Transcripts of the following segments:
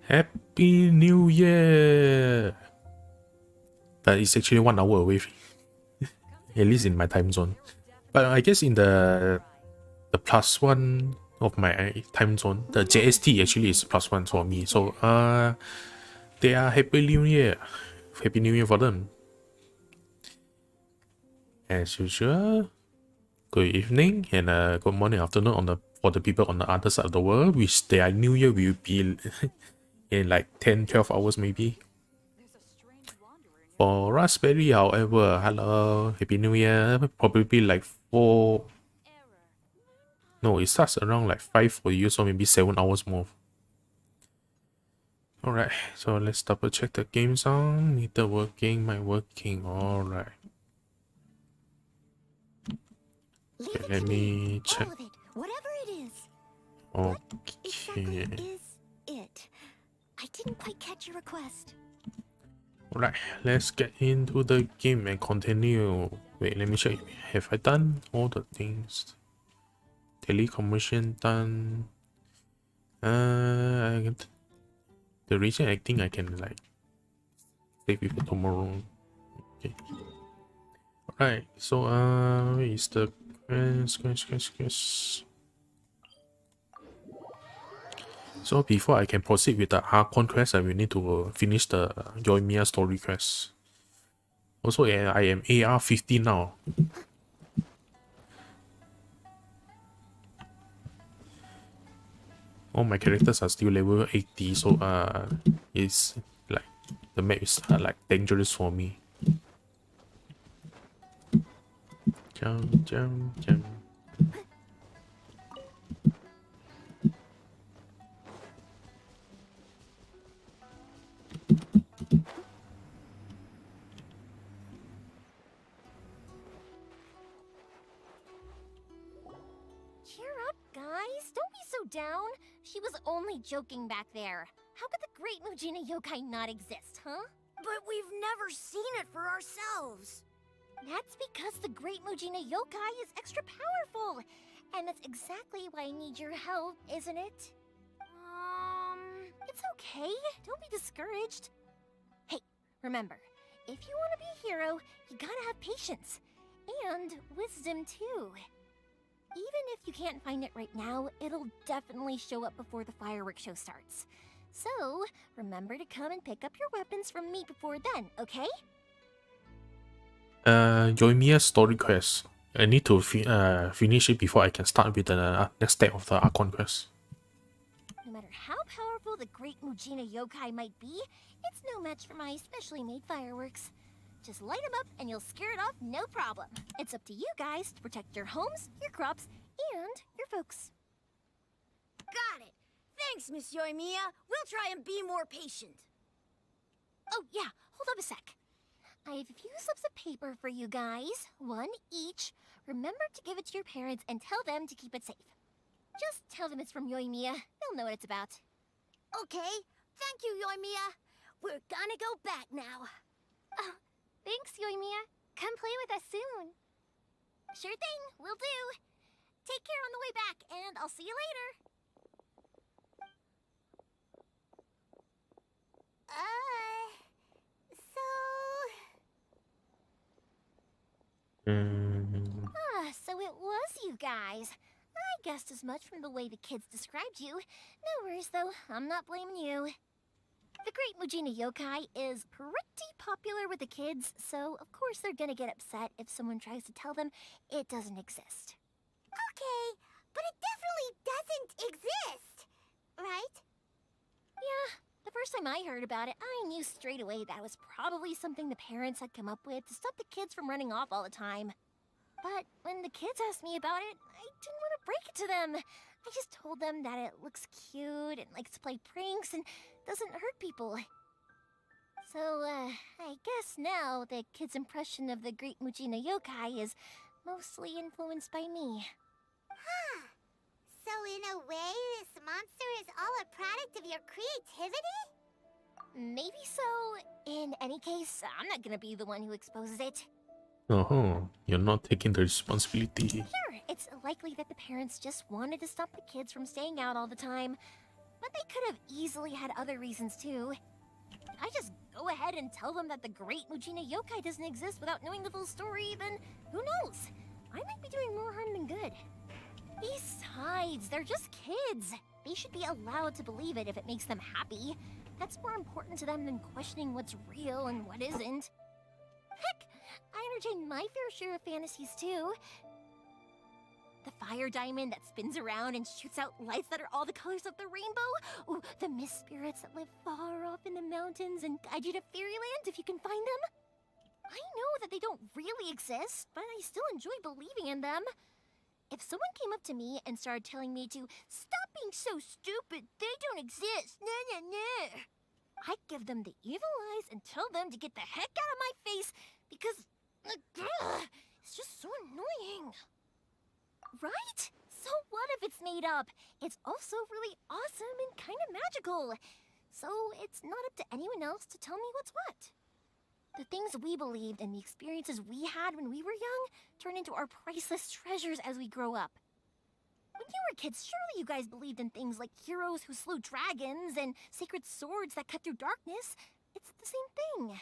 Happy New Year! But it's actually 1 hour away, at least in my time zone. But I guess in the +1 of my time zone, the JST actually is +1 for me. So they are Happy New Year. Happy New Year for them. As usual, good evening and good morning, afternoon for the people on the other side of the world, which their New Year will be in like 10-12 hours maybe. For Raspberry, however, hello, Happy New Year. Probably like 4. No, it starts around like 5 for you, so maybe 7 hours more. Alright, so let's double check the game sound. Meter working, mic working. Alright. Okay, let me check. Whatever it is. Okay. What exactly is it? I didn't quite catch your request. Alright, let's get into the game and continue. Wait, let me check. Have I done all the things? Telecommunication done. The region I think I can like save it for tomorrow. Okay. Alright, so where is the quest? So before I can proceed with the Archon quest, I will need to finish the Yoimiya story quest. Also, I am AR 50 now. All my characters are still level 80, so it's like the map is like dangerous for me. Jump, jump, jump. Cheer up, guys. Don't be so down. She was only joking back there. How could the Great Mujina Yokai not exist, huh? But we've never seen it for ourselves. That's because the Great Mujina Yokai is extra powerful. And that's exactly why I need your help, isn't it? It's okay. Don't be discouraged. Hey, remember, if you want to be a hero, you gotta have patience. And wisdom, too. Even if you can't find it right now, it'll definitely show up before the fireworks show starts. So, remember to come and pick up your weapons from me before then, okay? Yoimiya story quest. I need to finish it before I can start with the next step of the Archon quest. No matter how powerful the Great Mujina Yokai might be, it's no match for my specially made fireworks. Just light them up and you'll scare it off no problem. It's up to you guys to protect your homes, your crops, and your folks. Got it. Thanks, Miss Yoimiya. We'll try and be more patient. Oh yeah, hold up a sec. I have a few slips of paper for you guys, 1 each. Remember to give it to your parents and tell them to keep it safe. Just tell them it's from Yoimiya. They'll know what it's about. Okay. Thank you, Yoimiya. We're gonna go back now. Oh, thanks, Yoimiya. Come play with us soon. Sure thing, will do. Take care on the way back, and I'll see you later. So it was you guys. I guessed as much from the way the kids described you. No worries, though. I'm not blaming you. The Great Mujina Yokai is pretty popular with the kids, so of course they're gonna get upset if someone tries to tell them it doesn't exist. Okay, but it definitely doesn't exist, right? Yeah, the first time I heard about it, I knew straight away that was probably something the parents had come up with to stop the kids from running off all the time. But when the kids asked me about it, I didn't want to break it to them. I just told them that it looks cute and likes to play pranks and doesn't hurt people. So, I guess now the kids' impression of the Great Mujina Yokai is mostly influenced by me. Huh. So in a way, this monster is all a product of your creativity? Maybe so. In any case, I'm not gonna be the one who exposes it. You're not taking the responsibility. Sure, it's likely that the parents just wanted to stop the kids from staying out all the time. but they could have easily had other reasons too. I just go ahead and tell them that the great Mujina yokai doesn't exist without knowing the full story, then who knows? I might be doing more harm than good. Besides, they're just kids. They should be allowed to believe it if it makes them happy. That's more important to them than questioning what's real and what isn't. Heck, I entertain my fair share of fantasies too. The fire diamond that spins around and shoots out lights that are all the colors of the rainbow. Ooh, the mist spirits that live far off in the mountains and guide you to fairyland if you can find them. I know that they don't really exist, but I still enjoy believing in them. If someone came up to me and started telling me to stop being so stupid, they don't exist, nah. I'd give them the evil eyes and tell them to get the heck out of my face because it's just so annoying. Right? So what if it's made up? It's also really awesome and kind of magical. So it's not up to anyone else to tell me what's what. The things we believed and the experiences we had when we were young turn into our priceless treasures as we grow up. When you were kids, surely you guys believed in things like heroes who slew dragons and sacred swords that cut through darkness. It's the same thing.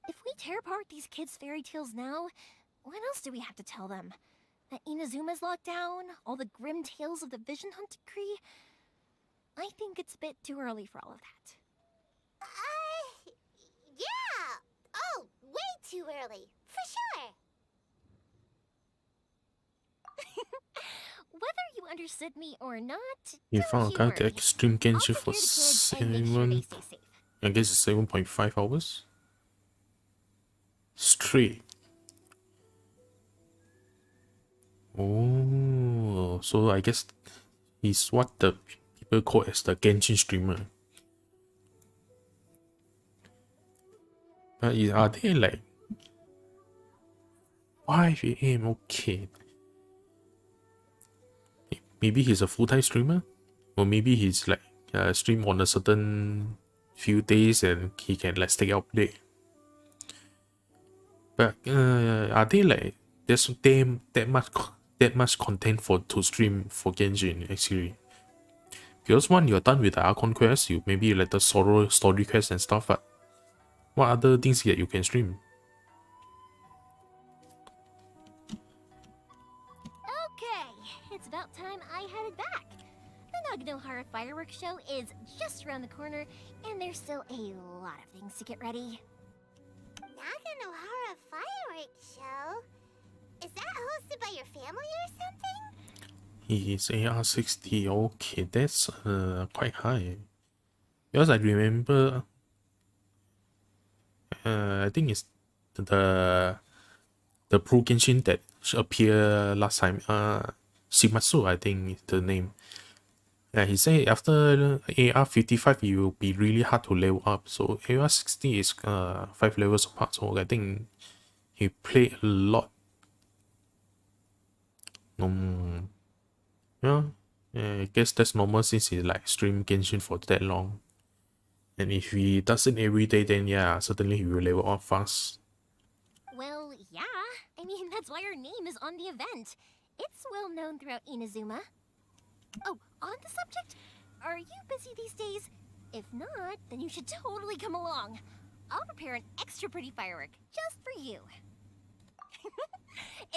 If we tear apart these kids' fairy tales now, what else do we have to tell them? That Inazuma's locked down, all the grim tales of the Vision Hunt decree? I think it's a bit too early for all of that. Yeah! Oh, way too early, for sure! Whether you understood me or not, You don't found you out the worry. extreme I'll Genshin take for care of the kids and make sure they 7, stay safe. I guess it's 7.5 hours straight. Oh, so I guess he's what the people call as the Genshin streamer. But are they like 5 AM? Okay. Maybe he's a full-time streamer? Or maybe he's like stream on a certain few days and he can like stay up late. But are they like there's that much content for to stream for Genshin actually? Because when you're done with the Archon quest, you maybe like the story quest and stuff, but what other things that you can stream? Okay, it's about time I headed back. The Naganohara fireworks show is just around the corner, and there's still a lot of things to get ready. Naganohara fireworks show? Is that hosted by your family or something? He's AR60. Okay, that's quite high. Because I remember, I think it's the pro Genshin that appeared last time. Shimatsu, I think is the name. Yeah, he said after AR55 it will be really hard to level up. So AR60 is 5 levels apart. So I think he played a lot. Yeah, I guess that's normal since he like stream Genshin for that long. And if he does it every day, then yeah, certainly he will level up fast. Well, yeah. I mean, that's why our name is on the event. It's well known throughout Inazuma. Oh, on the subject, are you busy these days? If not, then you should totally come along. I'll prepare an extra pretty firework just for you.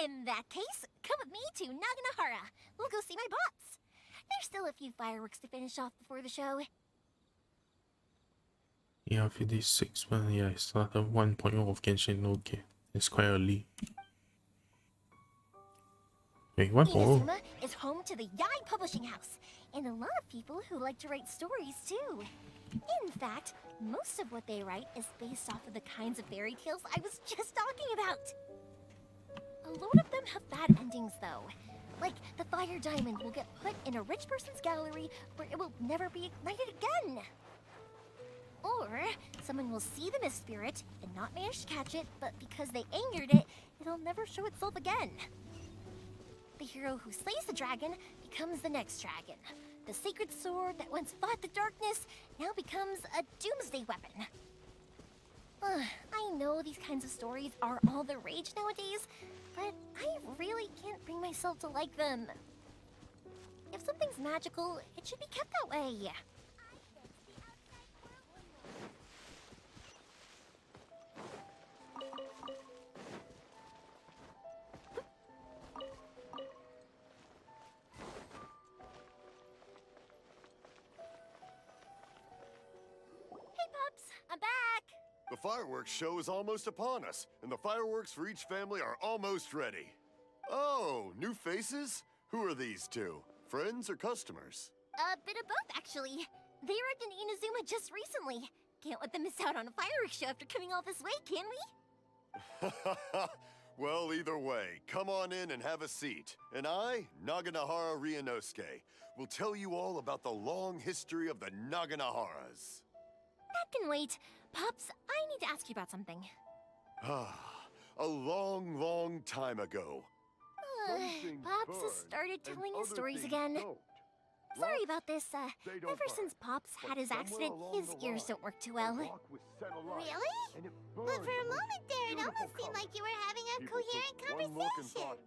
In that case, come with me to Naganohara. We'll go see my bots. There's still a few fireworks to finish off before the show. Yeah, 56. Well, yeah, it's not a 1.0 of Genshin. Okay, it's quite early. Wait, 1.0? Inazuma is home to the Yai Publishing House, and a lot of people who like to write stories too. In fact, most of what they write is based off of the kinds of fairy tales I was just talking about. A lot of them have bad endings though. Like, the fire diamond will get put in a rich person's gallery where it will never be ignited again. Or, someone will see the mist spirit and not manage to catch it, but because they angered it, it'll never show itself again. The hero who slays the dragon becomes the next dragon. The sacred sword that once fought the darkness now becomes a doomsday weapon. I know these kinds of stories are all the rage nowadays, but I really can't bring myself to like them. If If something's magical, it should be kept that way. Hey, Pops, I'm back. The fireworks show is almost upon us, and the fireworks for each family are almost ready. Oh, new faces? Who are these two? Friends or customers? A bit of both, actually. They arrived in Inazuma just recently. Can't let them miss out on a fireworks show after coming all this way, can we? Well, either way, come on in and have a seat. And I, Naganahara Ryunosuke, will tell you all about the long history of the Naganaharas. That can wait. Pops, I need to ask you about something. A long, long time ago. Pops has started telling his stories again. Sorry about this. Ever since Pops had his accident, his ears don't work too well. Really? But for a moment there, it almost seemed like you were having a coherent conversation.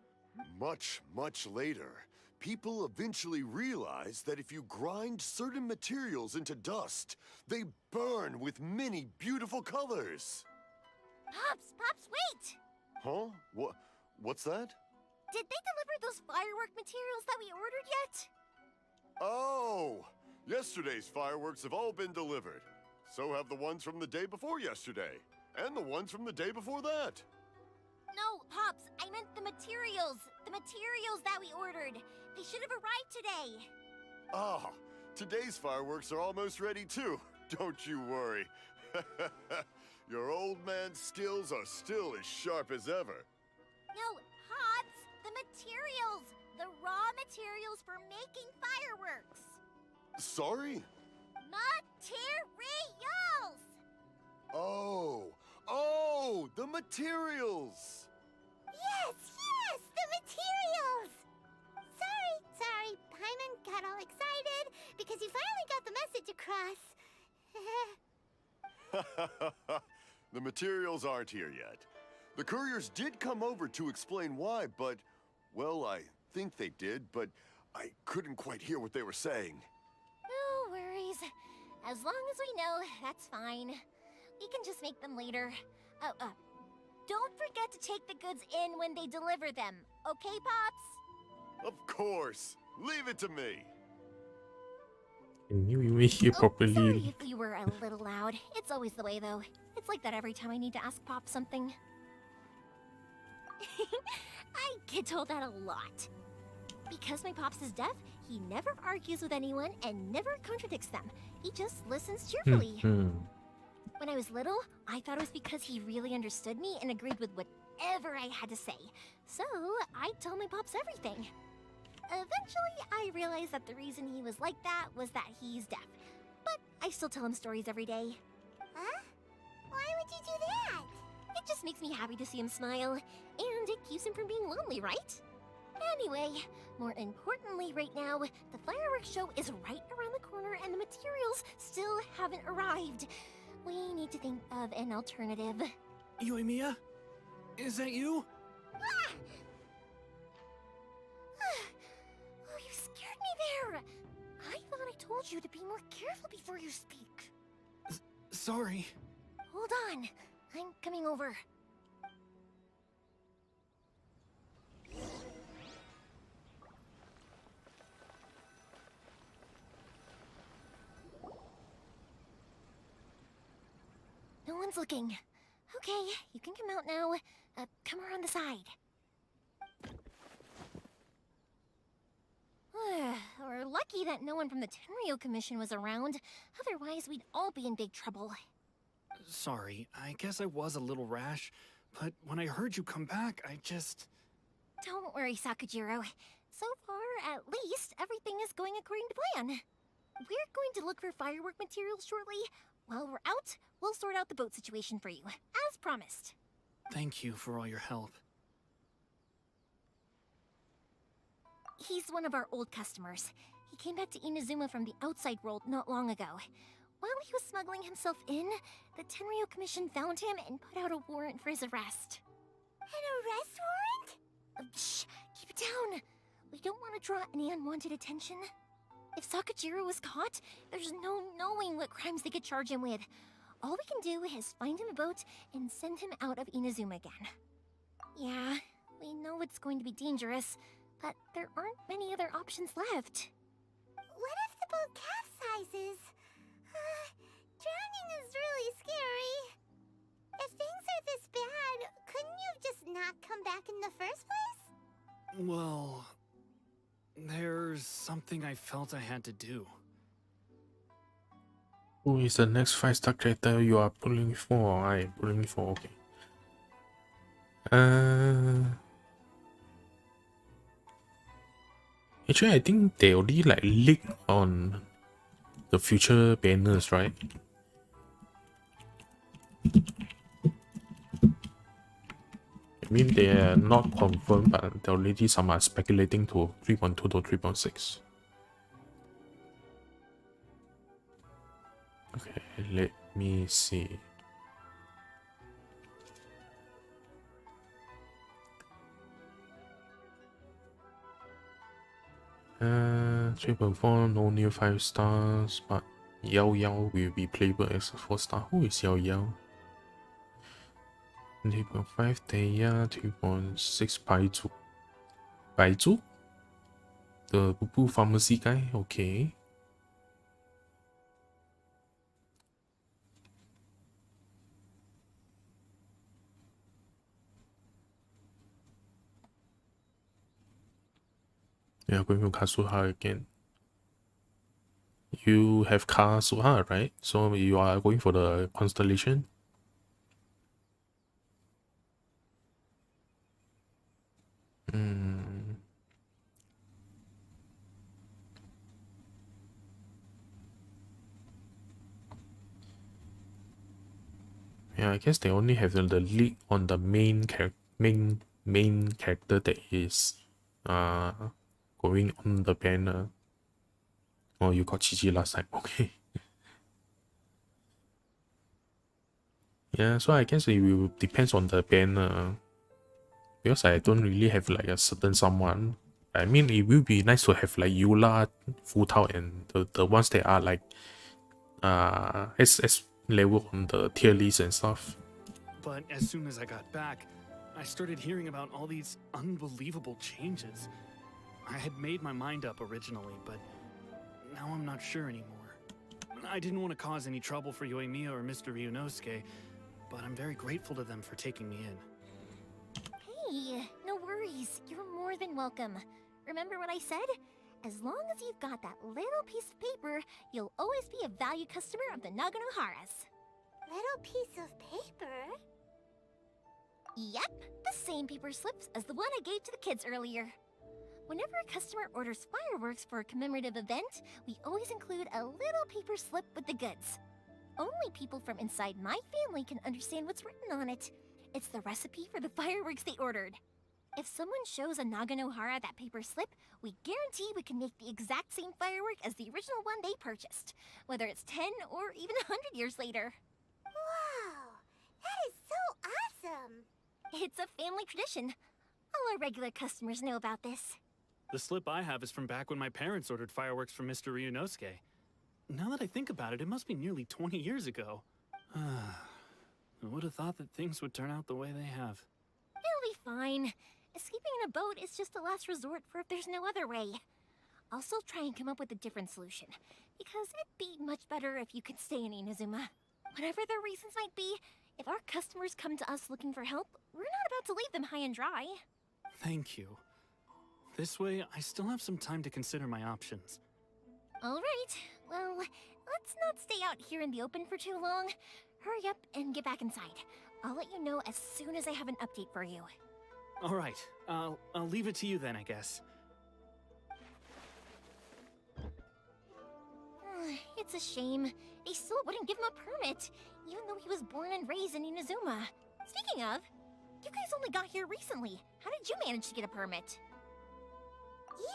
Much, much later, people eventually realized that if you grind certain materials into dust, they burn with many beautiful colors. Pops, wait! Huh? What's that? Did they deliver those firework materials that we ordered yet? Oh! Yesterday's fireworks have all been delivered. So have the ones from the day before yesterday. And the ones from the day before that. No, Pops, I meant the materials. The materials that we ordered. They should have arrived today. Ah, today's fireworks are almost ready too. Don't you worry. Your old man's skills are still as sharp as ever. No, Pops, the materials. The raw materials for making fireworks. Sorry? Materials! Oh, the materials! Yes, the materials! Sorry, Paimon got all excited because he finally got the message across. The materials aren't here yet. The couriers did come over to explain why, but, well, I think they did, but I couldn't quite hear what they were saying. No worries. As long as we know, that's fine. We can just make them later. Don't forget to take the goods in when they deliver them. Okay, Pops? Of course. Leave it to me. Can you even hear Sorry properly? if we were a little loud. It's always the way, though. It's like that every time I need to ask Pop something. I get told that a lot. Because my Pops is deaf, he never argues with anyone and never contradicts them. He just listens cheerfully. When I was little, I thought it was because he really understood me and agreed with whatever I had to say. So, I'd tell my Pops everything. Eventually, I realized that the reason he was like that was that he's deaf. But I still tell him stories every day. Huh? Why would you do that? It just makes me happy to see him smile, and it keeps him from being lonely, right? Anyway, more importantly right now, the fireworks show is right around the corner and the materials still haven't arrived. We need to think of an alternative. Yoimiya? Is that you? Ah! Oh, you scared me there! I thought I told you to be more careful before you speak. Sorry. Hold on, I'm coming over. No one's looking. Okay, you can come out now. Come around the side. We're lucky that no one from the Tenryo Commission was around. Otherwise, we'd all be in big trouble. Sorry, I guess I was a little rash, but when I heard you come back, I just... Don't worry, Sakujiro. So far, at least, everything is going according to plan. We're going to look for firework materials shortly. While we're out, we'll sort out the boat situation for you, as promised. Thank you for all your help. He's one of our old customers. He came back to Inazuma from the outside world not long ago. While he was smuggling himself in, the Tenryo Commission found him and put out a warrant for his arrest. An arrest warrant? Shh! Keep it down! We We don't want to draw any unwanted attention. If Sakajiro was caught, there's no knowing what crimes they could charge him with. All we can do is find him a boat and send him out of Inazuma again. Yeah, we know it's going to be dangerous, but there aren't many other options left. What if the boat capsizes? Drowning is really scary. If things are this bad, couldn't you just not come back in the first place? Well, there's something I felt I had to do. Who is the next 5-star character you are pulling for? I am pulling for, okay. Actually, I think they already like leaked on the future banners, right? I mean, they are not confirmed, but there already some are speculating to 3.2 to 3.6. Okay, let me see. Uh, 3.4, no new 5 stars, but Yao Yao will be playable as a 4-star. Who is Yao Yao? 3.5 Taya, 3.6 Baizu. Baizu? The Boo Pharmacy guy? Okay. We are going to Kasuha again. You have Kasuha, right? So you are going for the constellation? Yeah, I guess they only have the lead on the main character that is going on the banner. Oh, you got Chichi last time. Okay. Yeah, so I guess it will depends on the banner. Because I don't really have like a certain someone. I mean, it will be nice to have like Eula, Futao, and the ones that are like SS level on the tier list and stuff. But as soon as I got back, I started hearing about all these unbelievable changes. I had made my mind up originally, but now I'm not sure anymore. I didn't want to cause any trouble for Yoimiya or Mr. Ryunosuke, but I'm very grateful to them for taking me in. Hey, no worries. You're more than welcome. Remember what I said? As long as you've got that little piece of paper, you'll always be a valued customer of the Naganoharas. Little piece of paper? Yep, the same paper slips as the one I gave to the kids earlier. Whenever a customer orders fireworks for a commemorative event, we always include a little paper slip with the goods. Only people from inside my family can understand what's written on it. It's the recipe for the fireworks they ordered. If someone shows a Naganohara that paper slip, we guarantee we can make the exact same firework as the original one they purchased, whether it's 10 or even 100 years later. Wow, that is so awesome! It's a family tradition. All our regular customers know about this. The slip I have is from back when my parents ordered fireworks from Mr. Ryunosuke. Now that I think about it, it must be nearly 20 years ago. I would have thought that things would turn out the way they have. It'll be fine. Escaping in a boat is just a last resort for if there's no other way. I'll still try and come up with a different solution, because it'd be much better if you could stay in Inazuma. Whatever their reasons might be, if our customers come to us looking for help, we're not about to leave them high and dry. Thank you. This way, I still have some time to consider my options. Alright, well, let's not stay out here in the open for too long. Hurry up and get back inside. I'll let you know as soon as I have an update for you. Alright, I'll leave it to you then, I guess. It's a shame. They still wouldn't give him a permit, even though he was born and raised in Inazuma. Speaking of, you guys only got here recently. How did you manage to get a permit?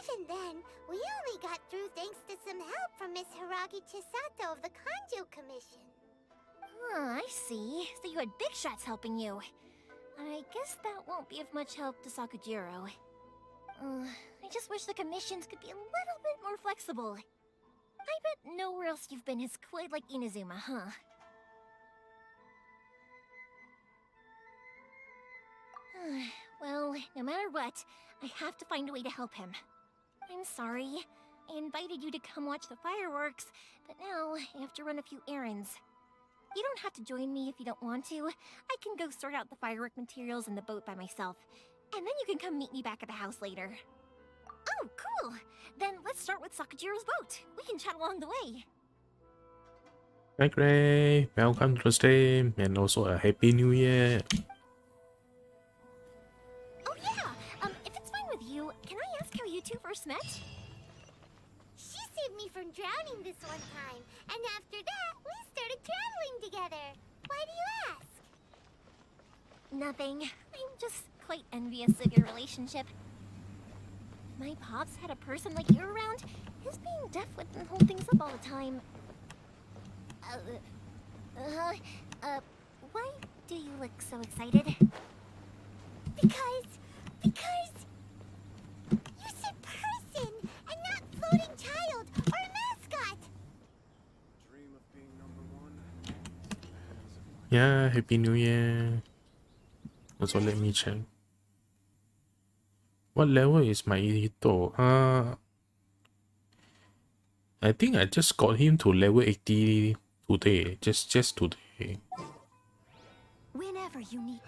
Even then, we only got through thanks to some help from Miss Hiragi Chisato of the Kanjo Commission. I see. So you had big shots helping you. I guess that won't be of much help to Sakujiro. I just wish the commissions could be a little bit more flexible. I bet nowhere else you've been is quite like Inazuma, huh? Well, no matter what, I have to find a way to help him. I'm sorry. I invited you to come watch the fireworks, but now I have to run a few errands. You don't have to join me if you don't want to. I can go sort out the firework materials in the boat by myself, and then you can come meet me back at the house later. Oh, cool! Then let's start with Sakajiro's boat. We can chat along the way. Hi Gray, welcome to the stream, and also a Happy New Year. Oh yeah, if it's fine with you, can I ask how you two first met? She saved me from drowning this one time, and after that, we started traveling together. Why do you ask? Nothing. I'm just quite envious of your relationship. If my pops had a person like you around, his being deaf wouldn't hold things up all the time. Why do you look so excited? Because you said person and not floating child or a mascot. Dream of being number one. Yeah, Happy New Year. Also, let me check. What level is my Hito? I think I just got him to level 80 today. Just today. Whenever you need.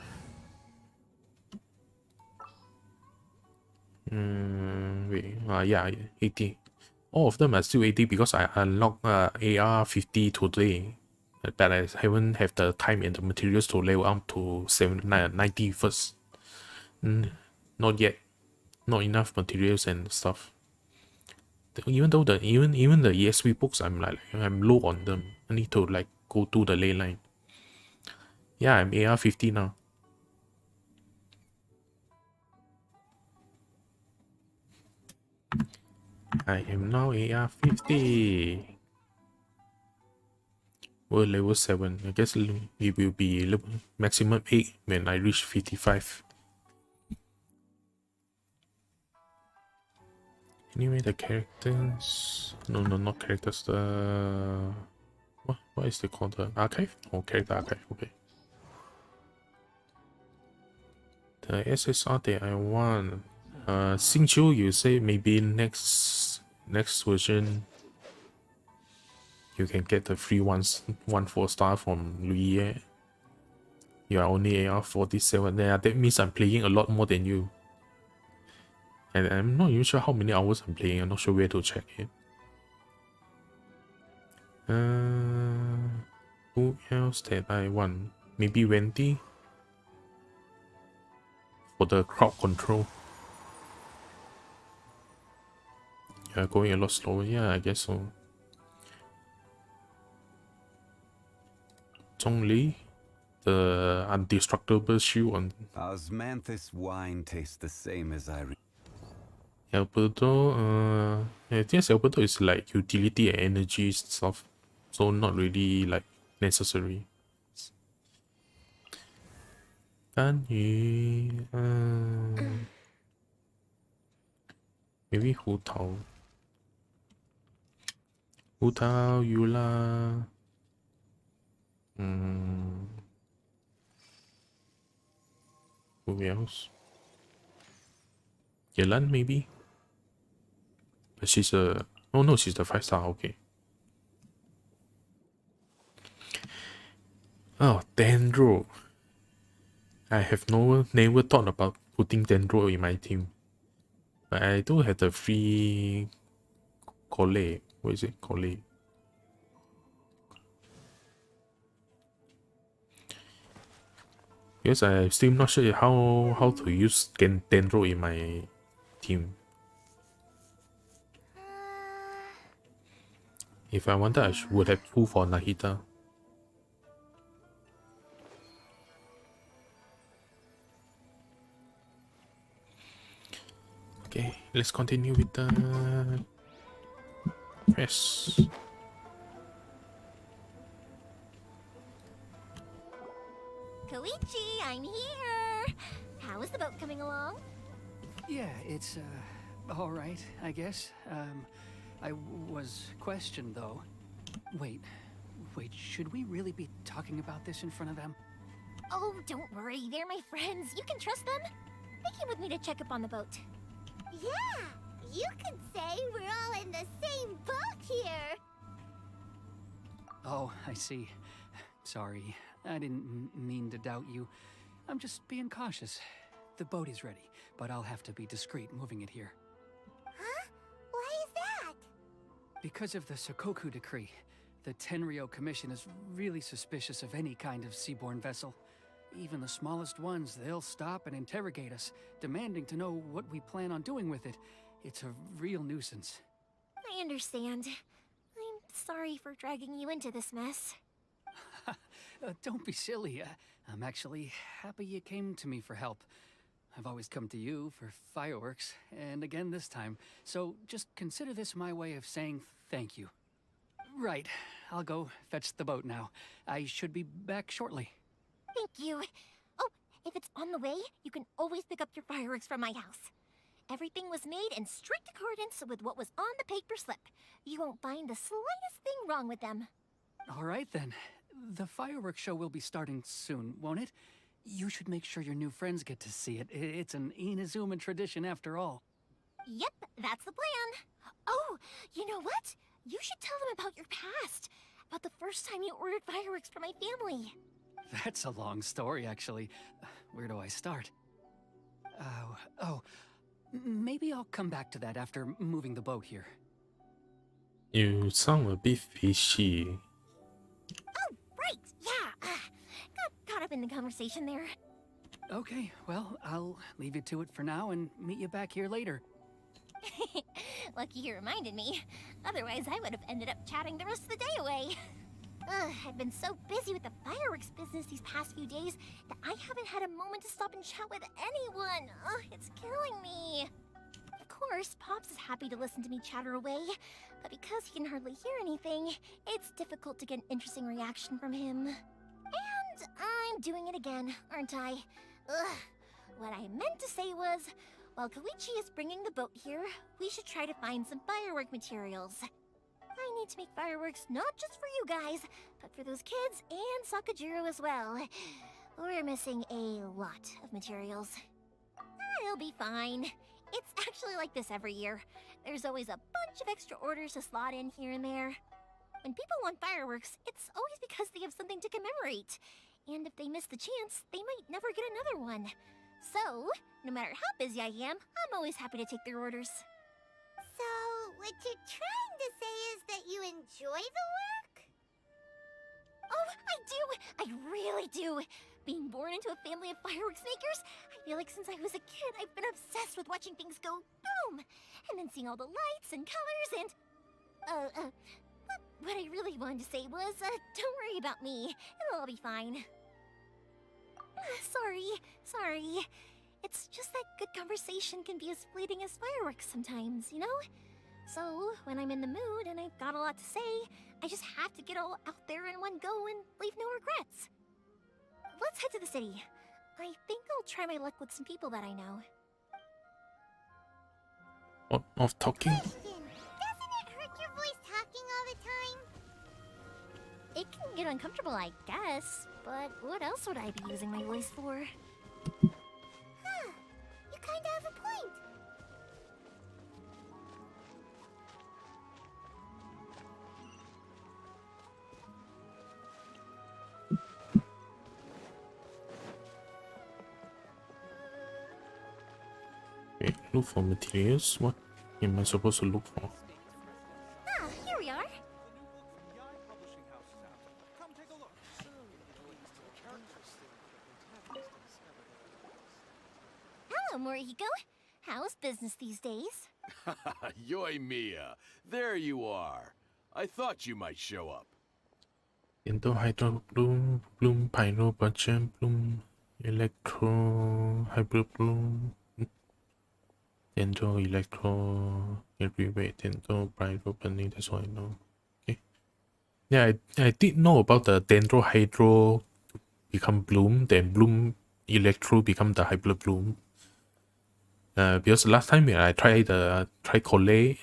Wait. Yeah, 80. All of them are still 80 because I unlocked AR 50 today. But I haven't have the time and the materials to level up to 90 first. Not yet. Not enough materials and stuff. Even though even the ESV books, I'm low on them. I need to like go to the ley line. Yeah, I'm AR 50 now. I am now AR 50. We're level 7. I guess it will be maximum 8 when I reach 55. Anyway, the characters... No, not characters. The... What is it called? The archive? Oh, character archive. Okay. The SSR that I want... Xingqiu, you say maybe next version you can get the free 1-4 from Luye. You are only AR 47. Yeah, that means I'm playing a lot more than you. And I'm not even sure how many hours I'm playing. I'm not sure where to check it. Who else that I want? Maybe Wendy? For the crowd control. Yeah, going a lot slower. Yeah, I guess so. Zhongli? The indestructible shield on... Osmanthus wine tastes the same as I Alberto, I guess Alberto is like utility and energy stuff, so not really like necessary. Dan Yu, maybe Hu Tao, Yula, who else? Yelan maybe? But she's a... Oh no, she's the 5-star, okay. Oh, Dendro. I have never thought about putting Dendro in my team. But I do have the free... Collet. What is it? Collet. Because I'm still not sure how to use Dendro in my team. If I wanted, I would have pulled for Nahida. Okay, let's continue with the quest. Koichi, I'm here! How is the boat coming along? Yeah, it's, all right, I guess. I was questioned, though. Wait, should we really be talking about this in front of them? Oh, don't worry, they're my friends. You can trust them. They came with me to check up on the boat. Yeah, you could say we're all in the same boat here. Oh, I see. Sorry, I didn't mean to doubt you. I'm just being cautious. The boat is ready, but I'll have to be discreet moving it here. Huh? Why is that? Because of the Sokoku decree, the Tenryo Commission is really suspicious of any kind of seaborne vessel. Even the smallest ones, they'll stop and interrogate us, demanding to know what we plan on doing with it. It's a real nuisance. I understand. I'm sorry for dragging you into this mess. Don't be silly. I'm actually happy you came to me for help. I've always come to you for fireworks, and again this time. So just consider this my way of saying thank you. Right, I'll go fetch the boat now. I should be back shortly. Thank you. Oh, if it's on the way, you can always pick up your fireworks from my house. Everything was made in strict accordance with what was on the paper slip. You won't find the slightest thing wrong with them. All right then. The fireworks show will be starting soon, won't it? You should make sure your new friends get to see it. It's an Inazuma tradition after all. Yep, that's the plan. Oh, you know what? You should tell them about your past. About the first time you ordered fireworks for my family. That's a long story, actually. Where do I start? Maybe I'll come back to that after moving the boat here. You sound a bit fishy. Oh, right, yeah. Got caught up in the conversation there. Okay, well, I'll leave you to it for now and meet you back here later. Lucky you reminded me. Otherwise, I would have ended up chatting the rest of the day away. I've been so busy with the fireworks business these past few days that I haven't had a moment to stop and chat with anyone. It's killing me. Of course, Pops is happy to listen to me chatter away, but because he can hardly hear anything, it's difficult to get an interesting reaction from him. And I'm doing it again, aren't I? What I meant to say was, while Koichi is bringing the boat here, we should try to find some firework materials. I need to make fireworks not just for you guys, but for those kids and Sakajiro as well. We're missing a lot of materials. It'll be fine. It's actually like this every year. There's always a bunch of extra orders to slot in here and there. When people want fireworks, it's always because they have something to commemorate. And if they miss the chance, they might never get another one. So, no matter how busy I am, I'm always happy to take their orders. So, what you're trying to say is that you enjoy the work? Oh, I do! I really do! Being born into a family of fireworks makers, I feel like since I was a kid, I've been obsessed with watching things go boom! And then seeing all the lights and colors and... What I really wanted to say was, don't worry about me. It'll all be fine. Sorry. It's just that good conversation can be as fleeting as fireworks sometimes, you know? So, when I'm in the mood and I've got a lot to say, I just have to get all out there in one go and leave no regrets. Let's head to the city. I think I'll try my luck with some people that I know. What of talking? Question. Doesn't it hurt your voice talking all the time? It can get uncomfortable, I guess, but what else would I be using my voice for? Huh. You kinda have a point. Okay, look for materials. What am I supposed to look for? Ah, here we are. Hello, Morihiko. How's business these days? Yoimiya, there you are. I thought you might show up. Dendo Hydro Bloom, Bloom Pyro Budget Bloom, Electro Hybrid Bloom, Dendo Electro Everywhere, Dendo Pyro Bunny, that's all I know. Okay. Yeah, I did know about the Dendro Hydro become Bloom, then Bloom Electro become the Hybrid Bloom. Because last time when I tried Collet,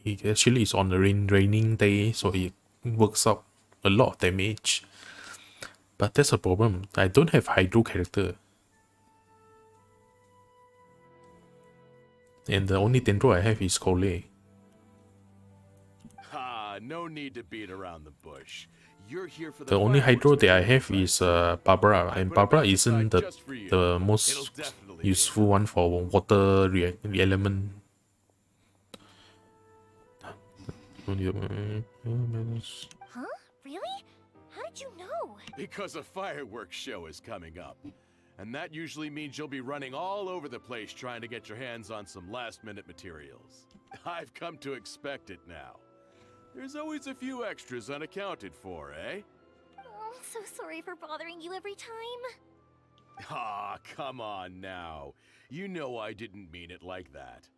it actually is on a raining day, so it works out a lot of damage. But that's a problem. I don't have Hydro character. And the only Dendro I have is Collet. Ha, no need to beat around the bush. You're here for The only Hydro that I have is Barbara, and Barbara isn't the most useful one for water element. Huh? Really? How did you know? Because a fireworks show is coming up. And that usually means you'll be running all over the place trying to get your hands on some last-minute materials. I've come to expect it now. There's always a few extras unaccounted for, eh? Oh, so sorry for bothering you every time. Ah, come on now. You know I didn't mean it like that.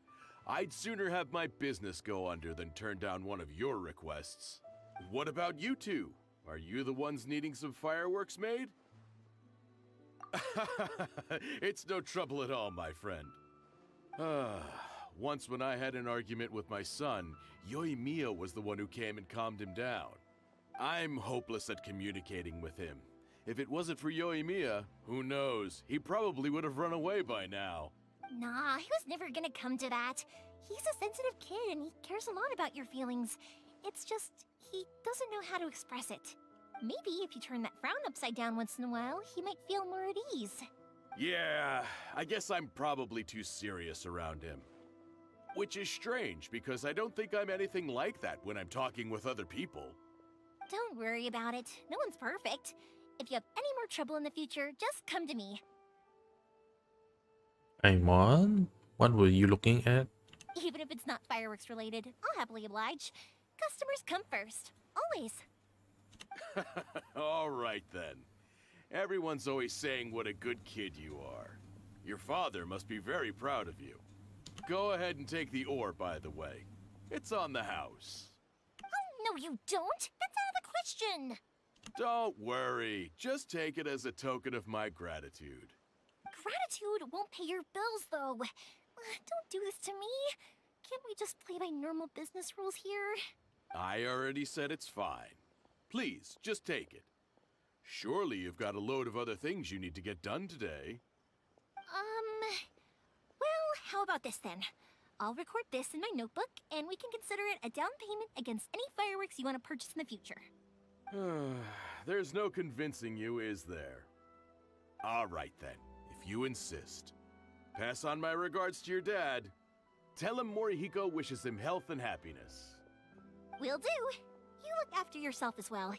I'd sooner have my business go under than turn down one of your requests. What about you two? Are you the ones needing some fireworks made? It's no trouble at all, my friend. Once when I had an argument with my son, Yoimiya was the one who came and calmed him down. I'm hopeless at communicating with him. If it wasn't for Yoimiya, who knows? He probably would have run away by now. Nah, he was never gonna come to that. He's a sensitive kid and he cares a lot about your feelings. It's just, he doesn't know how to express it. Maybe if you turn that frown upside down once in a while, he might feel more at ease. Yeah, I guess I'm probably too serious around him. Which is strange, because I don't think I'm anything like that when I'm talking with other people. Don't worry about it. No one's perfect. If you have any more trouble in the future, just come to me. I'm on. What were you looking at? Even if it's not fireworks related, I'll happily oblige. Customers come first. Always. All right then. Everyone's always saying what a good kid you are. Your father must be very proud of you. Go ahead and take the ore, by the way. It's on the house. Oh, no you don't! That's out of the question! Don't worry. Just take it as a token of my gratitude. Gratitude won't pay your bills, though. Don't do this to me. Can't we just play by normal business rules here? I already said it's fine. Please, just take it. Surely you've got a load of other things you need to get done today. Well, how about this then? I'll record this in my notebook, and we can consider it a down payment against any fireworks you want to purchase in the future. There's no convincing you, is there? All right then, if you insist. Pass on my regards to your dad. Tell him Morihiko wishes him health and happiness. Will do. You look after yourself as well.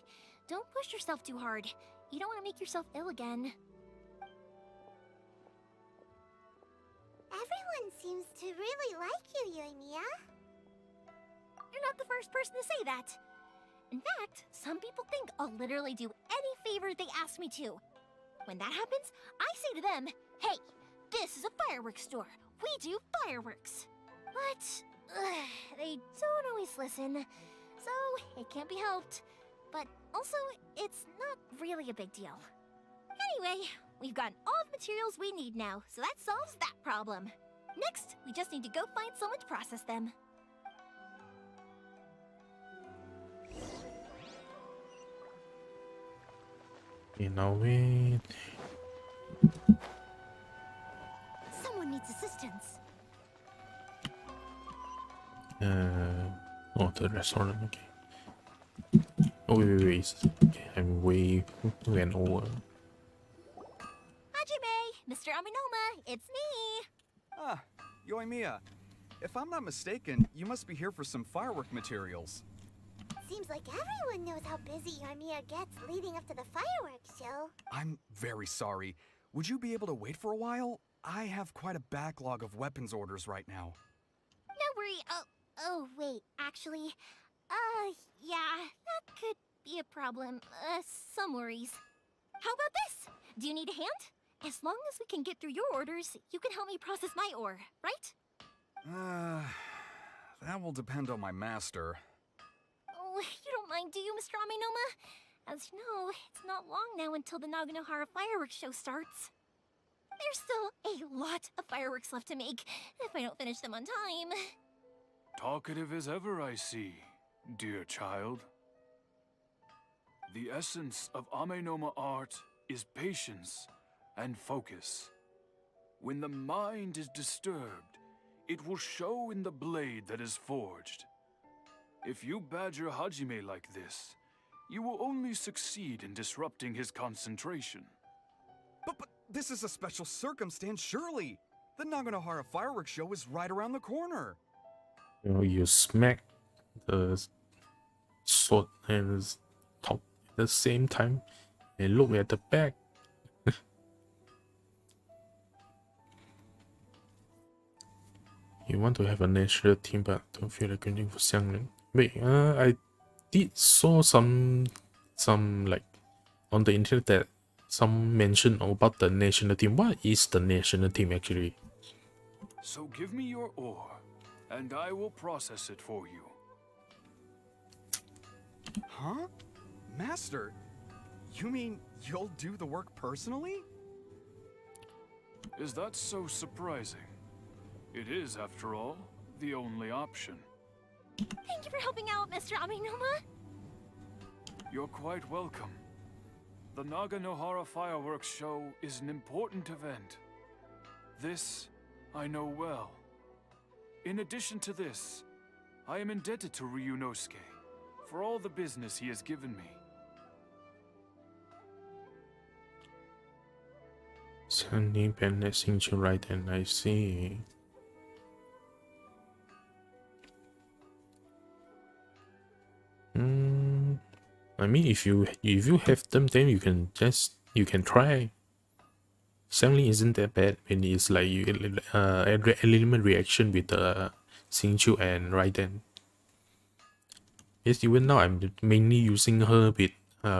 Don't push yourself too hard. You don't want to make yourself ill again. Everyone seems to really like you, Yoimiya. You're not the first person to say that. In fact, some people think I'll literally do any favor they ask me to. When that happens, I say to them, hey, this is a fireworks store. We do fireworks. But they don't always listen. So it can't be helped. But also, it's not really a big deal. Anyway, we've gotten all the materials we need now, so that solves that problem. Next, we just need to go find someone to process them. Okay, now wait. Someone needs assistance. Oh, the restaurant, okay. Oh, wait. Okay, I'm way went over. Hajime, Mr. Aminoma, it's me. Ah, Yoimiya. If I'm not mistaken, you must be here for some firework materials. Seems like everyone knows how busy Yoimiya gets leading up to the fireworks show. I'm very sorry. Would you be able to wait for a while? I have quite a backlog of weapons orders right now. No worry. Oh, wait, actually, yeah, that could be a problem. Some worries. How about this? Do you need a hand? As long as we can get through your orders, you can help me process my ore, right? That will depend on my master. Oh, you don't mind, do you, Mr. Aminoma? As you know, it's not long now until the Naganohara fireworks show starts. There's still a lot of fireworks left to make if I don't finish them on time. Talkative as ever, I see, dear child. The essence of Amenoma art is patience and focus. When the mind is disturbed, it will show in the blade that is forged. If you badger Hajime like this, you will only succeed in disrupting his concentration. But this is a special circumstance, surely. The Naganohara fireworks show is right around the corner. You know, you smack the sword and the top at the same time and look at the back. You want to have a national team, but don't feel like grinding for Xiangling. Wait, I did saw some like on the internet that some mention about the national team. What is the national team actually? So give me your ore, and I will process it for you. Huh? Master, you mean you'll do the work personally? Is that so surprising? It is, after all, the only option. Thank you for helping out, Mr. Amenoma. You're quite welcome. The Naganohara fireworks show is an important event. This I know well. In addition to this, I am indebted to Ryunosuke for all the business he has given me. Sandy Bennett seems to right, and I see. I mean, if you have them, then you can try. Xiangling isn't that bad when it's like you element reaction with the Xingqiu and Raiden. Yes, even now I'm mainly using her with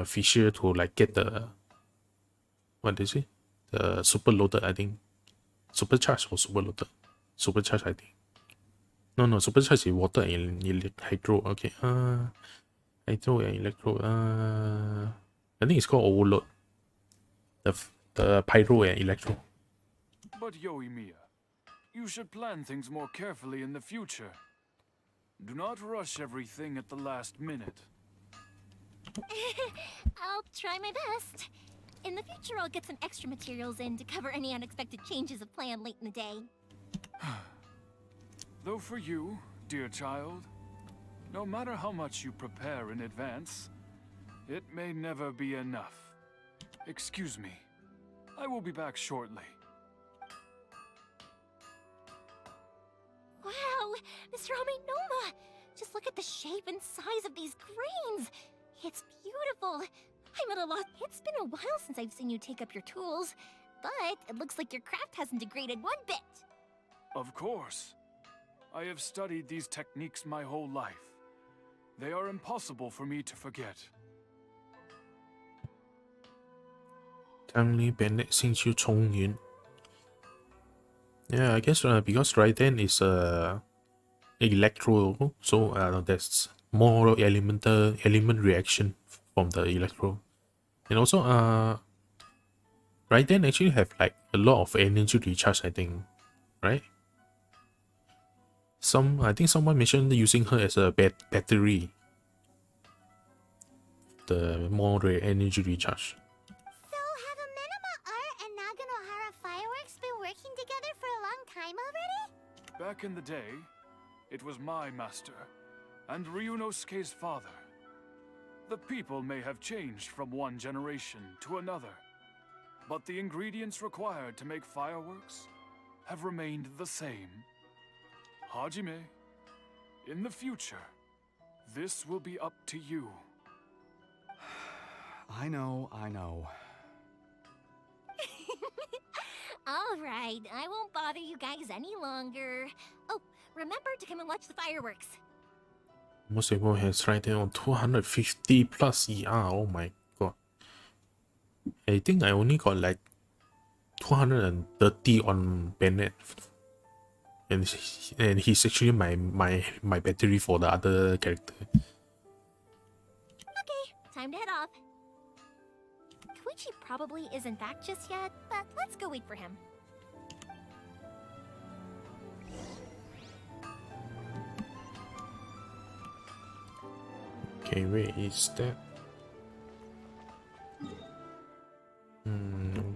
Fisher to like get the what is it? The super loaded, I think. Supercharge or super loaded? Supercharge, I think. No, supercharge is water and hydro. Okay. Hydro and electro. I think it's called overload. The pyro and electro. But Yoimiya, you should plan things more carefully in the future. Do not rush everything at the last minute. I'll try my best. In the future, I'll get some extra materials in to cover any unexpected changes of plan late in the day. Though for you, dear child, no matter how much you prepare in advance, it may never be enough. Excuse me. I will be back shortly. Wow, Mr. Amenoma! Just look at the shape and size of these grains! It's beautiful! I'm at a loss. It's been a while since I've seen you take up your tools, but it looks like your craft hasn't degraded one bit. Of course. I have studied these techniques my whole life. They are impossible for me to forget. Xiangling Bennett Xingqiu Chongyun. Yeah, I guess because Raiden is electro, so there's more element reaction from the electro, and also Raiden actually have like a lot of energy recharge, I think, right? I think someone mentioned using her as a battery. The more energy recharge. So have Amenoma Art and Naganohara Fireworks been working together for a long time already? Back in the day, it was my master, and Ryunosuke's father. The people may have changed from one generation to another, but the ingredients required to make fireworks have remained the same. Hajime, in the future, this will be up to you. I know. All right, I won't bother you guys any longer. Oh, remember to come and watch the fireworks. Most people has Raiden on 250 plus ER. Oh my god. I think I only got like 230 on Bennett. And he's actually my battery for the other character. Okay, time to head off. Koichi probably isn't back just yet, but let's go wait for him. Okay, where is that?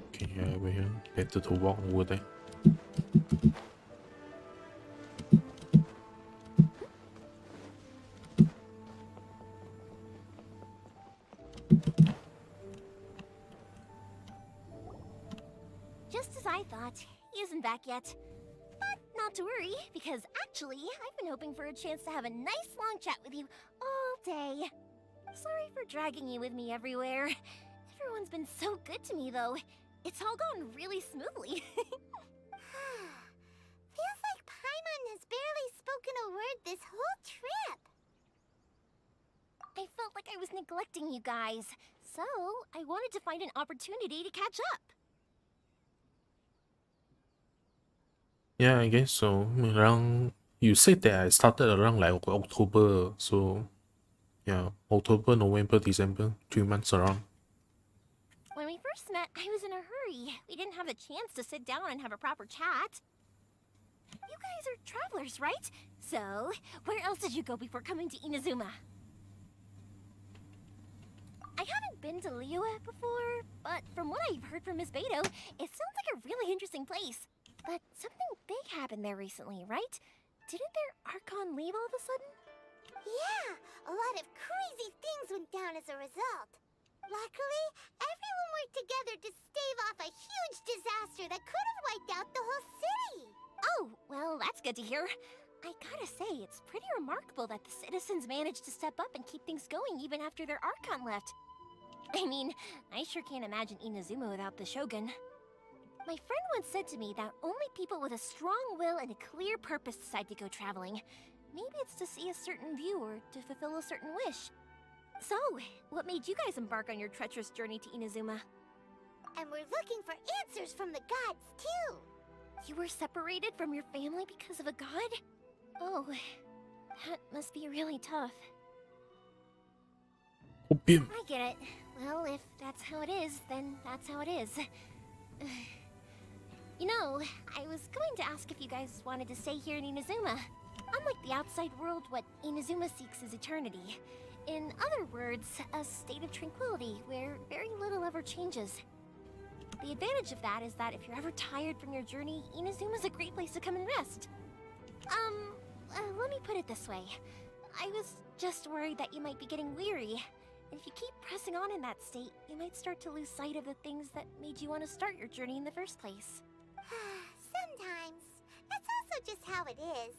Okay, over here. Better to walk over there. Just as I thought, he isn't back yet. But not to worry, because actually, I've been hoping for a chance to have a nice long chat with you all day. Sorry for dragging you with me everywhere. Everyone's been so good to me, though. It's all gone really smoothly. Feels like Paimon has barely spoken a word this whole trip. I felt like I was neglecting you guys, so I wanted to find an opportunity to catch up. Yeah, I guess so. Around, you said that I started around like October, so yeah, October, November, December, 3 months around. When we first met, I was in a hurry. We didn't have the chance to sit down and have a proper chat. You guys are travelers, right? So, where else did you go before coming to Inazuma? I haven't been to Liyue before, but from what I've heard from Miss Beto, it sounds like a really interesting place. But something big happened there recently, right? Didn't their Archon leave all of a sudden? Yeah, a lot of crazy things went down as a result. Luckily, everyone worked together to stave off a huge disaster that could have wiped out the whole city. Oh, well, that's good to hear. I gotta say, it's pretty remarkable that the citizens managed to step up and keep things going even after their Archon left. I mean, I sure can't imagine Inazuma without the Shogun. My friend once said to me that only people with a strong will and a clear purpose decide to go traveling. Maybe it's to see a certain view or to fulfill a certain wish. So, what made you guys embark on your treacherous journey to Inazuma? And we're looking for answers from the gods, too. You were separated from your family because of a god? Oh, that must be really tough. Opium. I get it. Well, if that's how it is, then that's how it is. You know, I was going to ask if you guys wanted to stay here in Inazuma. Unlike the outside world, what Inazuma seeks is eternity. In other words, a state of tranquility where very little ever changes. The advantage of that is that if you're ever tired from your journey, Inazuma's a great place to come and rest. Let me put it this way. I was just worried that you might be getting weary. And if you keep pressing on in that state, you might start to lose sight of the things that made you want to start your journey in the first place. Sometimes. That's also just how it is.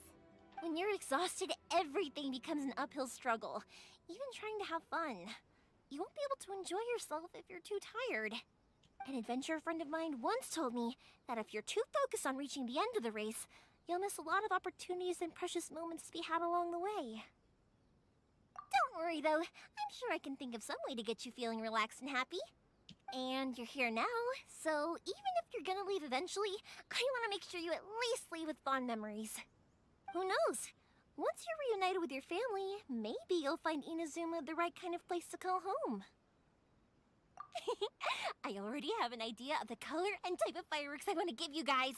When you're exhausted, everything becomes an uphill struggle. Even trying to have fun. You won't be able to enjoy yourself if you're too tired. An adventurer friend of mine once told me that if you're too focused on reaching the end of the race, you'll miss a lot of opportunities and precious moments to be had along the way. Don't worry though, I'm sure I can think of some way to get you feeling relaxed and happy. And you're here now, so even if you're gonna leave eventually, I want to make sure you at least leave with fond memories. Who knows? Once you're reunited with your family, maybe you'll find Inazuma the right kind of place to call home. I already have an idea of the color and type of fireworks I want to give you guys.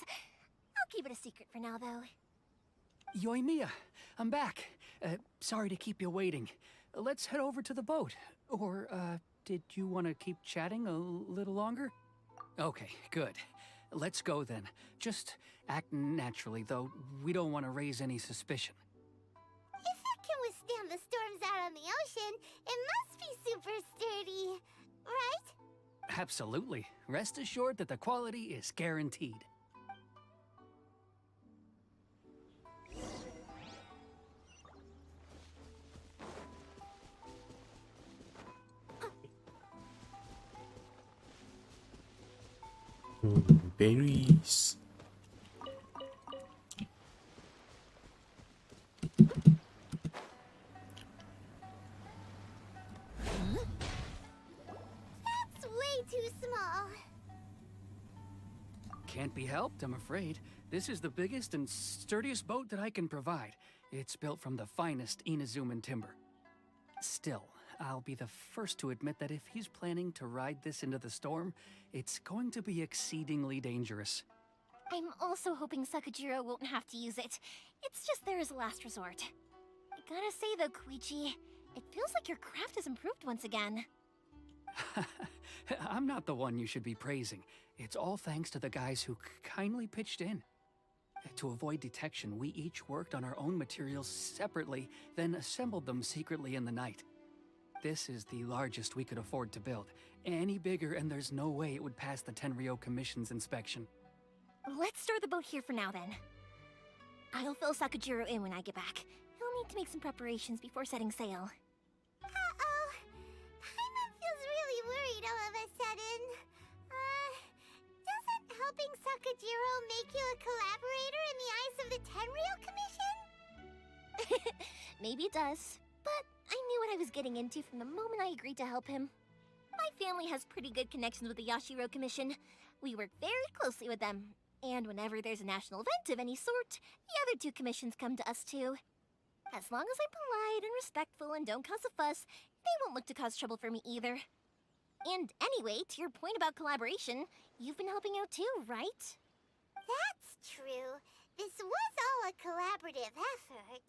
I'll keep it a secret for now, though. Yoimiya, I'm back. Sorry to keep you waiting. Let's head over to the boat. Or, did you want to keep chatting a little longer? Okay, good. Let's go then. Just act naturally, though we don't want to raise any suspicion. If it can withstand the storms out on the ocean, it must be super sturdy, right? Absolutely. Rest assured that the quality is guaranteed. Berries. That's way too small. Can't be helped, I'm afraid. This is the biggest and sturdiest boat that I can provide. It's built from the finest Inazuman timber. Still, I'll be the first to admit that if he's planning to ride this into the storm, it's going to be exceedingly dangerous. I'm also hoping Sakajiro won't have to use it. It's just there as a last resort. I gotta say though, Koichi, It feels like your craft has improved once again. I'm not the one you should be praising. It's all thanks to the guys who kindly pitched in. To avoid detection, we each worked on our own materials separately, then assembled them secretly in the night. This is the largest we could afford to build. Any bigger and there's no way it would pass the Tenryou Commission's inspection. Let's store the boat here for now, then. I'll fill Sakujiro in when I get back. He'll need to make some preparations before setting sail. Uh-oh. Paimon feels really worried all of a sudden. Doesn't helping Sakujiro make you a collaborator in the eyes of the Tenryou Commission? Maybe it does, but I knew what I was getting into from the moment I agreed to help him. My family has pretty good connections with the Yashiro Commission. We work very closely with them, and whenever there's a national event of any sort, the other two commissions come to us too. As long as I'm polite and respectful and don't cause a fuss, they won't look to cause trouble for me either. And anyway, to your point about collaboration, you've been helping out too, right? That's true. This was all a collaborative effort.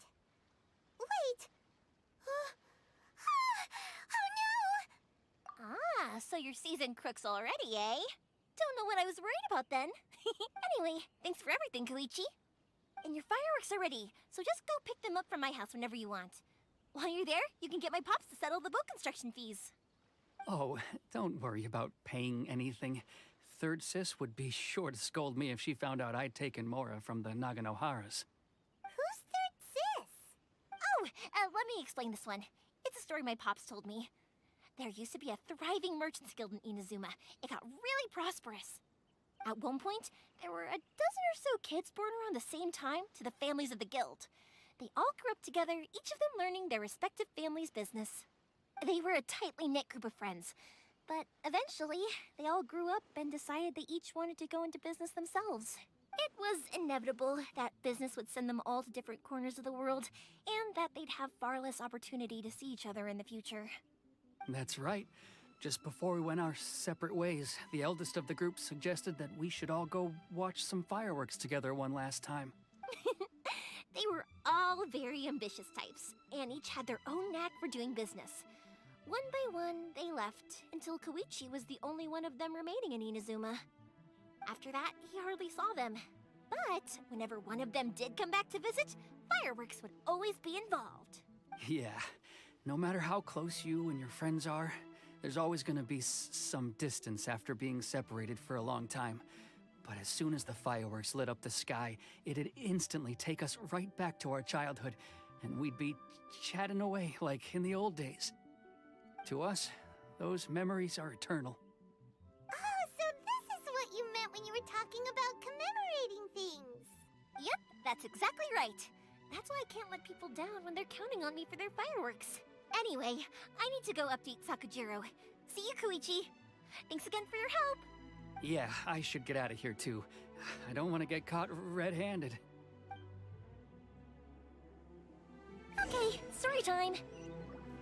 Wait! Oh no! Ah, so you're seasoned crooks already, eh? Don't know what I was worried about then. Anyway, thanks for everything, Koichi. And your fireworks are ready, so just go pick them up from my house whenever you want. While you're there, you can get my pops to settle the boat construction fees. Oh, don't worry about paying anything. Third Sis would be sure to scold me if she found out I'd taken Mora from the Naganoharas. Who's Third Sis? Oh, let me explain this one. It's a story my pops told me. There used to be a thriving merchants guild in Inazuma. It got really prosperous. At one point, there were a dozen or so kids born around the same time to the families of the guild. They all grew up together, each of them learning their respective family's business. They were a tightly knit group of friends, but eventually, they all grew up and decided they each wanted to go into business themselves. It was inevitable that business would send them all to different corners of the world, and that they'd have far less opportunity to see each other in the future. That's right. Just before we went our separate ways, the eldest of the group suggested that we should all go watch some fireworks together one last time. They were all very ambitious types, and each had their own knack for doing business. One by one, they left, until Koichi was the only one of them remaining in Inazuma. After that, he hardly saw them. But whenever one of them did come back to visit, fireworks would always be involved. Yeah, no matter how close you and your friends are, there's always gonna be some distance after being separated for a long time. But as soon as the fireworks lit up the sky, it'd instantly take us right back to our childhood, and we'd be chatting away like in the old days. To us, those memories are eternal. Oh, so this is what you meant when you were talking about commemorating things. Yep, that's exactly right. That's why I can't let people down when they're counting on me for their fireworks. Anyway, I need to go update Sakujiro. See you, Koichi. Thanks again for your help. Yeah, I should get out of here too. I don't want to get caught red-handed. Okay, story time.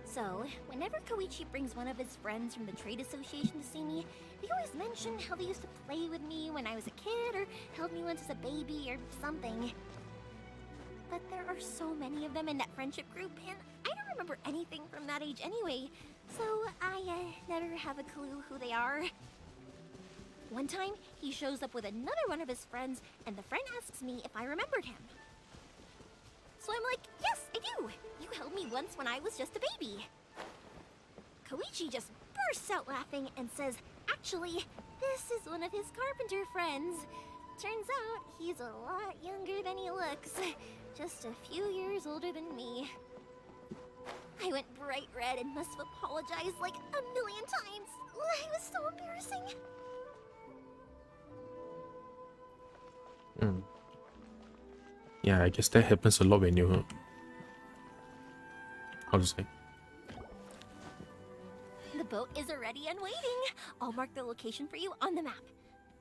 So, whenever Koichi brings one of his friends from the trade association to see me, they always mention how they used to play with me when I was a kid or held me once as a baby or something. But there are so many of them in that friendship group, and I don't remember anything from that age anyway, so I never have a clue who they are. One time, he shows up with another one of his friends, and the friend asks me if I remembered him. So I'm like, yes, I do! You held me once when I was just a baby. Koichi just bursts out laughing and says, actually, this is one of his carpenter friends. Turns out, he's a lot younger than he looks. Just a few years older than me. I went bright red and must have apologized like a million times. It was so embarrassing. Yeah, I guess that happens a lot when you... How to say? The boat is already and waiting. I'll mark the location for you on the map.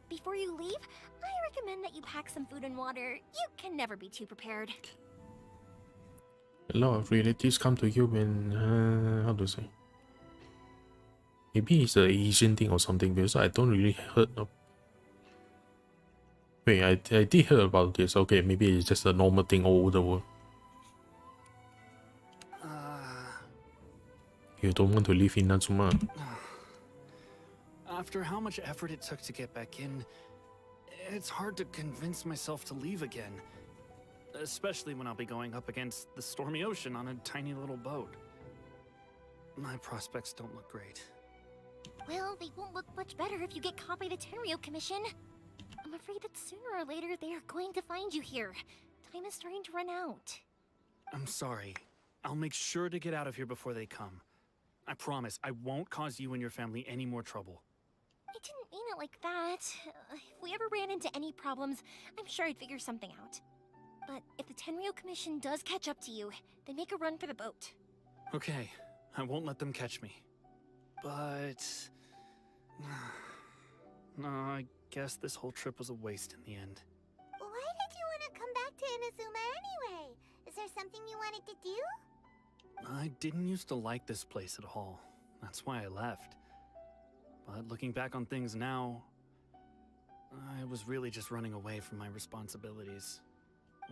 Before you leave, I recommend that you pack some food and water. You can never be too prepared. A lot of relatives come to you when... how to say? Maybe it's an Asian thing or something, because I don't really heard of... Wait, I did hear about this. Okay, maybe it's just a normal thing all over the world. You don't want to live in Nazuma. After how much effort it took to get back in, it's hard to convince myself to leave again. Especially when I'll be going up against the stormy ocean on a tiny little boat. My prospects don't look great. Well, they won't look much better if you get caught by the Tenryou Commission. I'm afraid that sooner or later they are going to find you here. Time is starting to run out. I'm sorry. I'll make sure to get out of here before they come. I promise I won't cause you and your family any more trouble. I didn't mean it like that. If we ever ran into any problems, I'm sure I'd figure something out. But if the Tenryou Commission does catch up to you, then make a run for the boat. Okay, I won't let them catch me. But... no, I guess this whole trip was a waste in the end. Why did you want to come back to Inazuma anyway? Is there something you wanted to do? I didn't used to like this place at all. That's why I left. But looking back on things now, I was really just running away from my responsibilities.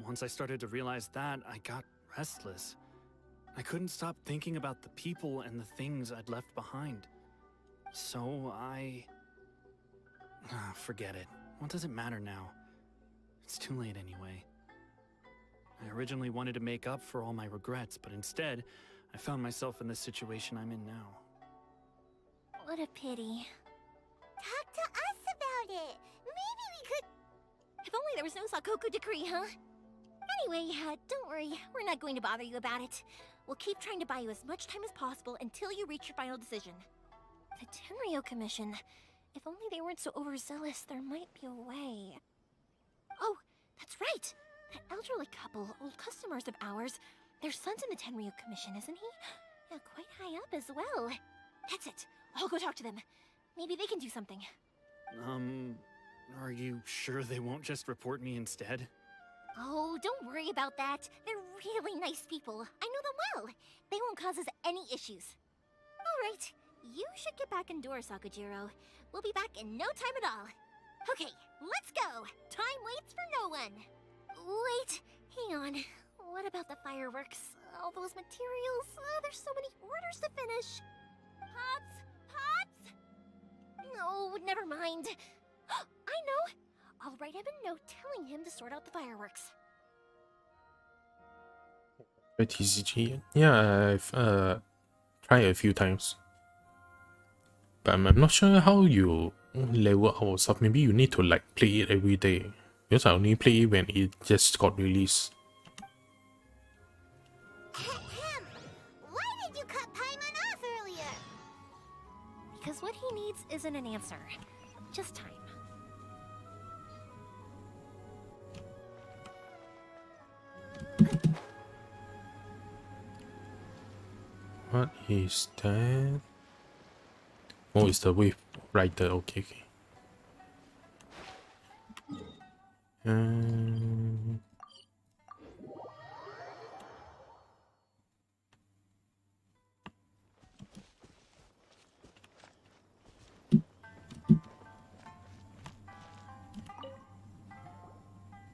Once I started to realize that, I got restless. I couldn't stop thinking about the people and the things I'd left behind. So forget it. What does it matter now? It's too late anyway. I originally wanted to make up for all my regrets, but instead, I found myself in the situation I'm in now. What a pity. Talk to us about it. Maybe we could... If only there was no Sakoku decree, huh? Anyway, don't worry. We're not going to bother you about it. We'll keep trying to buy you as much time as possible until you reach your final decision. The Tenryou Commission. If only they weren't so overzealous, there might be a way. Oh, that's right! That elderly couple, old customers of ours, their son's in the Tenryou Commission, isn't he? Yeah, quite high up as well. That's it. I'll go talk to them. Maybe they can do something. Are you sure they won't just report me instead? Oh, don't worry about that. They're really nice people. I know them well. They won't cause us any issues. All right. You should get back indoors, Sakujiro. We'll be back in no time at all. Okay, let's go. Time waits for no one. Wait, hang on. What about the fireworks? All those materials? There's so many orders to finish. Pops? Pops? No, never mind. I know. I'll write him a note telling him to sort out the fireworks. TCG. Yeah, I've tried a few times. But I'm not sure how you level our stuff. Maybe you need to like play it every day. Because I only play it when it just got released. Why did you cut Paimon off earlier? Because what he needs isn't an answer. Just time. What is that? Oh, it's the wave rider. Okay, okay.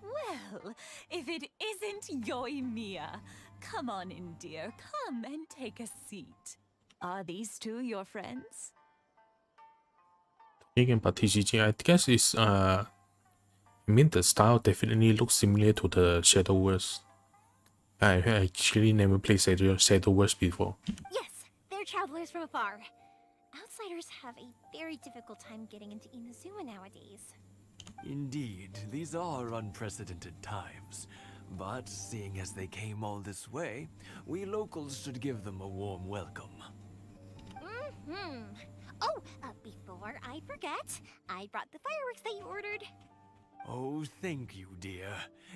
Well, if it isn't Yoimiya. Come on in, dear. Come and take a seat. Are these two your friends? Talking about TCG, I guess it's I mean the style definitely looks similar to the Shadowverse. I actually never played Shadowverse before. Yes, they're travelers from afar. Outsiders have a very difficult time getting into Inazuma nowadays. Indeed, these are unprecedented times. But seeing as they came all this way, we locals should give them a warm welcome. Oh, before I forget, I brought the fireworks that you ordered. Oh, thank you, dear.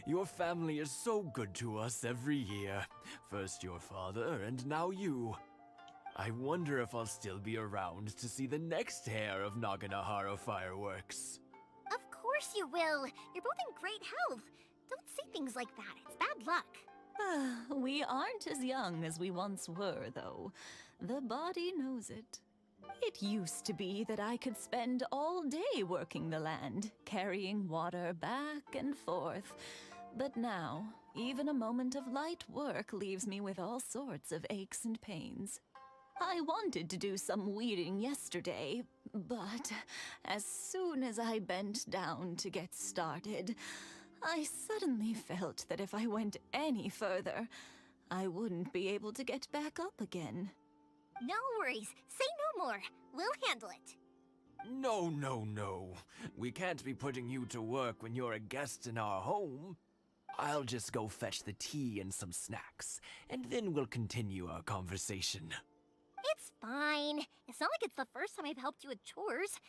Your family is so good to us every year. First your father, and now you. I wonder if I'll still be around to see the next hair of Naganahara fireworks. Of course you will. You're both in great health. Don't say things like that. It's bad luck. We aren't as young as we once were, though. The body knows it. It used to be that I could spend all day working the land, carrying water back and forth. But now, even a moment of light work leaves me with all sorts of aches and pains. I wanted to do some weeding yesterday, but as soon as I bent down to get started, I suddenly felt that if I went any further, I wouldn't be able to get back up again. No worries. Say no more. We'll handle it. No, no, no. We can't be putting you to work when you're a guest in our home. I'll just go fetch the tea and some snacks, and then we'll continue our conversation. It's fine. It's not like it's the first time I've helped you with chores.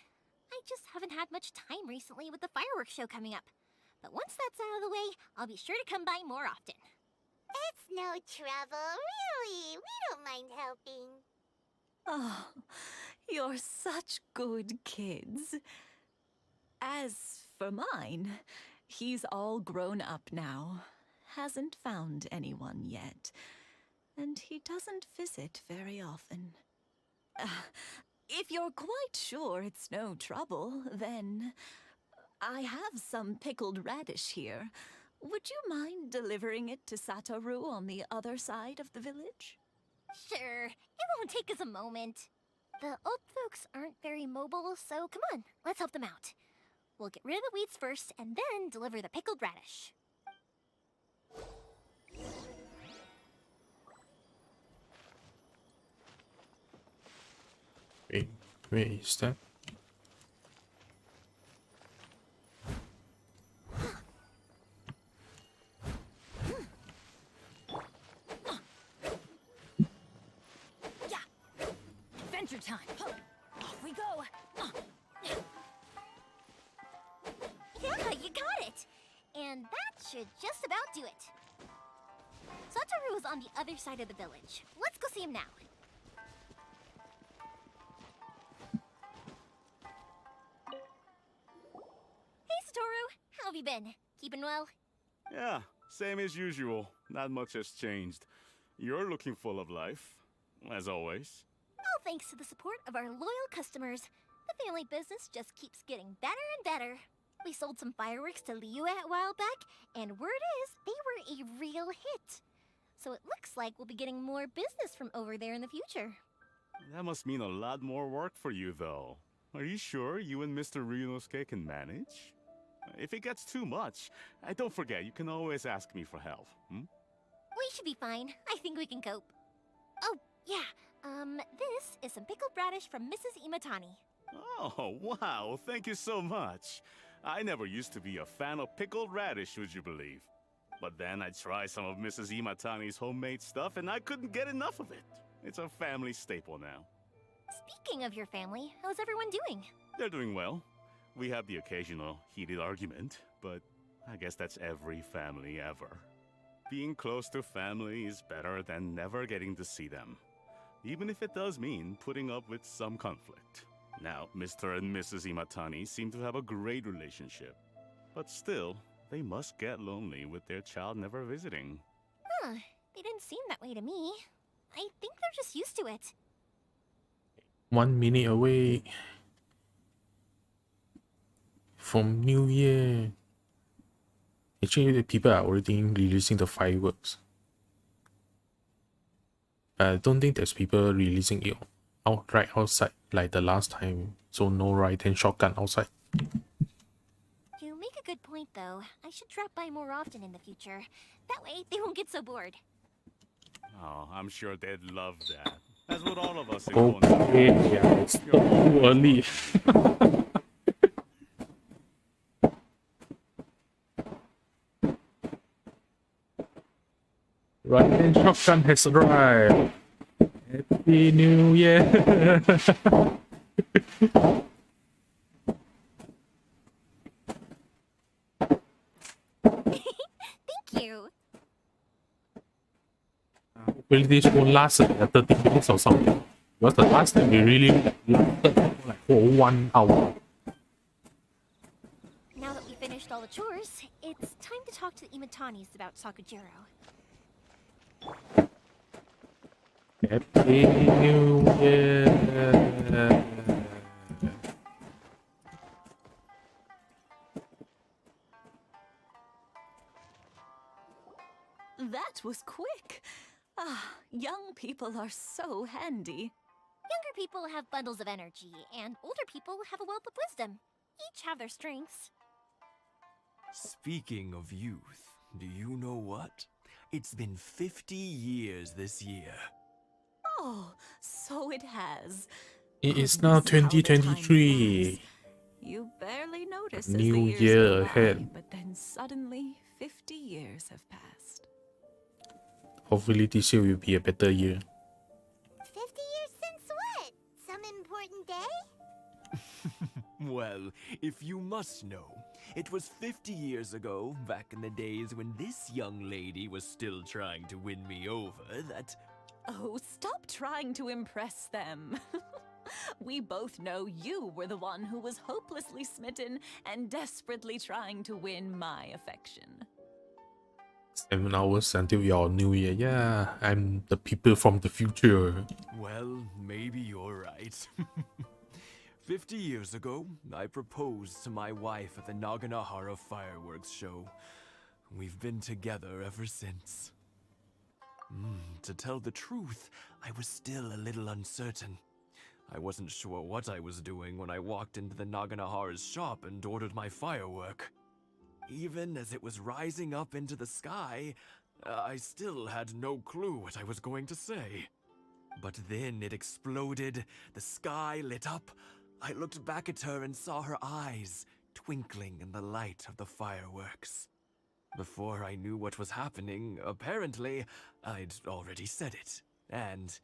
I just haven't had much time recently with the fireworks show coming up. But once that's out of the way, I'll be sure to come by more often. It's no trouble, really. We don't mind helping. Oh, you're such good kids. As for mine, he's all grown up now. Hasn't found anyone yet. And he doesn't visit very often. If you're quite sure it's no trouble, then I have some pickled radish here. Would you mind delivering it to Satoru on the other side of the village? Sure. It won't take us a moment. The old folks aren't very mobile, so come on, let's help them out. We'll get rid of the weeds first, and then deliver the pickled radish. Wait, where is that? Adventure time. Off we go. Yeah, you got it. And that should just about do it. Satoru is on the other side of the village. Let's go see him now. Hey, Satoru. How have you been? Keeping well? Yeah, same as usual. Not much has changed. You're looking full of life, as always. All thanks to the support of our loyal customers. The family business just keeps getting better and better. We sold some fireworks to Liu a while back, and word is they were a real hit. So it looks like we'll be getting more business from over there in the future. That must mean a lot more work for you, though. Are you sure you and Mr. Ryunosuke can manage? If it gets too much, don't forget, you can always ask me for help. We should be fine. I think we can cope. Oh, yeah. This is some pickled radish from Mrs. Imatani. Oh, wow. Thank you so much. I never used to be a fan of pickled radish, would you believe? But then I tried some of Mrs. Imatani's homemade stuff, and I couldn't get enough of it. It's a family staple now. Speaking of your family, how's everyone doing? They're doing well. We have the occasional heated argument, but I guess that's every family ever. Being close to family is better than never getting to see them, even if it does mean putting up with some conflict. Now, Mr. and Mrs. Imatani seem to have a great relationship, but still, they must get lonely with their child never visiting. Huh, they didn't seem that way to me. I think they're just used to it. 1 minute away from New Year. Actually, the people are already releasing the fireworks. I don't think there's people releasing it right outside like the last time. So no right-hand shotgun outside. You make a good point, though. I should drop by more often in the future. That way, they won't get so bored. Oh, I'm sure they'd love that. That's what all of us Okay, yeah, it's too early. Right-hand shotgun has arrived. Happy New Year! Thank you. Hopefully this won't last 30 minutes or something. Because the last time we really lasted like for 1 hour. Now that we finished all the chores, it's time to talk to the Imatanis about Sakujiro. Happy New Year! That was quick. Ah, young people are so handy. Younger people have bundles of energy, and older people have a wealth of wisdom. Each have their strengths. Speaking of youth, do you know what? It's been 50 years this year. Oh, so it has. It is now Goodness, how the time 2023. flies. You barely notice as New the years year go by, ahead. but then suddenly 50 years have passed. Hopefully this year will be a better year. 50 years since what? Some important day? Well, if you must know, it was 50 years ago, back in the days when this young lady was still trying to win me over, that... Oh, stop trying to impress them. We both know you were the one who was hopelessly smitten and desperately trying to win my affection. 7 hours until your new year. Yeah, I'm the people from the future. Well, maybe you're right. 50 years ago, I proposed to my wife at the Naganahara fireworks show. We've been together ever since. To tell the truth, I was still a little uncertain. I wasn't sure what I was doing when I walked into the Naganahara's shop and ordered my firework. Even as it was rising up into the sky, I still had no clue what I was going to say. But then it exploded, the sky lit up. I looked back at her and saw her eyes twinkling in the light of the fireworks. Before I knew what was happening, apparently, I'd already said it. And,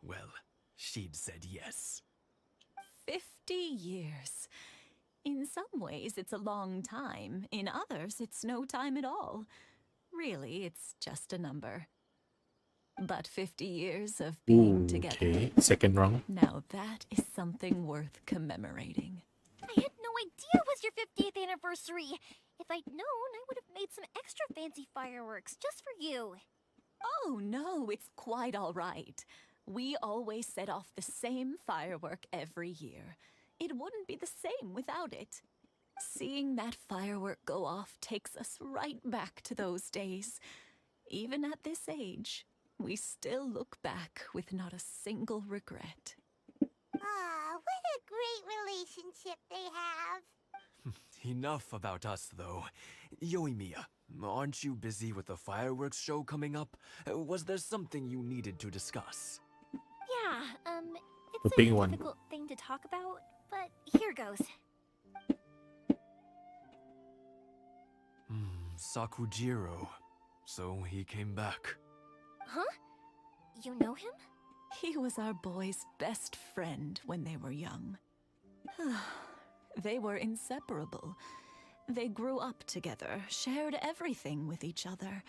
well, she'd said yes. 50 years. In some ways, it's a long time. In others, it's no time at all. Really, it's just a number. But 50 years of being together. Okay, second round. Now that is something worth commemorating. I had no idea it was your 50th anniversary. If I'd known, I would have made some extra fancy fireworks just for you. Oh, no, it's quite all right. We always set off the same firework every year. It wouldn't be the same without it. Seeing that firework go off takes us right back to those days. Even at this age, we still look back with not a single regret. Ah, what a great relationship they have. Enough about us, though. Yoimiya, aren't you busy with the fireworks show coming up? Was there something you needed to discuss? Yeah, The it's big a one. difficult thing to talk about, but here goes. Sakujiro. So he came back. Huh? You know him? He was our boy's best friend when they were young. They were inseparable. They grew up together, shared everything with each other,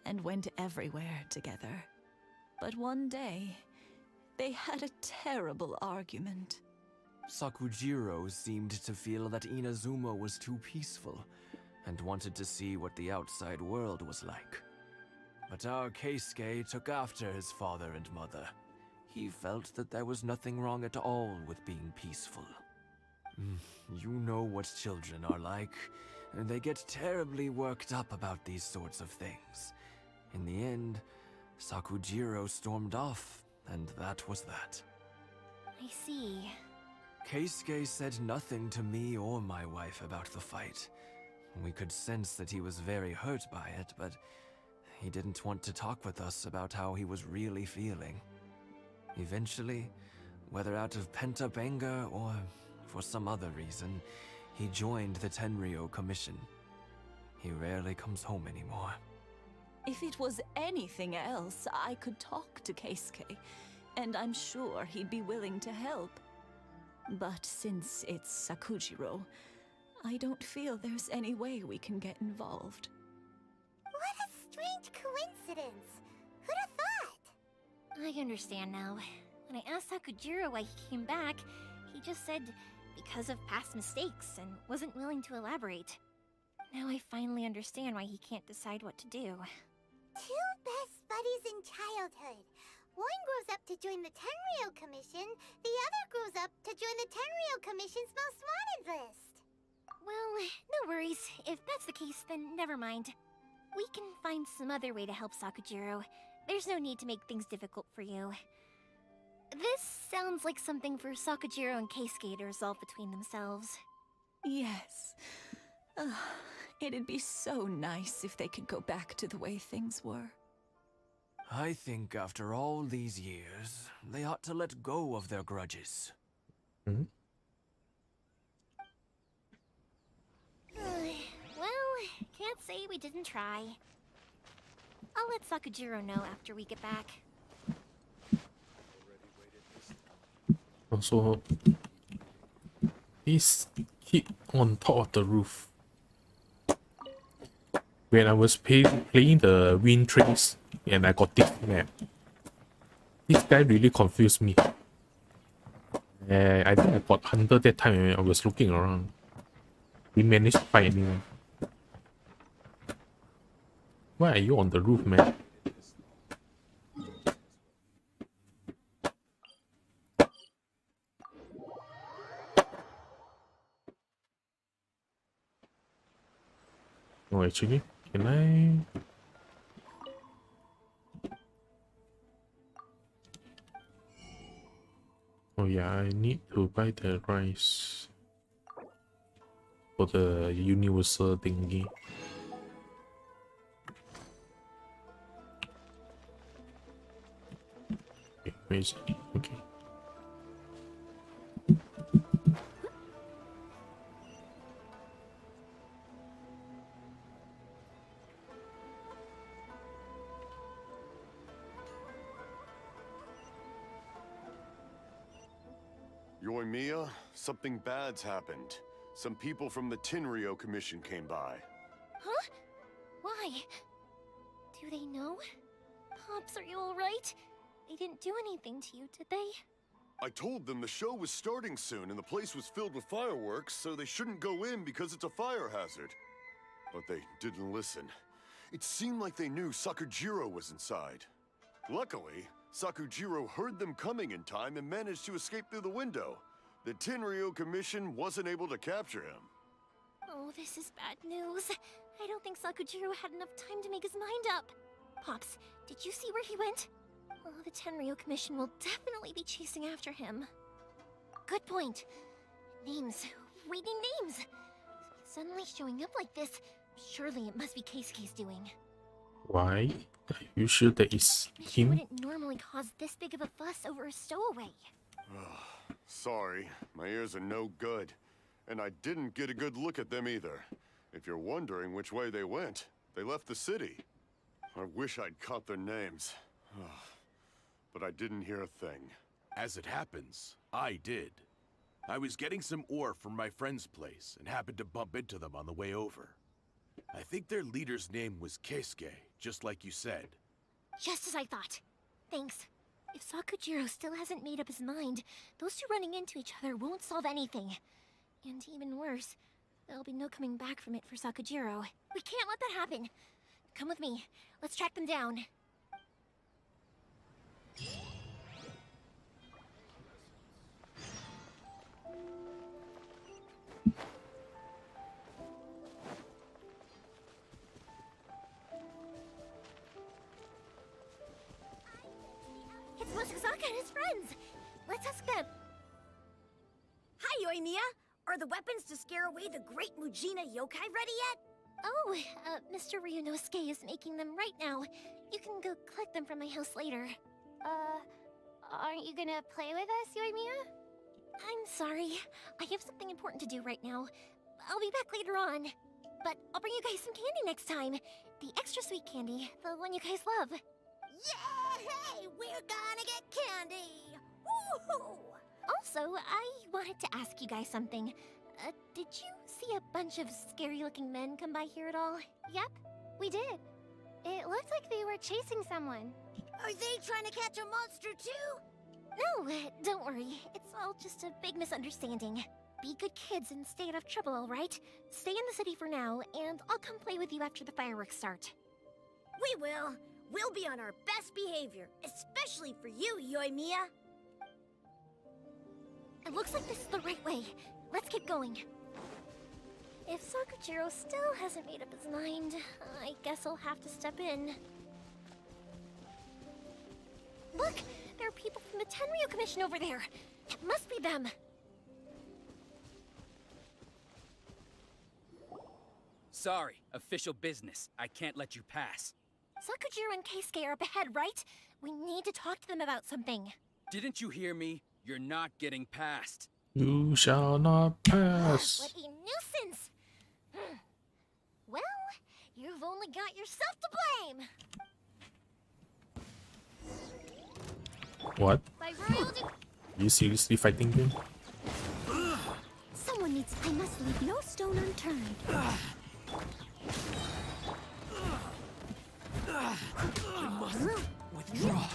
and went everywhere together. But one day, they had a terrible argument. Sakujiro seemed to feel that Inazuma was too peaceful, and wanted to see what the outside world was like. But our Keisuke took after his father and mother. He felt that there was nothing wrong at all with being peaceful. You know what children are like. They get terribly worked up about these sorts of things. In the end, Sakujiro stormed off, and that was that. I see. Keisuke said nothing to me or my wife about the fight. We could sense that he was very hurt by it, but he didn't want to talk with us about how he was really feeling. Eventually, whether out of pent-up anger or for some other reason, he joined the Tenryou Commission. He rarely comes home anymore. If it was anything else, I could talk to Keisuke, and I'm sure he'd be willing to help. But since it's Sakujiro, I don't feel there's any way we can get involved. What a strange coincidence. Who'd have thought? I understand now. When I asked Sakujiro why he came back, he just said because of past mistakes and wasn't willing to elaborate. Now I finally understand why he can't decide what to do. Two best buddies in childhood. One grows up to join the Tenryou Commission, the other grows up to join the Tenryou Commission's most wanted list. Well, no worries. If that's the case, then never mind. We can find some other way to help Sakujiro. there's no need to make things difficult for you. This sounds like something for Sakujiro and Keisuke to resolve between themselves. Yes. It'd be so nice if they could go back to the way things were. I think after all these years, they ought to let go of their grudges. Hmm? Well, can't say we didn't try. I'll let Sakujiro know after we get back. Also, this hit on top of the roof. When I was playing the wind trace and I got this map, this guy really confused me. I think I got hunter that time when I was looking around. We managed to find anyone. Why are you on the roof, man? Oh, actually, can I? Oh yeah, I need to buy the rice for the universal thingy. Okay, where is it? Okay. Yoimiya, something bad's happened. Some people from the Tenryou Commission came by. Huh? Why? Do they know? Pops, are you alright? They didn't do anything to you, did they? I told them the show was starting soon and the place was filled with fireworks, so they shouldn't go in because it's a fire hazard. But they didn't listen. It seemed like they knew Sakujiro was inside. Luckily, Sakujiro heard them coming in time and managed to escape through the window. The Tenryou Commission wasn't able to capture him. Oh, this is bad news. I don't think Sakujiro had enough time to make his mind up. Pops, did you see where he went? Oh, the Tenryou Commission will definitely be chasing after him. Good point. Names. Reading names. Suddenly showing up like this. Surely it must be Keisuke's doing. Why? Are you sure that is He him? wouldn't normally cause this big of a fuss over a stowaway. Sorry, my ears are no good. And I didn't get a good look at them either. If you're wondering which way they went, they left the city. I wish I'd caught their names. But I didn't hear a thing. As it happens, I did. I was getting some ore from my friend's place and happened to bump into them on the way over. I think their leader's name was Keisuke, just like you said. Just as I thought. Thanks. If Sakujiro still hasn't made up his mind, those two running into each other won't solve anything. And even worse, there'll be no coming back from it for Sakujiro. We can't let that happen. Come with me. Let's track them down. It's Moshizaka and his friends. Let's ask them. Hi, Yoimiya! Are the weapons to scare away the great Mujina yokai ready yet? Oh, Mr. Ryunosuke is making them right now. You can go collect them from my house later. Aren't you gonna play with us, Yoimiya? I'm sorry. I have something important to do right now. I'll be back later on. But I'll bring you guys some candy next time. The extra sweet candy, the one you guys love. Yay! We're gonna get candy! Woohoo! Also, I wanted to ask you guys something. Did you see a bunch of scary-looking men come by here at all? Yep, we did. It looked like they were chasing someone. Are they trying to catch a monster too? No, don't worry. It's all just a big misunderstanding. Be good kids and stay out of trouble, all right? Stay in the city for now, and I'll come play with you after the fireworks start. We will. We'll be on our best behavior, especially for you, Yoimiya. It looks like this is the right way. Let's keep going. If Sakujiro still hasn't made up his mind, I guess I'll have to step in. the Tenryu Commission over there. It must be them. Sorry, official business. I can't let you pass. Sakujiro and Keisuke are up ahead, right? We need to talk to them about something. Didn't you hear me? You're not getting past. You shall not pass. What a nuisance! Well, you've only got yourself to blame. What? By royal You seriously fighting him? Someone needs. I must leave no stone unturned. I must withdraw.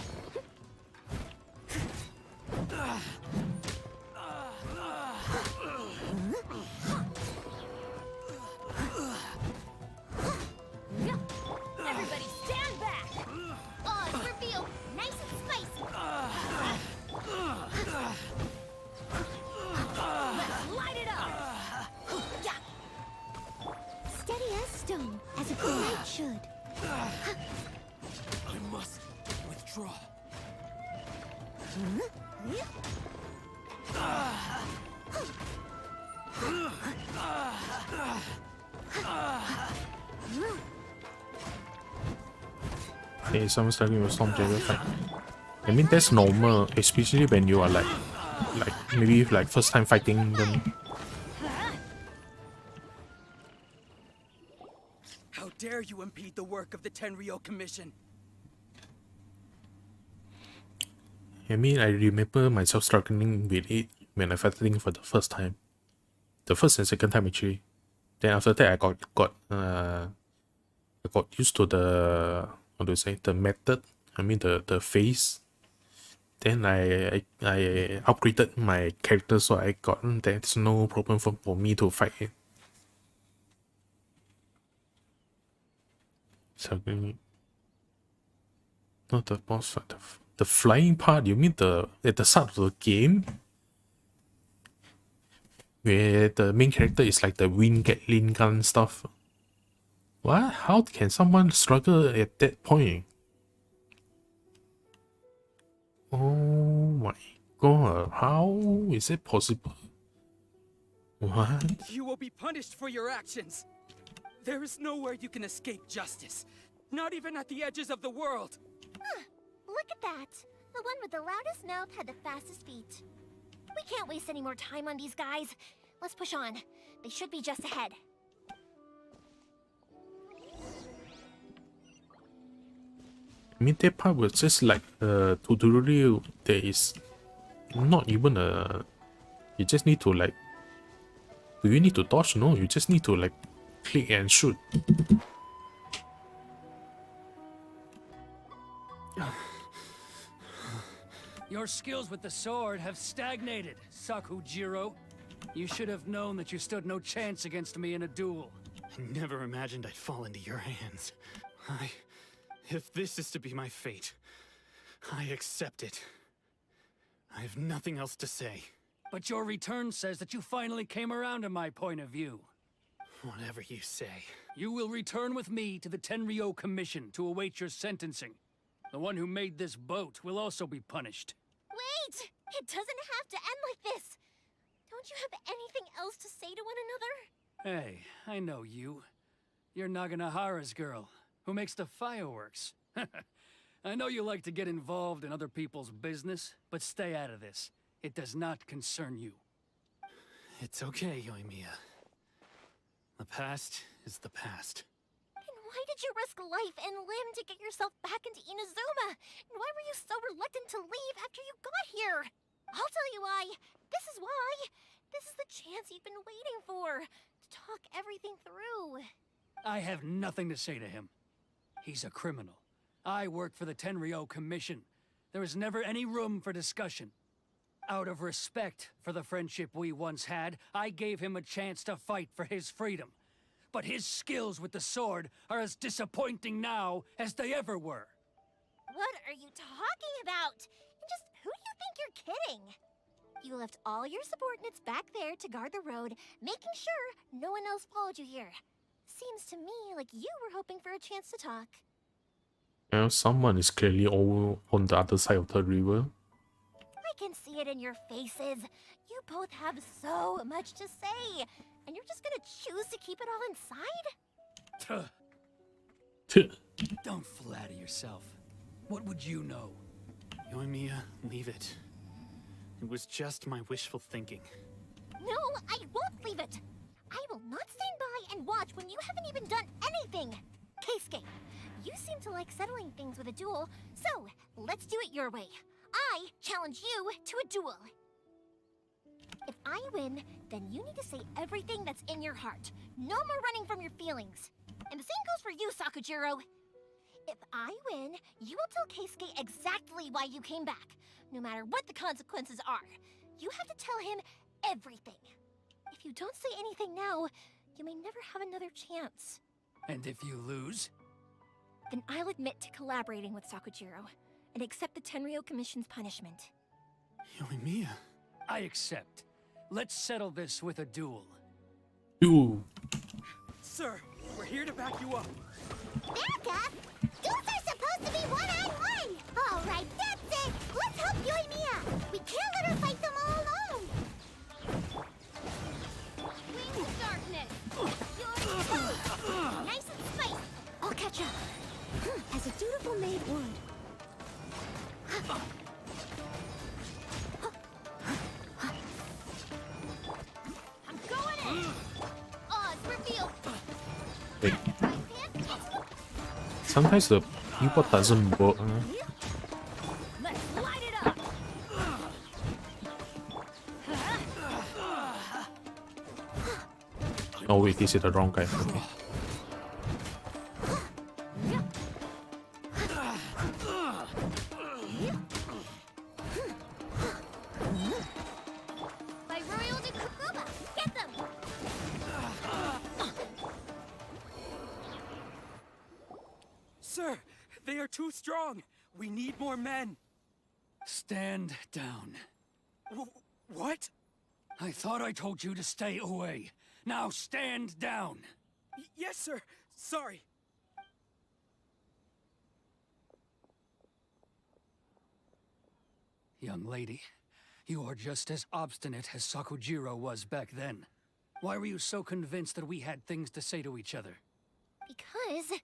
Everybody stand back! Oh, it's revealed. Nice and spicy. Let's light it up! Yeah. Steady as stone, as a good knight should. I must withdraw. Okay, someone's starting with Storm Dragon fight. I mean, that's normal, especially when you are like maybe like first time fighting them. How dare you impede the work of the Tenryo Commission? I mean, I remember myself struggling with it when I fighting for the first time. The first and second time actually. Then after that I got used to the, how do you say, the method. I mean the phase. Then I upgraded my character, so I got there's no problem for me to fight it. Something. Not the boss fight. The flying part. You mean at the start of the game, where the main character is like the wind gun stuff. What? How can someone struggle at that point? Oh my god, how is it possible? What? You will be punished for your actions. There is nowhere you can escape justice. Not even at the edges of the world. Look at that. The one with the loudest mouth had the fastest feet. We can't waste any more time on these guys. Let's push on. They should be just ahead. I mean, that part was just like a tutorial. There is not even a... You just need to like... Do you need to dodge? No, you just need to like click and shoot. Your skills with the sword have stagnated, Sakujiro. You should have known that you stood no chance against me in a duel. I never imagined I'd fall into your hands. If this is to be my fate, I accept it. I have nothing else to say. But your return says that you finally came around to my point of view. Whatever you say. You will return with me to the Tenryo Commission to await your sentencing. The one who made this boat will also be punished. Wait! It doesn't have to end like this! Don't you have anything else to say to one another? Hey, I know you. You're Naganahara's girl, who makes the fireworks. I know you like to get involved in other people's business, but stay out of this. It does not concern you. It's okay, Yoimiya. The past is the past. And why did you risk life and limb to get yourself back into Inazuma? And why were you so reluctant to leave after you got here? I'll tell you why. This is why. This is the chance you've been waiting for. To talk everything through. I have nothing to say to him. He's a criminal. I work for the Tenryo Commission. There is never any room for discussion. Out of respect for the friendship we once had, I gave him a chance to fight for his freedom. But his skills with the sword are as disappointing now as they ever were. What are you talking about? And just who do you think you're kidding? You left all your subordinates back there to guard the road, making sure no one else followed you here. Seems to me like you were hoping for a chance to talk. Well, someone is clearly all on the other side of the river. can see it in your faces. You both have so much to say, and you're just gonna choose to keep it all inside? Don't flatter yourself. What would you know? Yoimiya, leave it. It was just my wishful thinking. No, I won't leave it. I will not stand by and watch when you haven't even done anything. Keisuke, you seem to like settling things with a duel, so let's do it your way. I challenge you to a duel. If I win, then you need to say everything that's in your heart. No more running from your feelings. And the same goes for you, Sakujiro. If I win, you will tell Keisuke exactly why you came back, no matter what the consequences are. You have to tell him everything. If you don't say anything now, you may never have another chance. And if you lose? Then I'll admit to collaborating with Sakujiro and accept the Tenryou Commission's punishment. Yoimiya. I accept. Let's settle this with a duel. Ooh. Sir, we're here to back you up. Back up? Duels are supposed to be one-on-one! Alright, that's it! Let's help Yoimiya! We can't let her fight them all alone! Wings of darkness! Nice and spicy! I'll catch up. As a dutiful maid would. I'm going in! Oz revealed! Wait. Sometimes the keyboard doesn't work. Let's light it up! Oh wait, this is the wrong guy. Okay. By Royal de Kukuba! Get them! Sir, they are too strong. We need more men. Stand down. What? I thought I told you to stay away. Now stand down. Yes, sir. Sorry. Young lady, you are just as obstinate as Sakujiro was back then. Why were you so convinced that we had things to say to each other? Because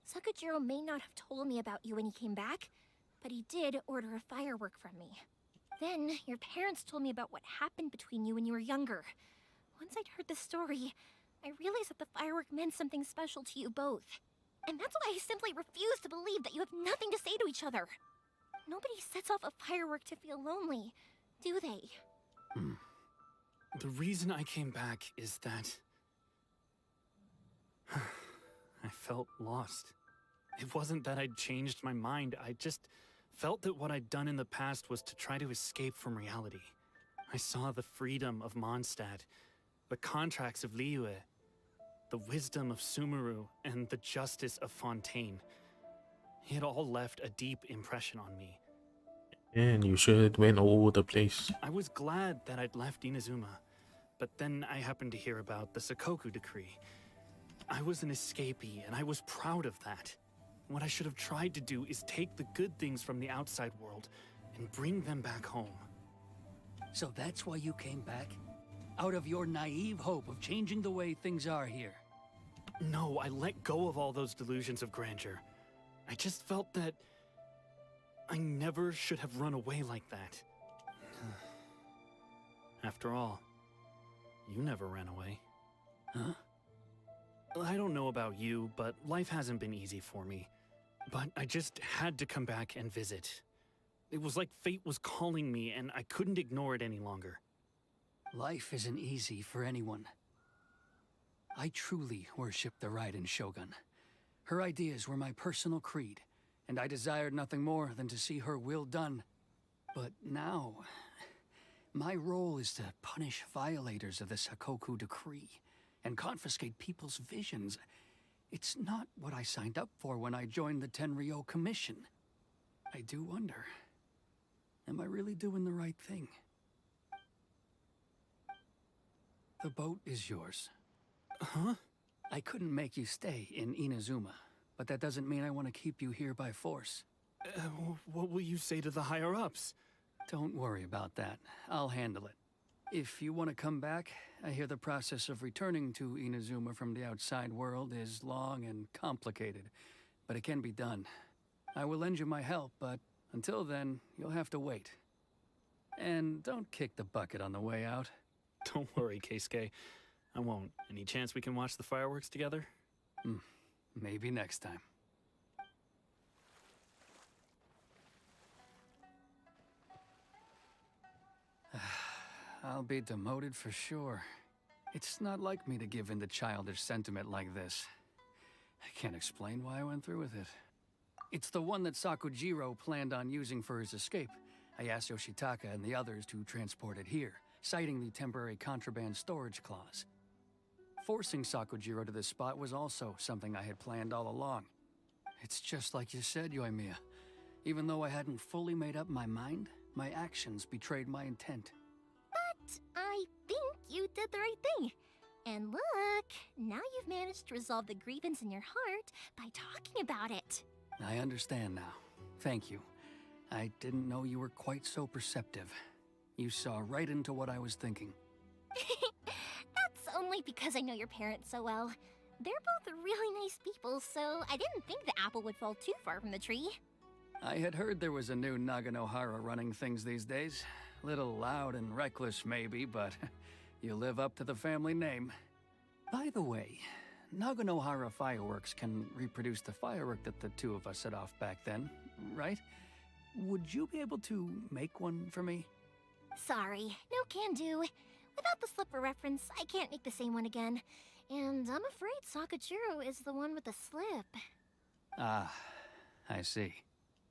Sakujiro may not have told me about you when he came back, but he did order a firework from me. Then your parents told me about what happened between you when you were younger. Once I'd heard the story, I realized that the firework meant something special to you both. And that's why I simply refuse to believe that you have nothing to say to each other. Nobody sets off a firework to feel lonely, do they? The reason I came back is that I felt lost. It wasn't that I'd changed my mind, I just felt that what I'd done in the past was to try to escape from reality. I saw the freedom of Mondstadt, the contracts of Liyue, the wisdom of Sumeru, and the justice of Fontaine. It all left a deep impression on me. And you should went all over the place. I was glad that I'd left Inazuma, but then I happened to hear about the Sakoku decree. I was an escapee, and I was proud of that. What I should have tried to do is take the good things from the outside world and bring them back home. So that's why you came back? Out of your naive hope of changing the way things are here? No, I let go of all those delusions of grandeur. I just felt that I never should have run away like that. After all, you never ran away. Huh? I don't know about you, but life hasn't been easy for me. But I just had to come back and visit. It was like fate was calling me, and I couldn't ignore it any longer. Life isn't easy for anyone. I truly worship the Raiden Shogun. Her ideas were my personal creed, and I desired nothing more than to see her will done. But now, my role is to punish violators of the Sakoku decree and confiscate people's visions. It's not what I signed up for when I joined the Tenryou Commission. I do wonder, am I really doing the right thing? The boat is yours. Huh? I couldn't make you stay in Inazuma, but that doesn't mean I want to keep you here by force. What will you say to the higher-ups? Don't worry about that. I'll handle it. If you want to come back, I hear the process of returning to Inazuma from the outside world is long and complicated, but it can be done. I will lend you my help, but until then, you'll have to wait. And don't kick the bucket on the way out. Don't worry, Keisuke. I won't. Any chance we can watch the fireworks together? Maybe next time. I'll be demoted for sure. It's not like me to give in to childish sentiment like this. I can't explain why I went through with it. It's the one that Sakujiro planned on using for his escape. I asked Yoshitaka and the others to transport it here, citing the temporary contraband storage clause. Forcing Sakujiro to this spot was also something I had planned all along. It's just like you said, Yoimiya. Even though I hadn't fully made up my mind, my actions betrayed my intent. But I think you did the right thing. And look, now you've managed to resolve the grievance in your heart by talking about it. I understand now. Thank you. I didn't know you were quite so perceptive. You saw right into what I was thinking. That's only because I know your parents so well. They're both really nice people, so I didn't think the apple would fall too far from the tree. I had heard there was a new Naganohara running things these days. Little loud and reckless, maybe, but you live up to the family name. By the way, Naganohara fireworks can reproduce the firework that the two of us set off back then, right? Would you be able to make one for me? Sorry, no can do. Without the slipper reference, I can't make the same one again. And I'm afraid Sakujiro is the one with the slip. Ah, I see.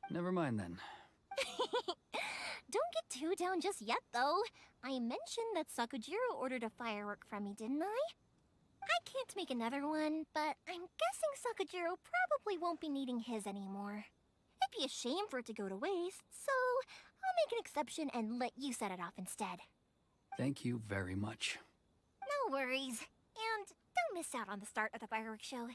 Never mind then. Don't get too down just yet, though. I mentioned that Sakujiro ordered a firework from me, didn't I? I can't make another one, but I'm guessing Sakujiro probably won't be needing his anymore. It'd be a shame for it to go to waste, so I'll make an exception and let you set it off instead. Thank you very much. No worries. And don't miss out on the start of the fireworks show.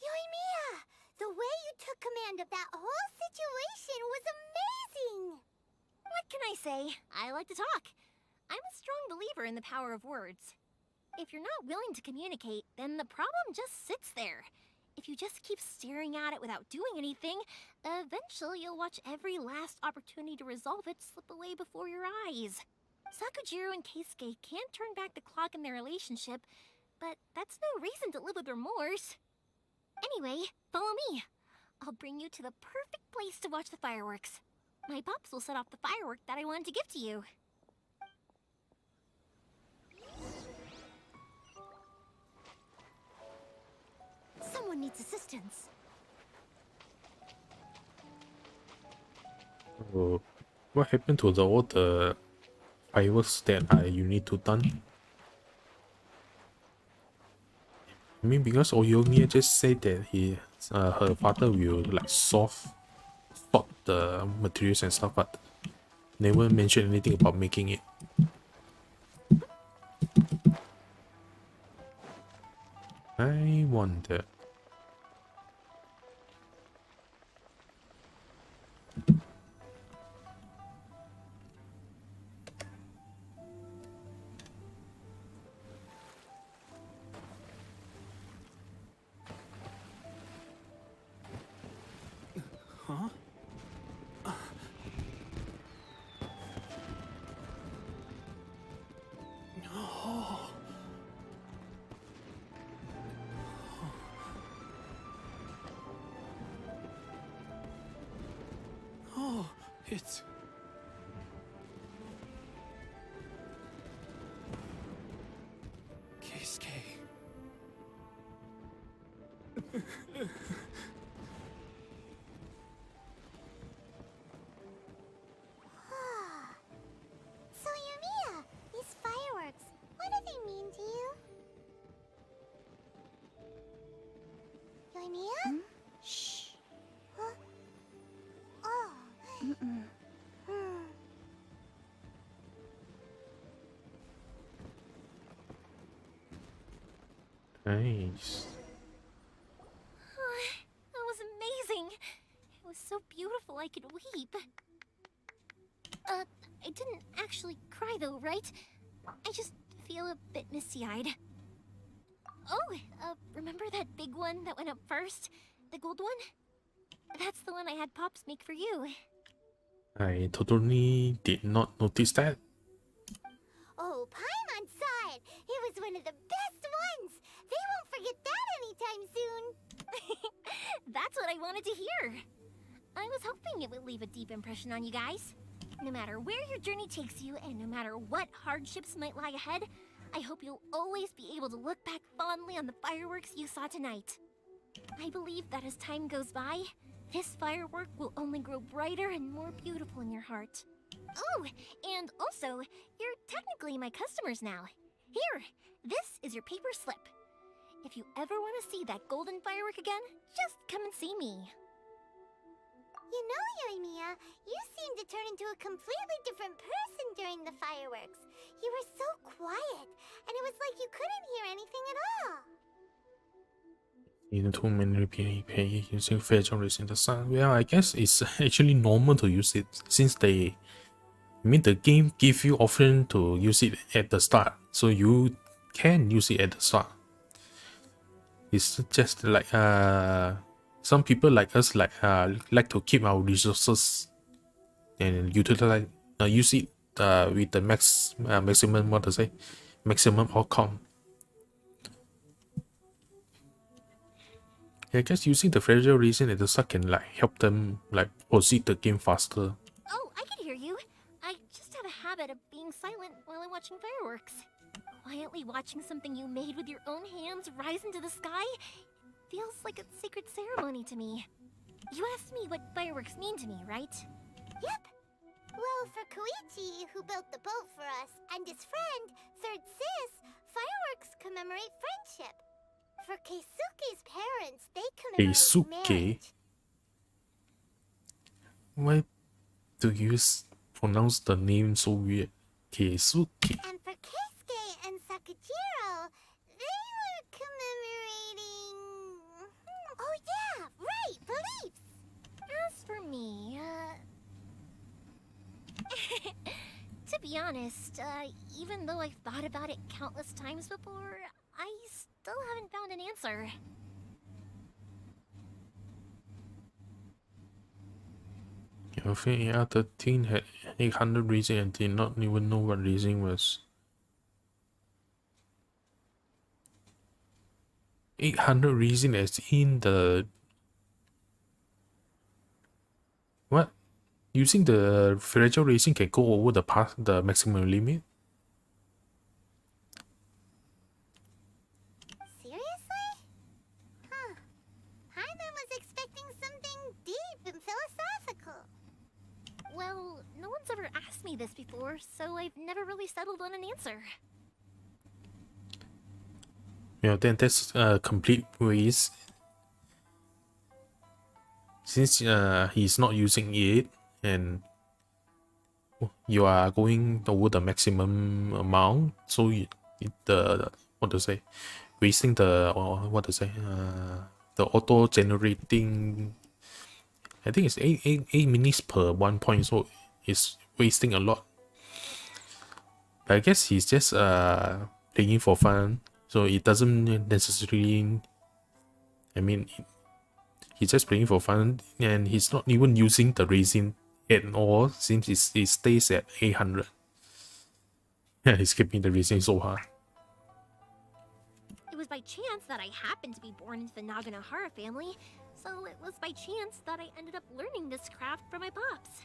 Yoimiya! The way you took command of that whole situation was amazing! What can I say? I like to talk. I'm a strong believer in the power of words. If you're not willing to communicate, then the problem just sits there. If you just keep staring at it without doing anything, eventually you'll watch every last opportunity to resolve it slip away before your eyes. Sakujiro and Keisuke can't turn back the clock in their relationship, but that's no reason to live with remorse. Anyway, follow me. I'll bring you to the perfect place to watch the fireworks. My pops will set off the firework that I wanted to give to you. Someone needs assistance. Oh, what happened to all the fireworks that you need to done? I mean, because Yoimiya just said that her father will like sort the materials and stuff, but never mentioned anything about making it. I wonder. Huh? Oh. Oh, it's... Keisuke. So, Yoimiya, these fireworks, what do they mean to you? Yoimiya? Shh. Huh? Oh. Nice. That was amazing. It was so so beautiful I could weep. I didn't actually cry though, right? I just feel a bit misty-eyed. Oh, remember that big one that went up first? The gold one? That's the one I had Pops make for you. I totally did not notice that. Oh, Paimon saw it. It was one of the best ones. They won't forget that anytime soon. That's what I wanted to hear. I was hoping it would leave a deep impression on you guys. No matter where your journey takes you, and no matter what hardships might lie ahead, I hope you'll always be able to look back fondly on the fireworks you saw tonight. I believe that as time goes by, this firework will only grow brighter and more beautiful in your heart. Oh, and also, you're technically my customers now. Here, this is your paper slip. If you ever want to see that golden firework again, just come and see me. You know, Yoimiya, you seemed to turn into a completely different person during the fireworks. You were so quiet, and it was like you couldn't hear anything at all. In too many people using facial rays in the sun. Well, I guess it's actually normal to use it since they, I mean, the game give you option to use it at the start, so you can use it at the start. It's just like some people like us like to keep our resources and utilize use it with the maximum maximum outcome. I guess using the fragile reason at the start can like help them like proceed the game faster. Oh, I can hear you. I just have a habit of being silent while I'm watching fireworks. Quietly watching something you made with your own hands rise into the sky feels like a sacred ceremony to me. You asked me what fireworks mean to me, right? Yep. Well, for Koichi, who built the boat for us, and his friend, Third Sis, fireworks commemorate friendship. For Keisuke's parents, they commemorate marriage. Why do you pronounce the name so weird? Keisuke. And for Keisuke and Sakujiro, they were commemorating... Oh yeah, right, beliefs! As for me, to be honest, even though I've thought about it countless times before, I still haven't found an answer. I think other teen had 800 reasons and did not even know what reason was. 800 reasons as in the... What? Using the fragile racing can go over the maximum limit? Seriously? Huh. Paimon was expecting something deep and philosophical. Well, no one's ever asked me this before, so I've never really settled on an answer. Well, then that's a complete waste. Since he's not using it, and you are going over the maximum amount, so wasting the the auto generating. I think it's 8 minutes per 1 point, so it's wasting a lot. But I guess he's just playing for fun, so it doesn't necessarily. I mean, he's just playing for fun, and he's not even using the resin at all since it stays at 800. Yeah, he's keeping the resin so hard. It was by chance that I happened to be born into the Naganohara family, so it was by chance that I ended up learning this craft from my pops.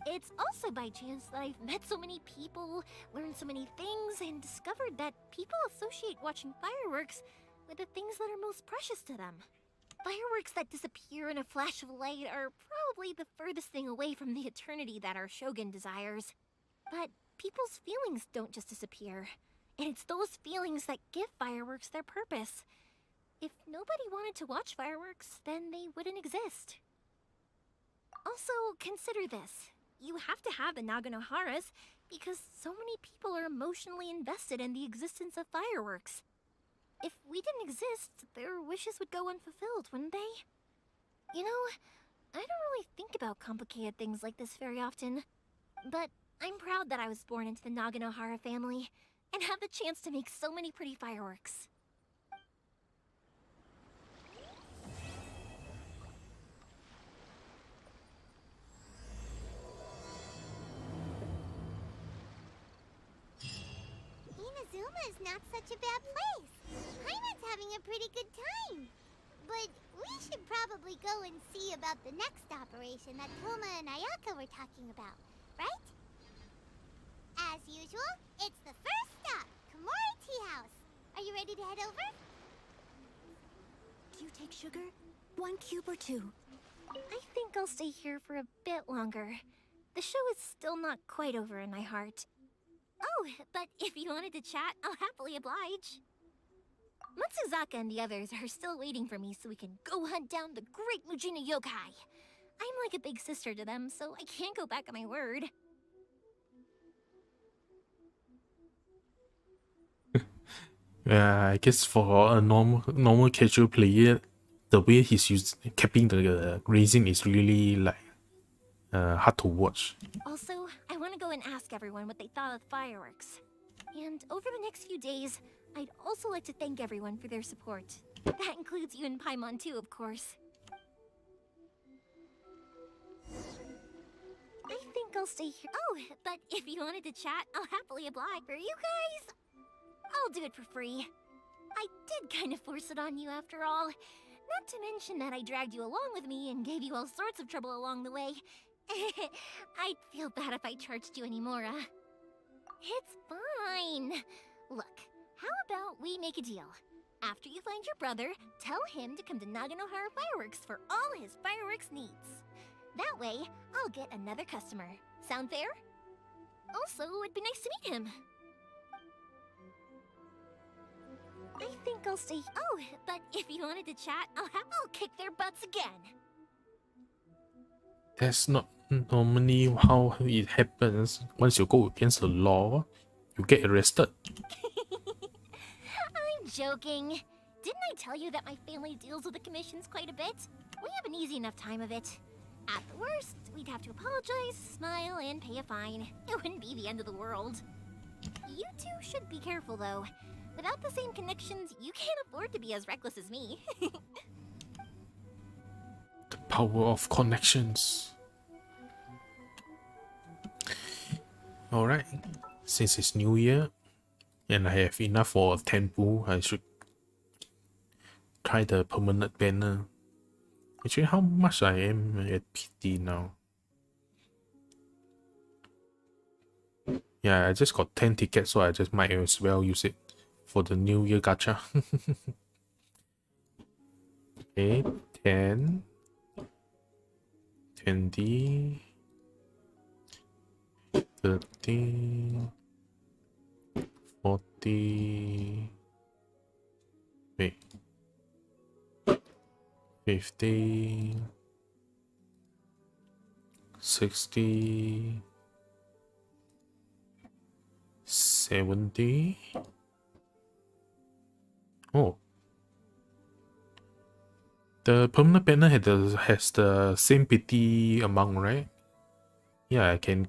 It's also by chance that I've met so many people, learned so many things, and discovered that people associate watching fireworks with the things that are most precious to them. Fireworks that disappear in a flash of light are probably the furthest thing away from the eternity that our shogun desires. But people's feelings don't just disappear, and it's those feelings that give fireworks their purpose. If nobody wanted to watch fireworks, then they wouldn't exist. Also, consider this. You have to have the Naganoharas because so many people are emotionally invested in the existence of fireworks. If we didn't exist, their wishes would go unfulfilled, wouldn't they? You know, I don't really think about complicated things like this very often. But I'm proud that I was born into the Naganohara family and have the chance to make so many pretty fireworks. Inazuma is not such a bad place. Paimon's having a pretty good time. But we should probably go and see about the next operation that Toma and Ayaka were talking about, right? As usual, it's the first stop, Komori Tea House. Are you ready to head over? Do you take sugar? 1 cube or 2? I think I'll stay here for a bit longer. The show is still not quite over in my heart. Oh, but if you wanted to chat, I'll happily oblige. Matsuzaka and the others are still waiting for me so we can go hunt down the great Mujina yokai. I'm like a big sister to them, so I can't go back on my word. Yeah, I guess for a normal casual player, the way he's keeping the grazing is really like hard to watch. Also, I want to go and ask everyone what they thought of the fireworks. And over the next few days, I'd also like to thank everyone for their support. That includes you and Paimon too, of course. I think I'll stay here. Oh, but if you wanted to chat, I'll happily oblige. For you guys, I'll do it for free. I did kind of force it on you after all. Not to mention that I dragged you along with me and gave you all sorts of trouble along the way. I'd feel bad if I charged you anymore, It's fine. Look, how about we make a deal? After you find your brother, tell him to come to Naganohara Fireworks for all his fireworks needs. That way, I'll get another customer. Sound fair? Also, it'd be nice to meet him. I think I'll stay. Oh, but if you wanted to chat, I'll kick their butts again. That's not normally how it happens. Once you go against the law, you get arrested. I'm joking. Didn't I tell you that my family deals with the commissions quite a bit? We have an easy enough time of it. At the worst, we'd have to apologize, smile, and pay a fine. It wouldn't be the end of the world. You two should be careful, though. Without the same connections, you can't afford to be as reckless as me. The power of connections. Alright, since it's New Year and I have enough for a temple, I should try the permanent banner. Actually, how much I am at PT now? Yeah, I just got 10 tickets, so I just might as well use it for the New Year gacha. Okay, 10, 20, 30, 40, wait, 50, 60, 70. Oh, the permanent banner has the same PT amount, right? Yeah, I can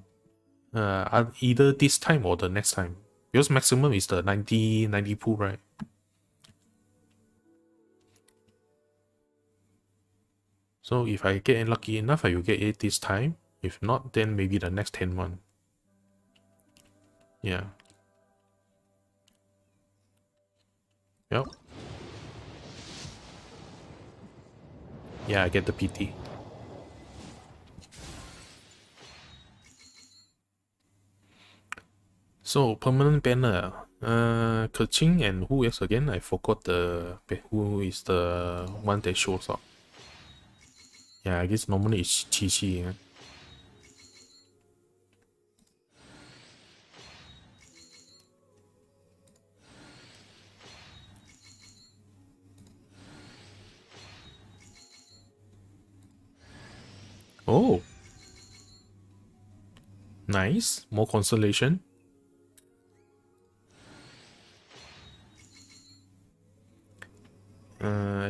either this time or the next time, because maximum is the 90 pool, right? So if I get lucky enough, I will get it this time. If not, then maybe the next 10 one. Yeah. Yep. Yeah, I get the PT. So permanent banner, Keqing and who else again? I forgot who is the one that shows up. Yeah, I guess normally it's Chi-Chi. Yeah? Oh, nice, more consolation.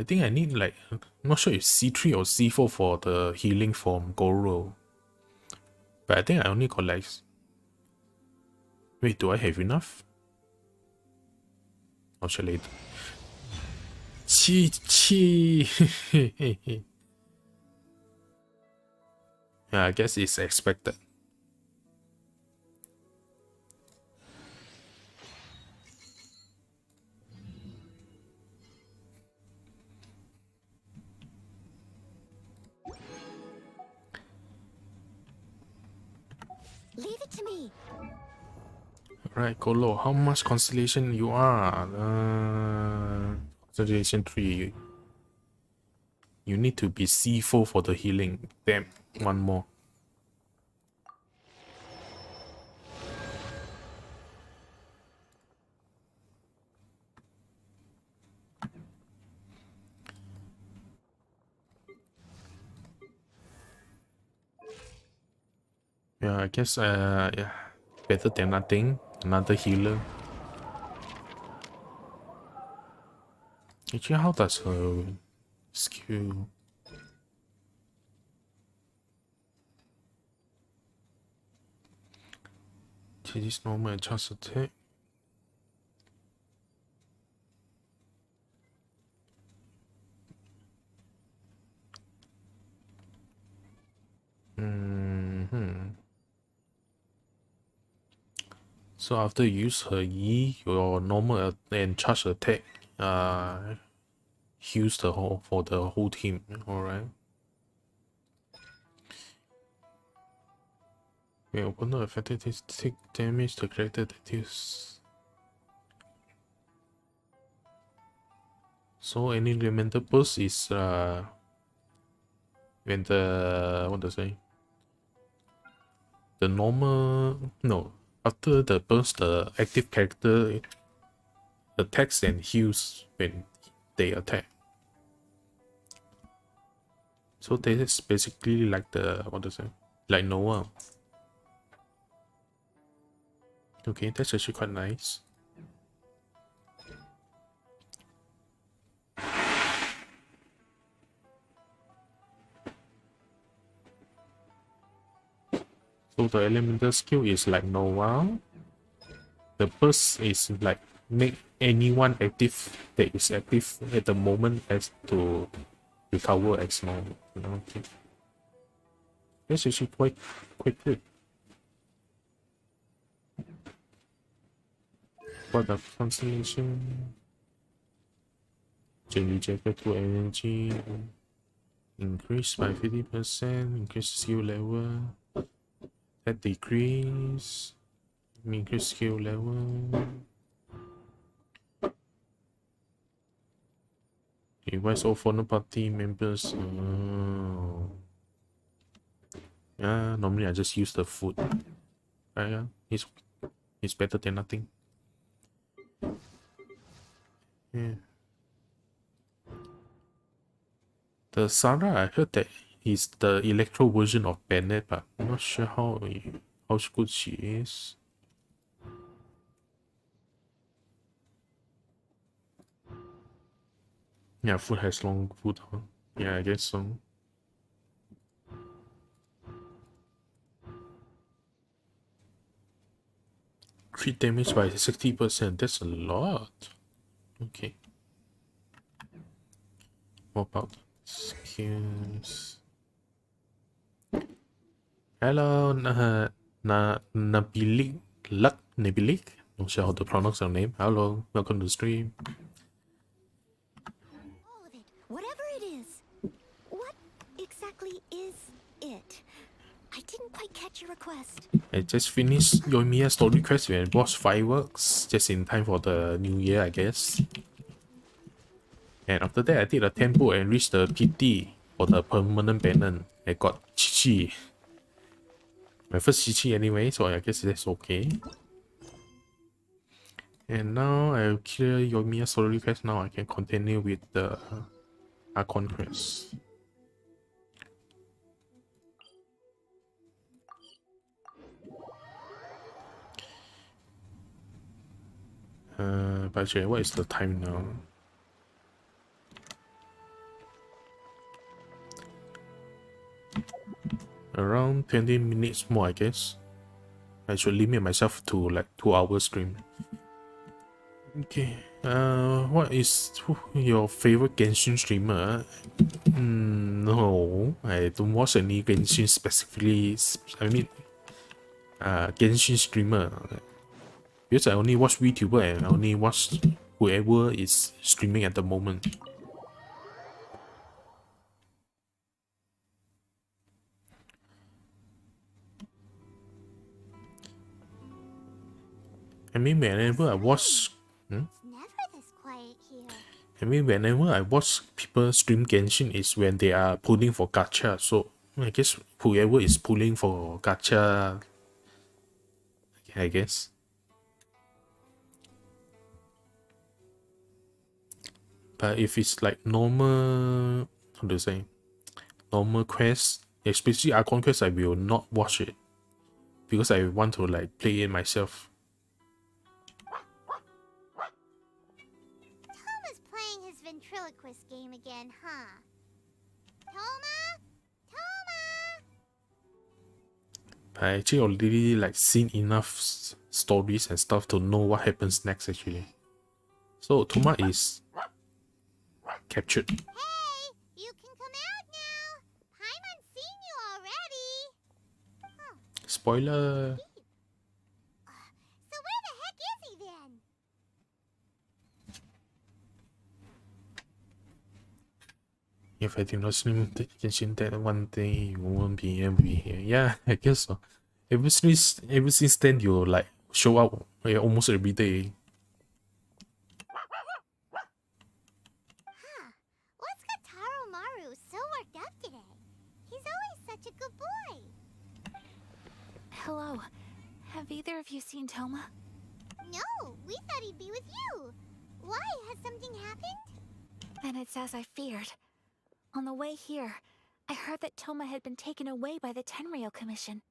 I think I need like, I'm not sure if C3 or C4 for the healing from Goro. But I think I only got like... Wait, do I have enough? I'll check later. Chi. Yeah, I guess it's expected. Leave it to me. Alright, Kolo, how much constellation you are? Constellation 3. You need to be C4 for the healing. Damn, one more. Yeah, I guess yeah, better than nothing. Another healer. Actually, how does her skill? This normal and charge attack. So after you use her E, your normal and charge attack heals the whole for the whole team. Alright. Yeah, opponent affected is take damage to character that is. So any elemental burst is when the what to say? The normal after the burst, the active character attacks and heals when they attack. So this is basically like the what to say? Like Noah. Okay, that's actually quite nice. So the elemental skill is like Noah. The burst is like make anyone active that is active at the moment as to recover as normal. Okay. That's actually quite good. What the constellation? Change rejected to energy. Increase by 50%. Increase skill level. That decrease. Increase skill level. Revive all foreign party members. Yeah, normally I just use the food. Yeah, it's better than nothing. Yeah. The Sarah, I heard that is the electro version of Bennett, but I'm not sure how good she is. Yeah, food has long food, huh? Yeah, I guess so. Crit damage by 60%, that's a lot. Okay. What about skills? Hello, Nabilik. Not sure how to pronounce your name. Hello, welcome to the stream. All of it, whatever it is. What exactly is it? I didn't quite catch your request. I just finished Yoimiya story quest and watched fireworks just in time for the new year, I guess. And after that, I did a tempo and reached the PT for the permanent banner. I got Chichi. My first Chichi anyway, so I guess that's okay. And now I'll clear Yoimiya story quest. Now I can continue with the Archon quest. But actually, what is the time now? Around 20 minutes more, I guess. I should limit myself to like 2-hour stream. Okay. What is your favorite Genshin streamer? No, I don't watch any Genshin specifically. I mean, Genshin streamer. Because I only watch VTuber and I only watch whoever is streaming at the moment. I mean, whenever I watch, whenever I watch people stream Genshin is when they are pulling for gacha. So I guess whoever is pulling for gacha, I guess. But if it's like normal, how to say, normal quest, especially Archon quest, I will not watch it because I want to like play it myself. Toma's playing his ventriloquist game again, huh? Toma? Toma? I actually already like seen enough stories and stuff to know what happens next actually. So Toma is captured. Hey, you can come out now. Paimon's seen you already. Huh. Spoiler. So where the heck is he then? If I do not stream Genshin, that one day you won't be able to be here. Yeah, I guess so. Ever since then, you like show up almost every day. Huh. What's got Taro Maru so worked up today? He's always such a good boy. Hello. Have either of you seen Toma? No, we thought he'd be with you. Why? Has something happened? Then it's as I feared. On the way here, I heard that Toma had been taken away by the Tenryou Commission.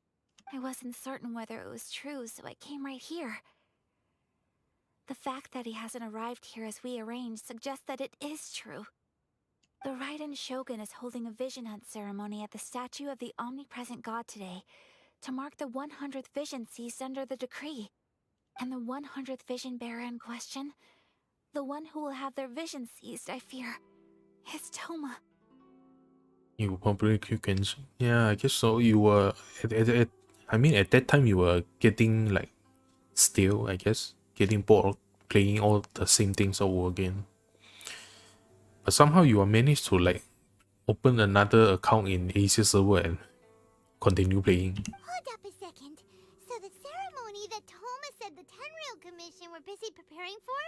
I wasn't certain whether it was true, so I came right here. The fact that he hasn't arrived here as we arranged suggests that it is true. The Raiden Shogun is holding a vision hunt ceremony at the statue of the omnipresent god today to mark the 100th vision seized under the decree. And the 100th vision bearer in question, the one who will have their vision seized, I fear, is Toma. You probably can. Yeah, I guess so. You were I mean, at that time you were getting like stale, I guess, getting bored of playing all the same things over again. But somehow you managed to like open another account in Asia server and continue playing. Hold up a second. So the ceremony that Toma said the Tenryou Commission were busy preparing for,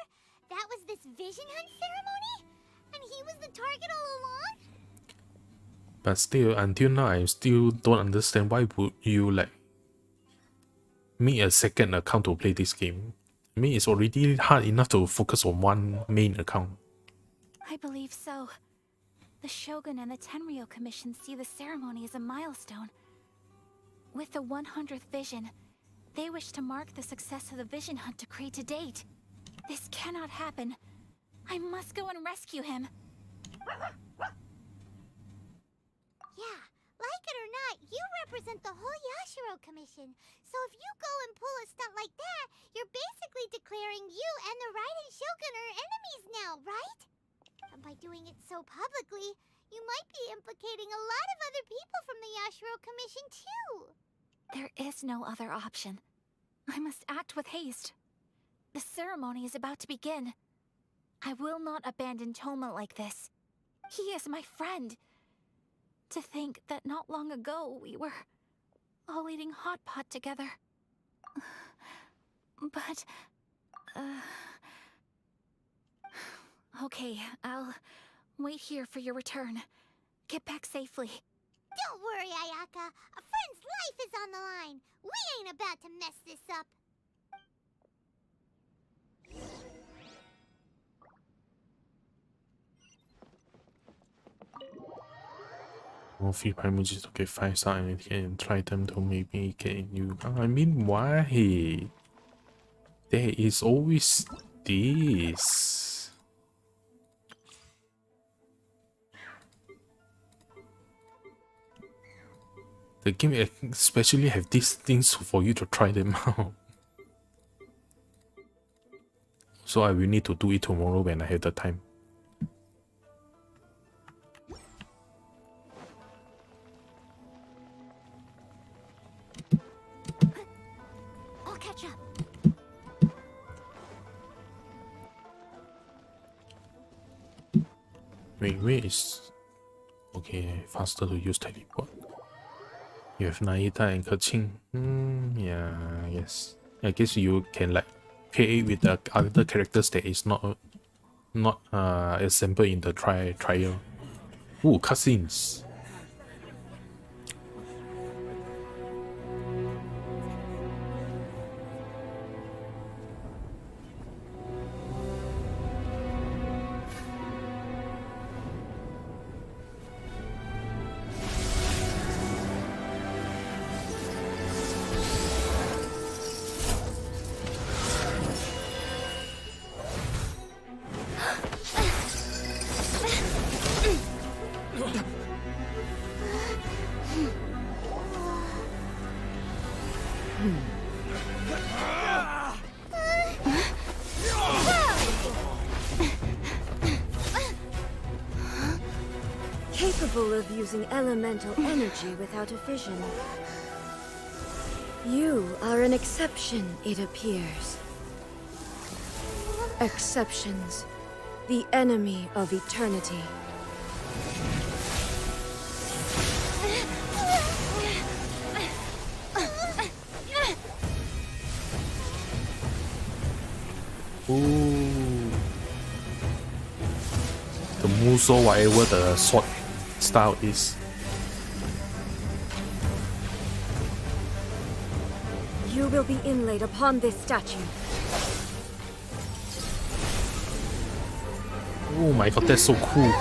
that was this vision hunt ceremony? And he was the target all along? But still, until now, I still don't understand why would you like make a second account to play this game. I mean, it's already hard enough to focus on one main account. I believe so. The Shogun and the Tenryou Commission see the ceremony as a milestone. With the 100th vision, they wish to mark the success of the vision hunt decree to date. This cannot happen. I must go and rescue him. Yeah, like it or not, you represent the whole Yashiro Commission. So if you go and pull a stunt like that, you're basically declaring you and the Raiden Shogun are enemies now, right? And by doing it so publicly, you might be implicating a lot of other people from the Yashiro Commission too. There is no other option. I must act with haste. The ceremony is about to begin. I will not abandon Toma like this. He is my friend. To think that not long ago we were all eating hot pot together. But, okay, I'll wait here for your return. Get back safely. Don't worry, Ayaka. A friend's life is on the line. We ain't about to mess this up. More free primages to get 5-star and can try them to maybe get you. I mean, why? There is always this. The game especially have these things for you to try them out. So I will need to do it tomorrow when I have the time. I'll catch up. Wait, where is... Okay, faster to use teleport. You have Naita and Kaching. Yeah, yes. I guess you can like play with the other characters that is not assembled in the trial. Ooh, cutscenes. Capable of using elemental energy without a fission. You are an exception, it appears. Exceptions. The enemy of eternity. Ooh. The Muso, whatever the sword style is. You will be inlaid upon this statue. Oh my god, that's so cool.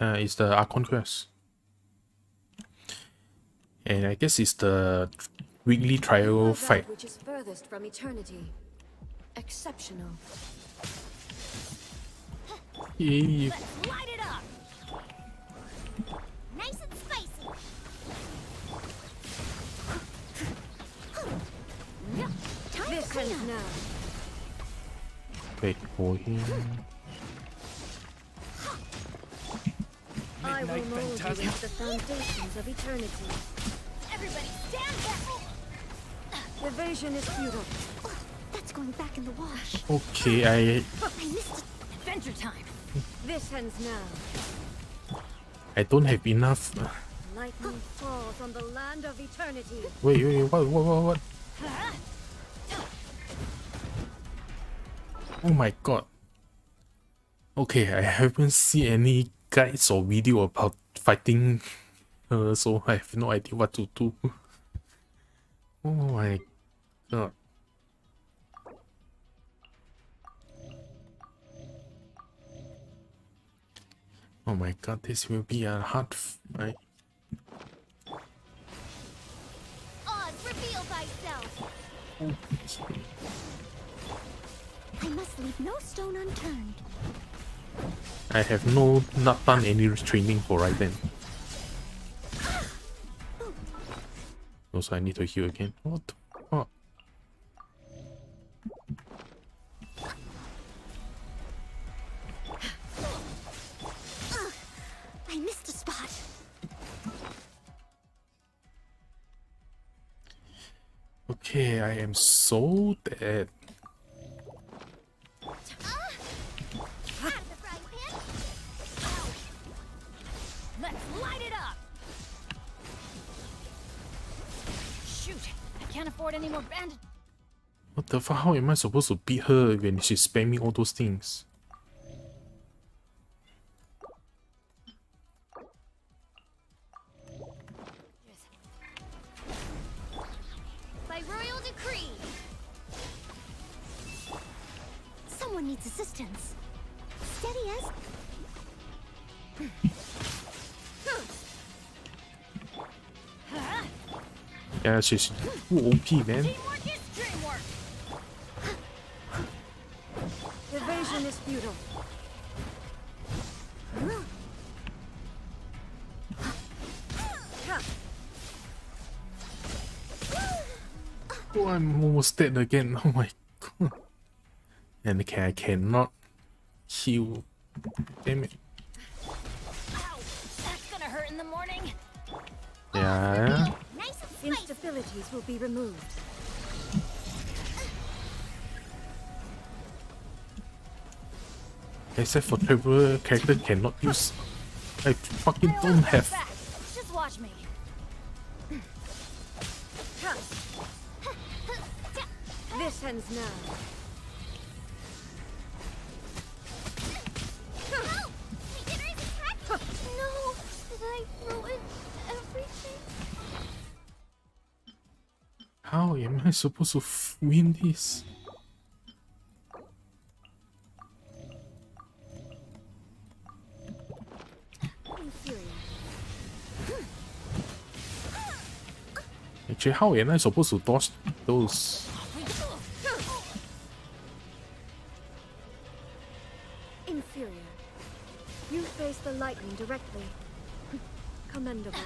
Yeah, it's the Archon quest. And I guess it's the weekly trial fight. Which is furthest from eternity. Exceptional. Yeah. Let's light it up. Nice and spicy. This ends now. Wait for him. I will mold you into the foundations of eternity. Everybody stand back. Evasion is futile. That's going back in the wash. Okay, I missed it. Adventure time. This ends now. I don't have enough. Lightning falls on the land of eternity. Wait, what? Oh my god. Okay, I haven't seen any guides or video about fighting her, so I have no idea what to do. Oh my god. Oh my god, this will be a hard fight. Oz, reveal thyself. Okay. I must leave no stone unturned. I have not done any training for right then. Also, I need to heal again. What the fuck? I missed a spot. Okay, I am so dead. Let's light it up. Shoot, I can't afford any more bandit. What the fuck? How am I supposed to beat her when she's spamming all those things? By royal decree. Someone needs assistance. Steady as. Yeah, she's too OP, man. Teamwork is dreamwork. Evasion is futile. Oh, I'm almost dead again. Oh my god. And I cannot heal. Damn it. Ow, that's gonna hurt in the morning. Yeah. Nice instabilities will be removed. Except for traveler character cannot use. I fucking don't have. Just watch me. This ends now. No, did I ruin everything? How am I supposed to win this? Actually, how am I supposed to dodge those? Inferior. You face the lightning directly. Commendable.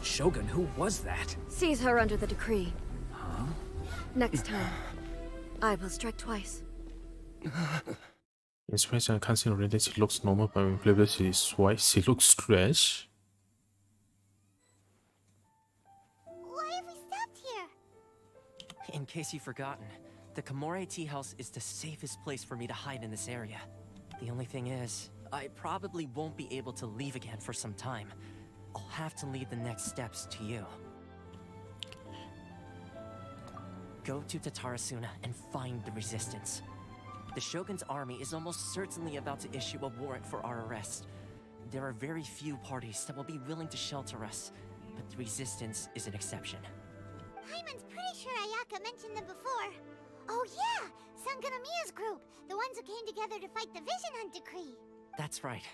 Shogun, who was that? Seize her under the decree. Huh? Next time, I will strike twice. Inspiration, I can't see already. She looks normal, but when playable, she looks strange. Why have we stopped here? In case you've forgotten, the Komore tea house is the safest place for me to hide in this area. The only thing is, I probably won't be able to leave again for some time. I'll have to leave the next steps to you. Go to Tatarasuna and find the resistance. The Shogun's army is almost certainly about to issue a warrant for our arrest. There are very few parties that will be willing to shelter us, but the resistance is an exception. Hyman's pretty sure Ayaka mentioned them before. Oh yeah! Sangonomiya's group! The ones who came together to fight the Vision Hunt Decree! That's right.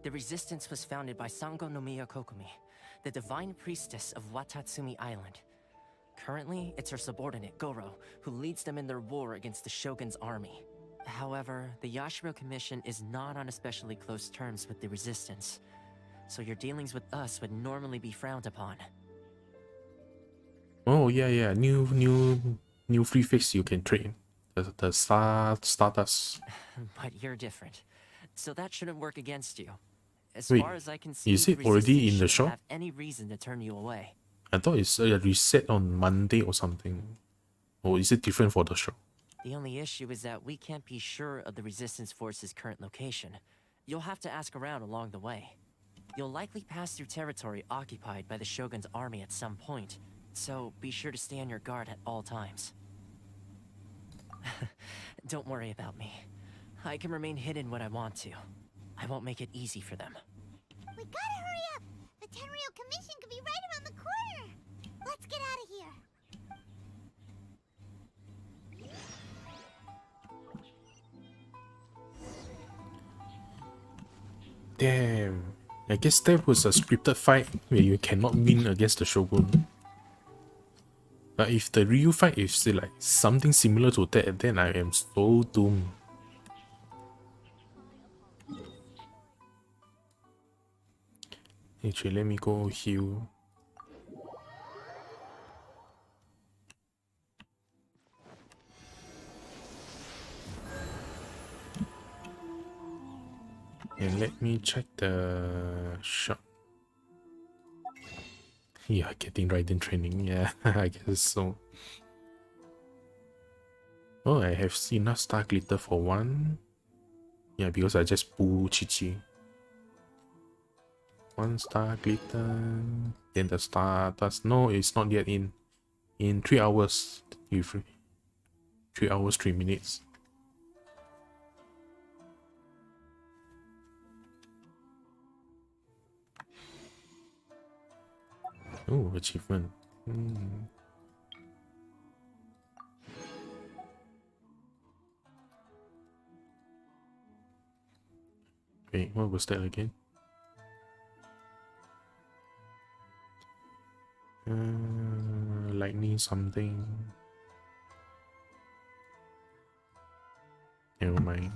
The resistance was founded by Sangonomiya Kokumi, the divine priestess of Watatsumi Island. Currently, it's her subordinate, Goro, who leads them in their war against the Shogun's army. However, the Yashiro Commission is not on especially close terms with the resistance, so your dealings with us would normally be frowned upon. Oh yeah, new free fix you can trade. The Stardust. But you're different, so that shouldn't work against you. As Wait, far as I can see, is it already in the shouldn't shop? have any reason to turn you away. I thought it's a reset on Monday or something. Or is it different for the show? The only issue is that we can't be sure of the Resistance Force's current location. You'll have to ask around along the way. You'll likely pass through territory occupied by the Shogun's army at some point, so be sure to stay on your guard at all times. Don't worry about me. I can remain hidden when I want to. I won't make it easy for them. We gotta hurry up! The Tenryou Commission could be right around the corner! Let's get out of here! Damn. I guess that was a scripted fight where you cannot win against the Shogun. But if the Ryu fight is like something similar to that, then I am so doomed. Actually, let me go heal. And let me check the shop. Yeah, getting right in training. Yeah, I guess so. Oh, I have enough star glitter for one. Yeah, because I just pull Chichi. 1 star glitter. Then the star does. No, it's not yet in. In 3 hours. 3 hours, 3 minutes. Oh, achievement. Wait, what was that again? Lightning something. Never mind.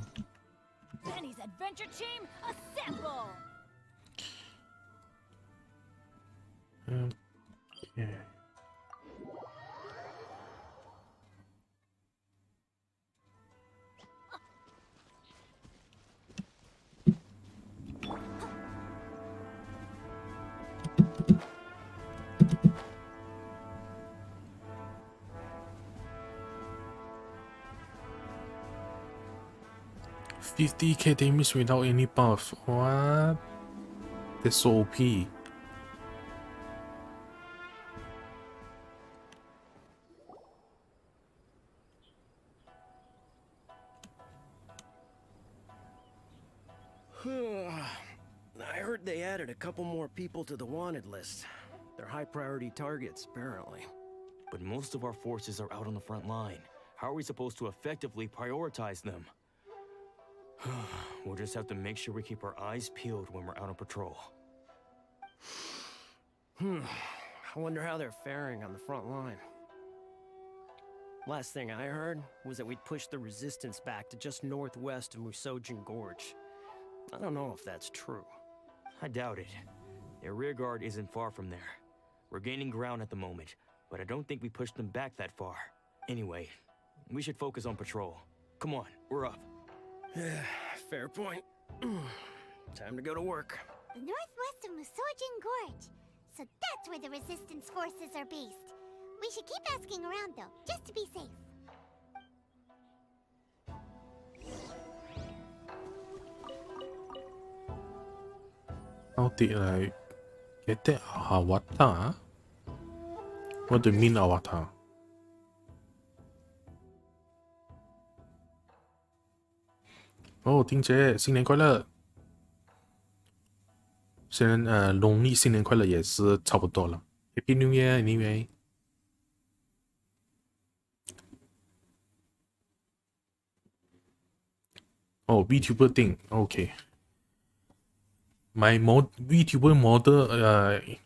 Penny's adventure team, assemble! Yeah. $50k damage without any buff. What? That's so OP. I heard they added a couple more people to the wanted list. They're high priority targets, apparently. But most of our forces are out on the front line. How are we supposed to effectively prioritize them? We'll just have to make sure we keep our eyes peeled when we're out on patrol. I wonder how they're faring on the front line. Last thing I heard was that we'd pushed the resistance back to just northwest of Musojin Gorge. I don't know if that's true. I doubt it. Their rear guard isn't far from there. We're gaining ground at the moment, but I don't think we pushed them back that far. Anyway, we should focus on patrol. Come on, we're up. Fair point. Time to go to work. The northwest of Musojin Gorge. So that's where the resistance forces are based. We should keep asking around though, just to be safe. How did I get that avatar? What do you mean avatar? Oh, 丁姐，新年快乐！虽然农历新年快乐也是差不多了。Happy New Year, anyway. Oh, VTuber thing. Okay. My VTuber model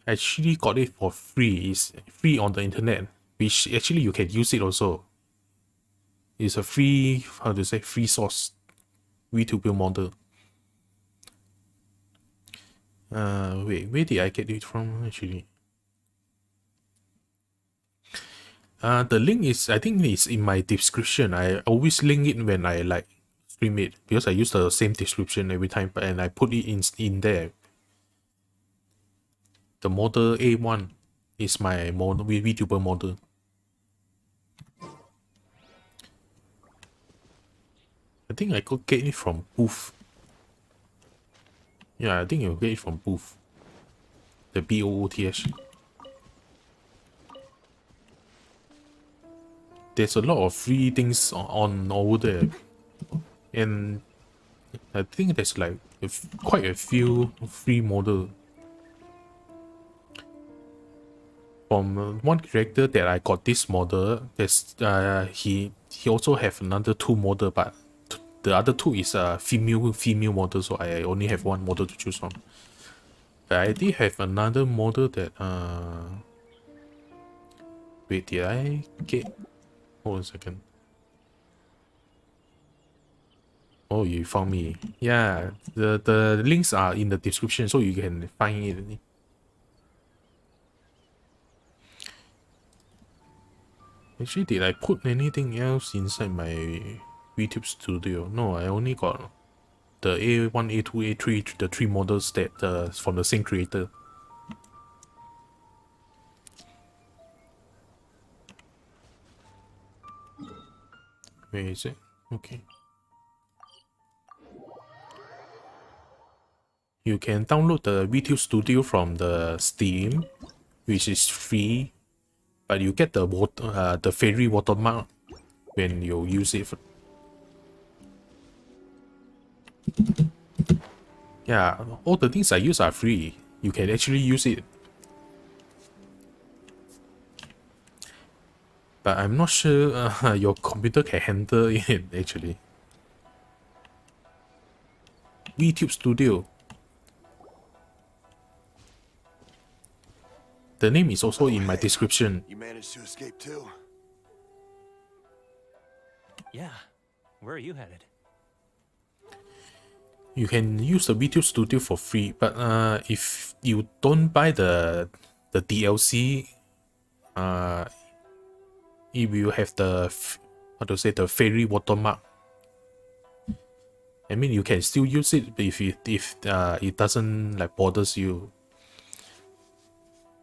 actually got it for free. It's free on the internet, which actually you can use it also. It's a free, how to say, free source VTuber model. Wait, where did I get it from actually? The link is, I think it's in my description. I always link it when I like stream it because I use the same description every time, and I put it in there. The model A1 is my VTuber model. I think I could get it from Booth. Yeah, I think you'll get it from Booth. The BOOTH. There's a lot of free things on over there. And I think there's like quite a few free model. From one character that I got this model, there's he also have another 2 model, but the other 2 is female model, so I only have 1 model to choose from. But I did have another model that wait, did I get? Hold on a second. Oh, you found me. Yeah, the links are in the description, so you can find it. Actually, did I put anything else inside my VTuber Studio? No, I only got the A1, A2, A3, the 3 models that from the same creator. Where is it? Okay. You can download the VTuber Studio from the Steam, which is free, but you get the fairy watermark when you use it. Yeah, all the things I use are free. You can actually use it. But I'm not sure your computer can handle it actually. VTuber Studio. The name is also in my description. You managed to escape too? Yeah. Where are you headed? You can use the VTuber Studio for free, but if you don't buy the DLC, it will have the the fairy watermark. I mean, you can still use it if it doesn't like bothers you.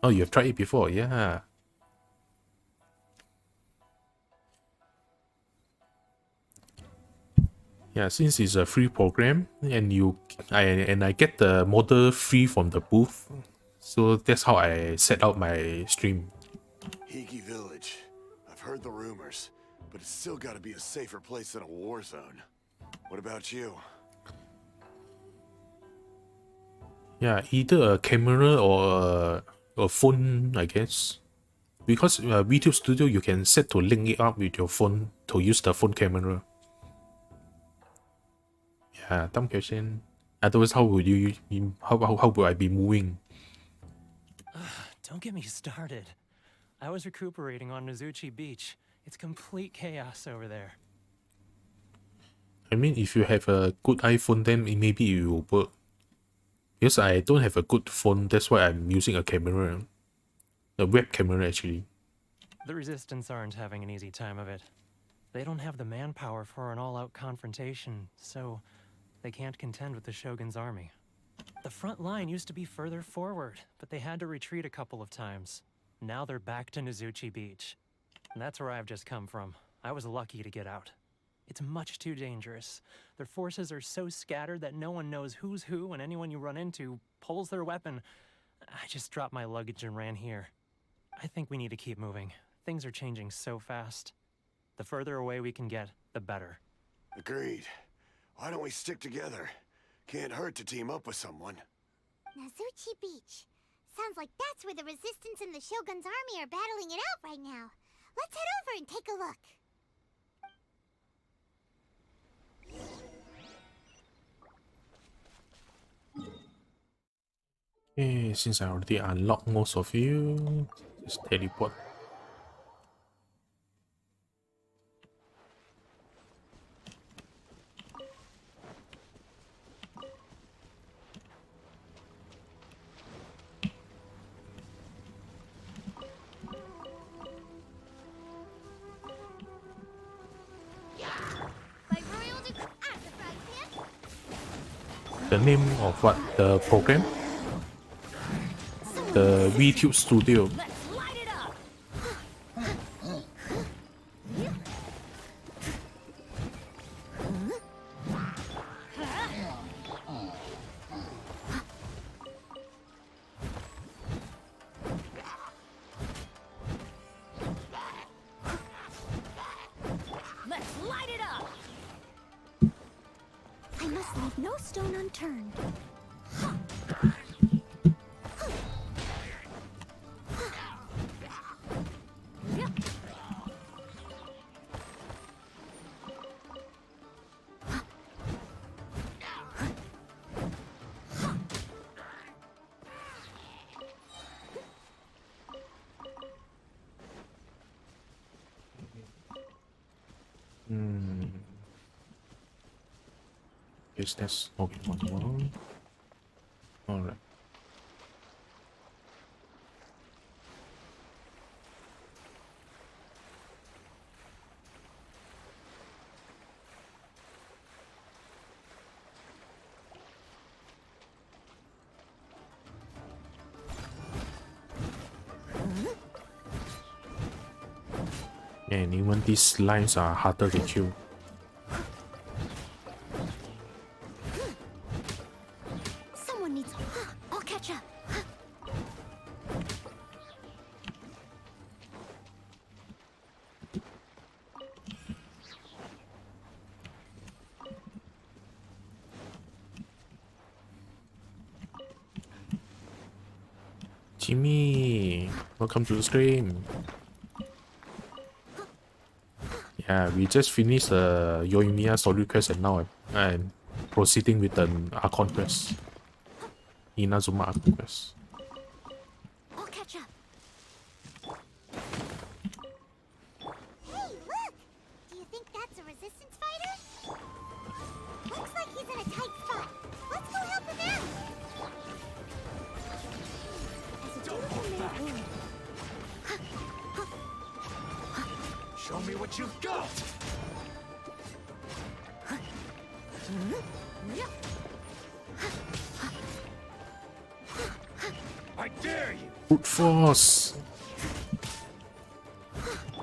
Oh, you have tried it before, yeah. Yeah, since it's a free program and I get the model free from the booth, so that's how I set out my stream. Hiki Village. I've heard the rumors, but it's still got to be a safer place than a war zone. What about you? Yeah, either a camera or a phone, I guess. Because VTuber Studio, you can set to link it up with your phone to use the phone camera. Yeah, dumb question. Otherwise, how would how would I be moving? Don't get me started. I was recuperating on Nozuchi Beach. It's complete chaos over there. I mean, if you have a good iPhone, then maybe it will work. Because I don't have a good phone, that's why I'm using a camera. A web camera, actually. The Resistance aren't having an easy time of it. They don't have the manpower for an all-out confrontation, so they can't contend with the Shogun's army. The front line used to be further forward, but they had to retreat a couple of times. Now they're back to Nozuchi Beach. And that's where I've just come from. I was lucky to get out. It's much too dangerous. Their forces are so scattered that no one knows who's who, and anyone you run into pulls their weapon. I just dropped my luggage and ran here. I think we need to keep moving. Things are changing so fast. The further away we can get, the better. Agreed. Why don't we stick together? Can't hurt to team up with someone. Nozuchi Beach. Sounds like that's where the Resistance and the Shogun's army are battling it out right now. Let's head over and take a look. Okay, since I already unlocked most of you, just teleport. The name of what? The program? The VTuber Studio. Let's light it up! I must leave no stone unturned. Guess that's okay. One. All right. And even these lines are harder to kill. Someone needs. I'll catch up. Jimmy, welcome to the stream. Yeah, we just finished the Yoimiya story quest and now I'm proceeding with an Archon quest. Inazuma Archon quest. I'll catch up. Hey, look! Do you think that's a resistance fighter? Looks like he's in a tight spot. Let's go help him out! As a gentleman, Show me what you've got! I dare you! Brute force!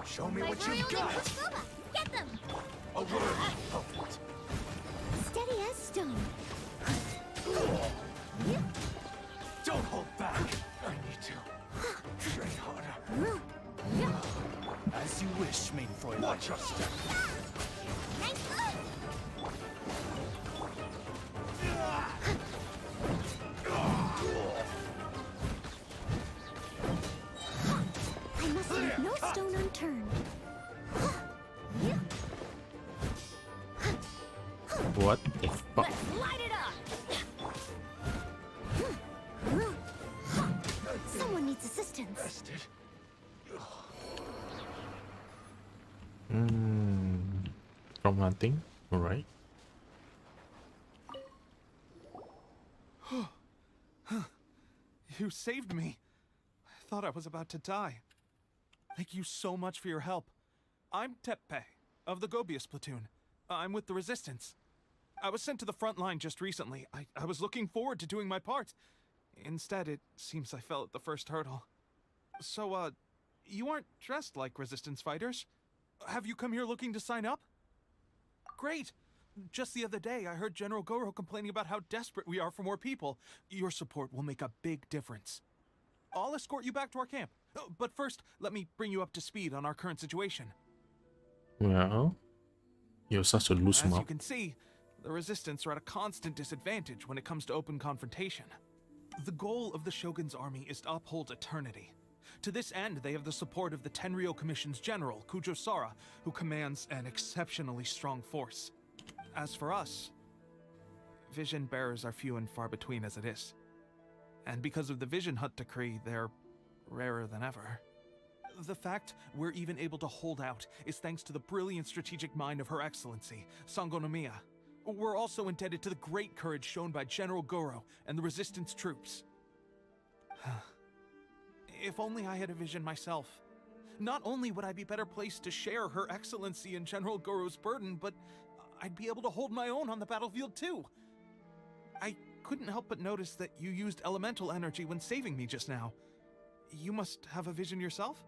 Show me what you've got! Get them! A word of it. Steady as stone. Don't hold back! I need to train harder. As you wish, main Freud. Watch your step. I must leave no stone unturned. What the fuck? Let's light it up! Someone needs assistance. From hunting? Alright. You saved me. I thought I was about to die. Thank you so much for your help. I'm Teppei, of the Gobius platoon. I'm with the Resistance. I was sent to the front line just recently. I was looking forward to doing my part. Instead, it seems I fell at the first hurdle. So, you aren't dressed like Resistance fighters? Have you come here looking to sign up? Great! Just the other day, I heard General Goro complaining about how desperate we are for more people. Your support will make a big difference. I'll escort you back to our camp. But first, let me bring you up to speed on our current situation. Well, you're such a loose As mouth. you can see, the Resistance are at a constant disadvantage when it comes to open confrontation. The goal of the Shogun's army is to uphold eternity. To this end, they have the support of the Tenryou Commission's general, Kujo Sara, who commands an exceptionally strong force. As for us, vision bearers are few and far between as it is. And because of the Vision Hut decree, they're rarer than ever. The fact we're even able to hold out is thanks to the brilliant strategic mind of Her Excellency, Sango Nomiya. We're also indebted to the great courage shown by General Goro and the Resistance troops. If only I had a vision myself. Not only would I be better placed to share Her Excellency and General Goro's burden, but I'd be able to hold my own on the battlefield too. I couldn't help but notice that you used elemental energy when saving me just now. You must have a vision yourself?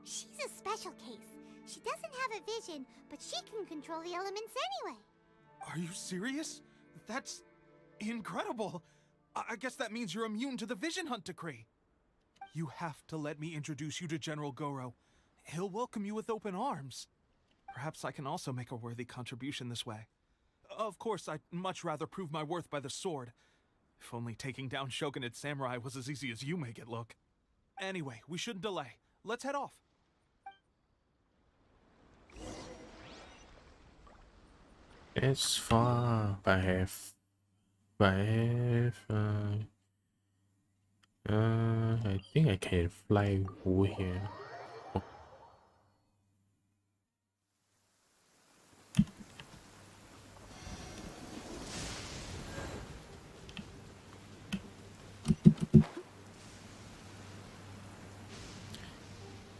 She's a special case. She doesn't have a vision, but she can control the elements anyway. Are you serious? That's incredible. I guess that means you're immune to the Vision Hunt decree. You have to let me introduce you to General Goro. He'll welcome you with open arms. Perhaps I can also make a worthy contribution this way. Of course, I'd much rather prove my worth by the sword. If only taking down Shogunate samurai was as easy as you make it look. Anyway, we shouldn't delay. Let's head off. It's far, but I think I can fly over here. Oh.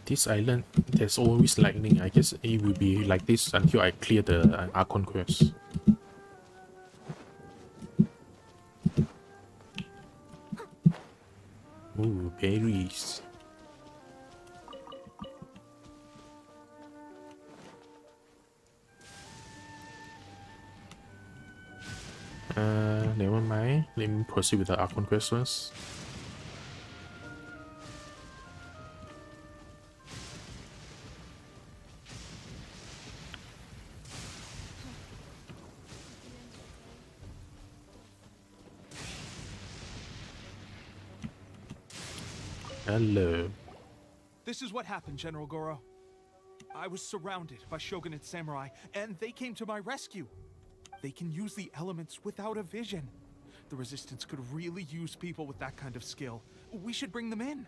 This island, there's always lightning. I guess it will be like this until I clear the Archon quest. Ooh, berries. Never mind. Let me proceed with the Archon quest first. Hello. This is what happened, General Goro. I was surrounded by Shogunate samurai, and they came to my rescue. They can use the elements without a vision. The Resistance could really use people with that kind of skill. We should bring them in.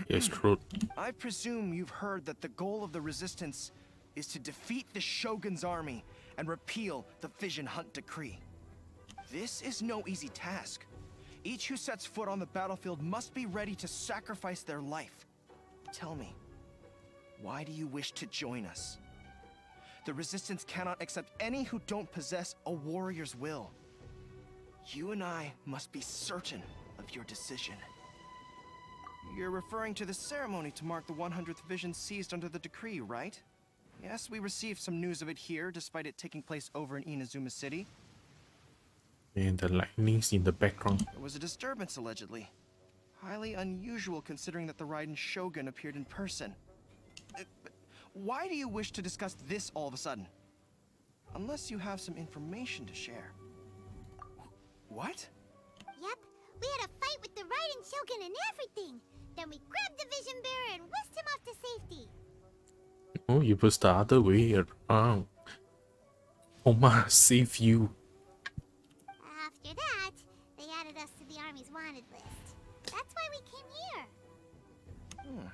Yes, true. I presume you've heard that the goal of the Resistance is to defeat the Shogun's army and repeal the Vision Hunt Decree. This is no easy task. Each who sets foot on the battlefield must be ready to sacrifice their life. Tell me, why do you wish to join us? The Resistance cannot accept any who don't possess a warrior's will. You and I must be certain of your decision. You're referring to the ceremony to mark the 100th Vision seized under the decree, right? Yes, we received some news of it here, despite it taking place over in Inazuma City. And the lightning's in the background. There was a disturbance, allegedly. Highly unusual considering that the Raiden Shogun appeared in person. Why do you wish to discuss this all of a sudden? Unless you have some information to share. What? Yep, we had a fight with the Raiden Shogun and everything. Then we grabbed the Vision Bearer and whisked him off to safety. Oh, it was the other way around. Oma save you. After that, they added us to the Army's wanted list. That's why we came here.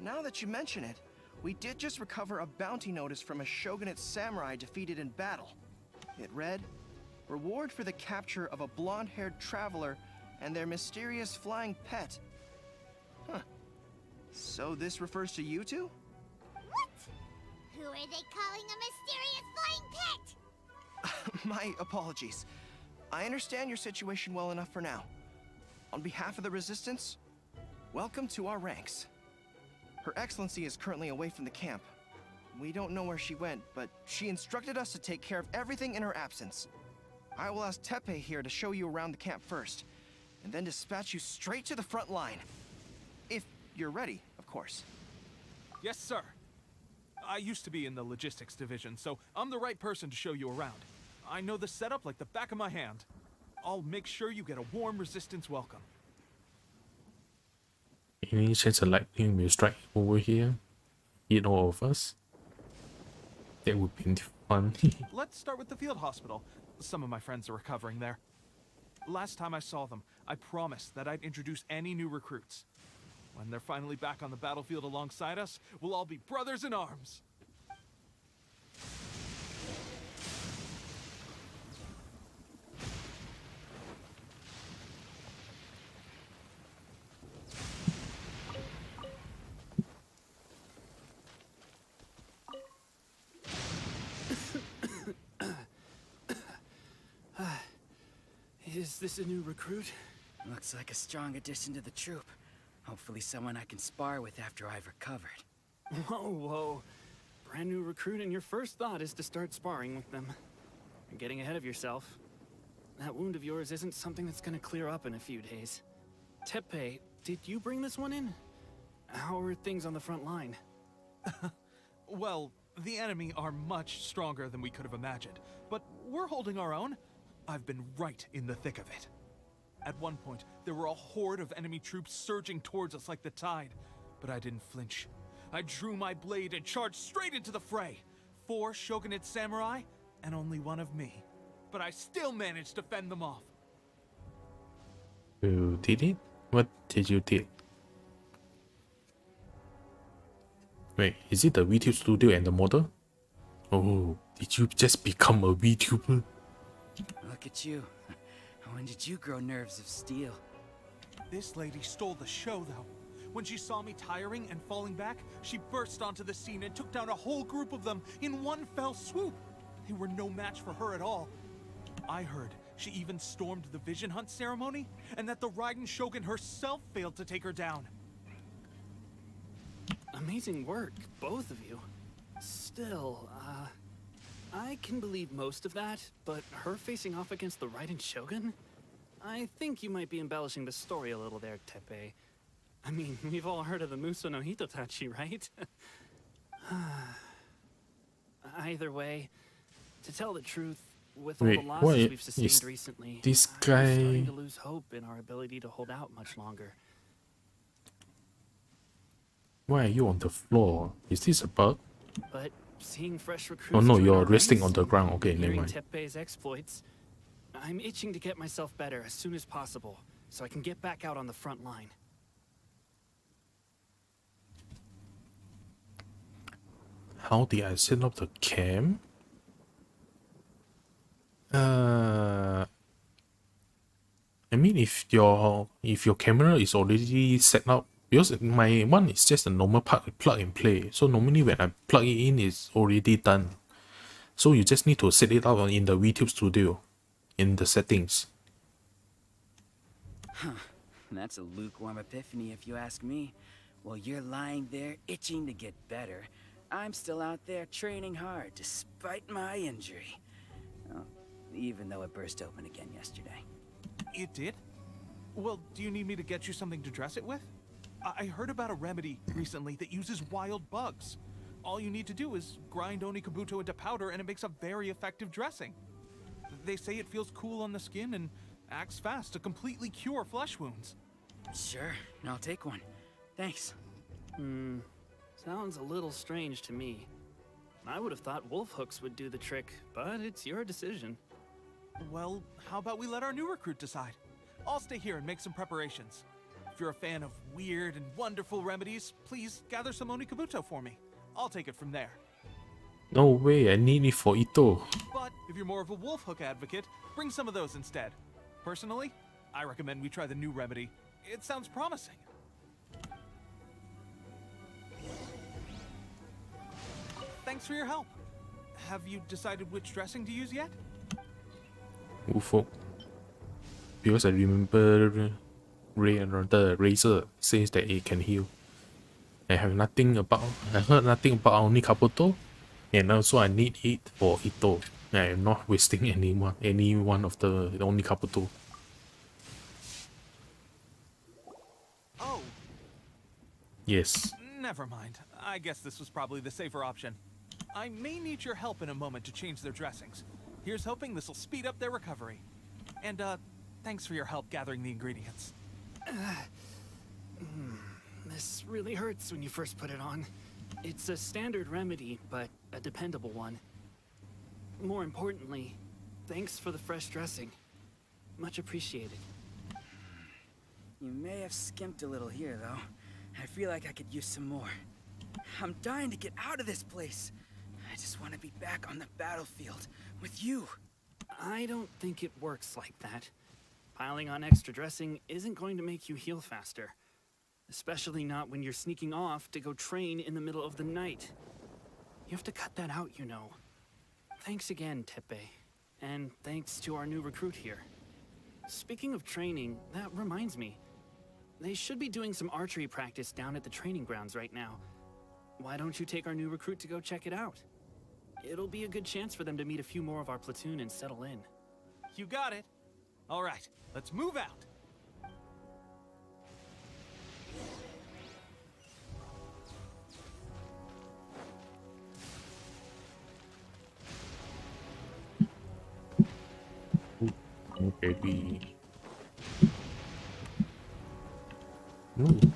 Now that you mention it, we did just recover a bounty notice from a Shogunate samurai defeated in battle. It read, "Reward for the capture of a blonde-haired traveler and their mysterious flying pet." Huh. So this refers to you two? What? Who are they calling a mysterious flying pet? My apologies. I understand your situation well enough for now. On behalf of the Resistance, welcome to our ranks. Her Excellency is currently away from the camp. We don't know where she went, but she instructed us to take care of everything in her absence. I will ask Teppei here to show you around the camp first, and then dispatch you straight to the front line. If you're ready, of course. Yes, sir. I used to be in the logistics division, so I'm the right person to show you around. I know the setup like the back of my hand. I'll make sure you get a warm Resistance welcome. Any chance the lightning will strike over here? Hit all of us? That would be fun. Let's start with the field hospital. Some of my friends are recovering there. Last time I saw them, I promised that I'd introduce any new recruits. When they're finally back on the battlefield alongside us, we'll all be brothers in arms. Is this a new recruit? Looks like a strong addition to the troop. Hopefully someone I can spar with after I've recovered. Whoa. Brand new recruit and your first thought is to start sparring with them. You're getting ahead of yourself. That wound of yours isn't something that's gonna clear up in a few days. Teppei, did you bring this one in? How are things on the front line? Well, the enemy are much stronger than we could have imagined, but we're holding our own. I've been right in the thick of it. At one point, there were a horde of enemy troops surging towards us like the tide, but I didn't flinch. I drew my blade and charged straight into the fray. 4 Shogunate samurai, and only 1 of me. But I still managed to fend them off. You did it? What did you do? Wait, is it the VTuber Studio and the model? Oh, did you just become a VTuber? Look at you. When did you grow nerves of steel? This lady stole the show, though. When she saw me tiring and falling back, she burst onto the scene and took down a whole group of them in one fell swoop. They were no match for her at all. I heard she even stormed the Vision Hunt ceremony, and that the Raiden Shogun herself failed to take her down. Amazing work, both of you. Still, I can believe most of that, but her facing off against the Raiden Shogun? I think you might be embellishing the story a little there, Teppei. I mean, we've all heard of the Muso no Hitotachi, right? Either way, to tell the truth, with all the losses we've sustained recently, this I'm guy starting to lose hope in our ability to hold out much longer. Why are you on the floor? Is this a bug? But seeing fresh recruits Oh no, join you're our resting ranks, on the ground. Okay, never hearing mind. Teppei's exploits, I'm itching to get myself better as soon as possible, so I can get back out on the front line. How did I set up the cam? I mean, if your camera is already set up, because my one is just a normal plug and play. So normally when I plug it in, it's already done. So you just need to set it up in the VTuber Studio, in the settings. Huh. That's a lukewarm epiphany if you ask me. While you're lying there itching to get better, I'm still out there training hard despite my injury. Oh, even though it burst open again yesterday. It did? Well, do you need me to get you something to dress it with? I heard about a remedy recently that uses wild bugs. All you need to do is grind Onikabuto into powder and it makes a very effective dressing. They say it feels cool on the skin and acts fast to completely cure flesh wounds. Sure, I'll take one. Thanks. Sounds a little strange to me. I would have thought wolf hooks would do the trick, but it's your decision. Well, how about we let our new recruit decide? I'll stay here and make some preparations. If you're a fan of weird and wonderful remedies, please gather some Onikabuto for me. I'll take it from there. No way, I need it for Ito. But if you're more of a wolf hook advocate, bring some of those instead. Personally, I recommend we try the new remedy. It sounds promising. Thanks for your help. Have you decided which dressing to use yet? Ufo. Because I remember the Razor says that it can heal. I heard nothing about Onikabuto, and also I need it for Ito. I am not wasting any one of the Onikabuto. Oh. Yes. Never mind. I guess this was probably the safer option. I may need your help in a moment to change their dressings. Here's hoping this will speed up their recovery. And, thanks for your help gathering the ingredients. This really hurts when you first put it on. It's a standard remedy, but a dependable one. More importantly, thanks for the fresh dressing. Much appreciated. You may have skimped a little here, though. I feel like I could use some more. I'm dying to get out of this place. I just want to be back on the battlefield with you. I don't think it works like that. Piling on extra dressing isn't going to make you heal faster. Especially not when you're sneaking off to go train in the middle of the night. You have to cut that out, you know. Thanks again, Teppei. And thanks to our new recruit here. Speaking of training, that reminds me. They should be doing some archery practice down at the training grounds right now. Why don't you take our new recruit to go check it out? It'll be a good chance for them to meet a few more of our platoon and settle in. You got it. All right, let's move out. Oh, baby.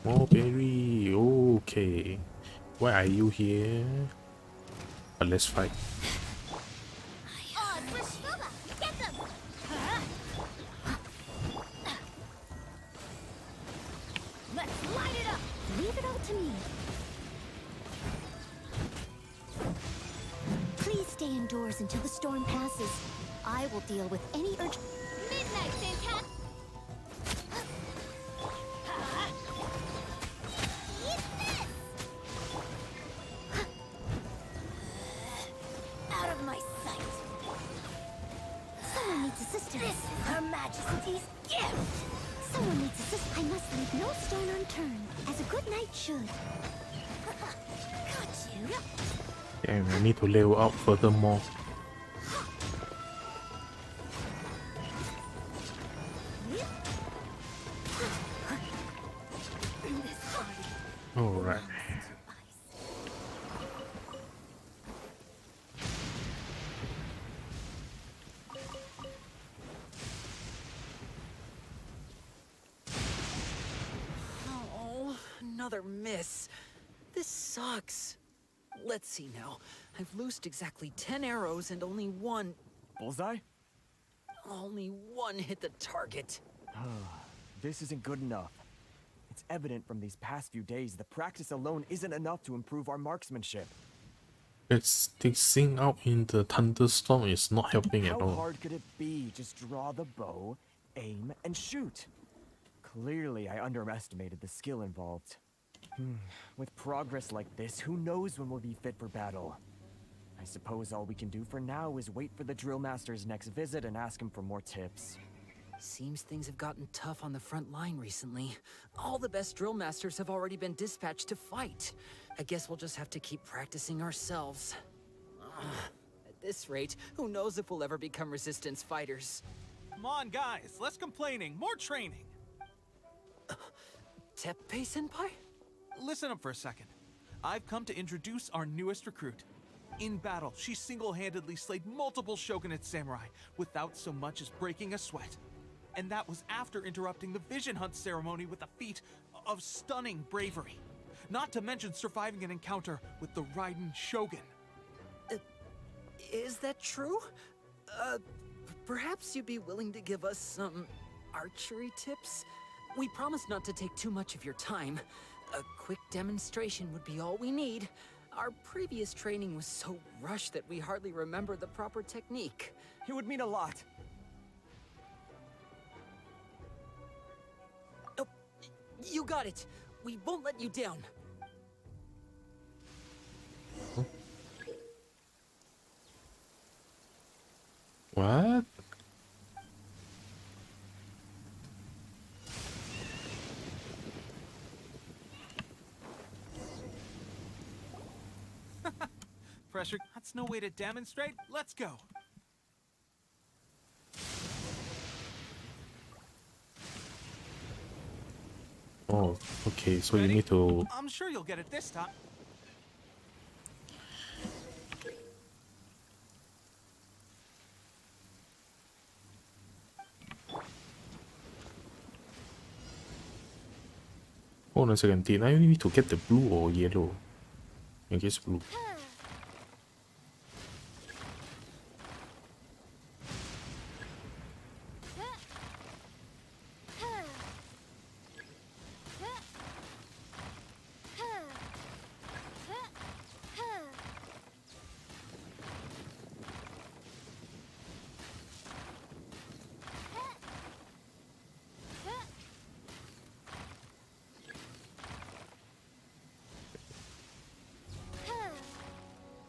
Oh, baby. Okay. Why are you here? But let's fight. Get them! Let's light it up! Leave it all to me. Please stay indoors until the storm passes. I will deal with any urgent... Midnight, Fantastic! Damn, I need to level up furthermore. Alright. Oh, another miss. This sucks. Let's see now. I've loosed exactly 10 arrows and only one... Bullseye? Only one hit the target. This isn't good enough. It's evident from these past few days the practice alone isn't enough to improve our marksmanship. Sticking out in the thunderstorm is not helping at How all. hard could it be? Just draw the bow, aim, and shoot. Clearly, I underestimated the skill involved. With progress like this, who knows when we'll be fit for battle? I suppose all we can do for now is wait for the drill master's next visit and ask him for more tips. Seems things have gotten tough on the front line recently. All the best drill masters have already been dispatched to fight. I guess we'll just have to keep practicing ourselves. At this rate, who knows if we'll ever become resistance fighters. Come on, guys, less complaining, more training. Teppei-senpai? Listen up for a second. I've come to introduce our newest recruit. In battle, she single-handedly slayed multiple shogunate samurai without so much as breaking a sweat. And that was after interrupting the vision hunt ceremony with a feat of stunning bravery. Not to mention surviving an encounter with the Raiden Shogun. Is that true? Perhaps you'd be willing to give us some archery tips? We promise not to take too much of your time. A quick demonstration would be all we need. Our previous training was so rushed that we hardly remember the proper technique. It would mean a lot. Oh, you got it. We won't let you down. What? Pressure, that's no way to demonstrate. Let's go. Oh, okay, so you need to... I'm sure you'll get it this time. Hold on a second, did I need to get the blue or yellow? I guess blue.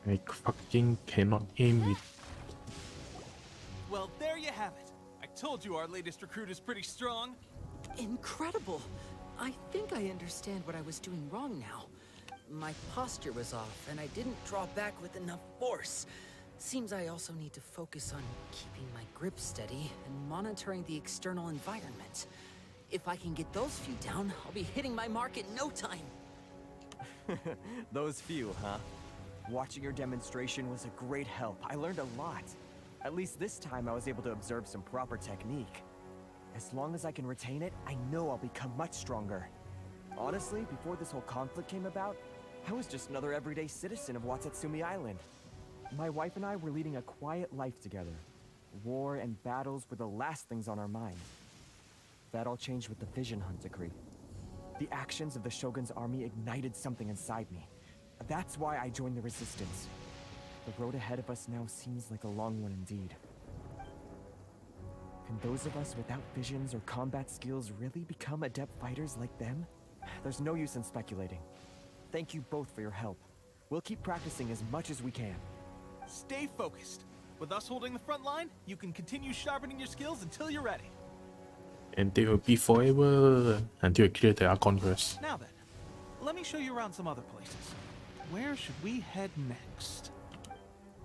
I fucking cannot aim with... Well, there you have it. I told you our latest recruit is pretty strong. Incredible! I think I understand what I was doing wrong now. My posture was off, and I didn't draw back with enough force. Seems I also need to focus on keeping my grip steady and monitoring the external environment. If I can get those few down, I'll be hitting my mark in no time. Those few, huh? Watching your demonstration was a great help. I learned a lot. At least this time I was able to observe some proper technique. As long as I can retain it, I know I'll become much stronger. Honestly, before this whole conflict came about, I was just another everyday citizen of Watatsumi Island. My wife and I were leading a quiet life together. War and battles were the last things on our mind. That all changed with the Vision Hunt decree. The actions of the Shogun's army ignited something inside me. That's why I joined the resistance. The road ahead of us now seems like a long one indeed. Can those of us without visions or combat skills really become adept fighters like them? There's no use in speculating. Thank you both for your help. We'll keep practicing as much as we can. Stay focused. With us holding the front line, you can continue sharpening your skills until you're ready. And they will be forever until I clear the Archon first. Now then, let me show you around some other places. Where should we head next?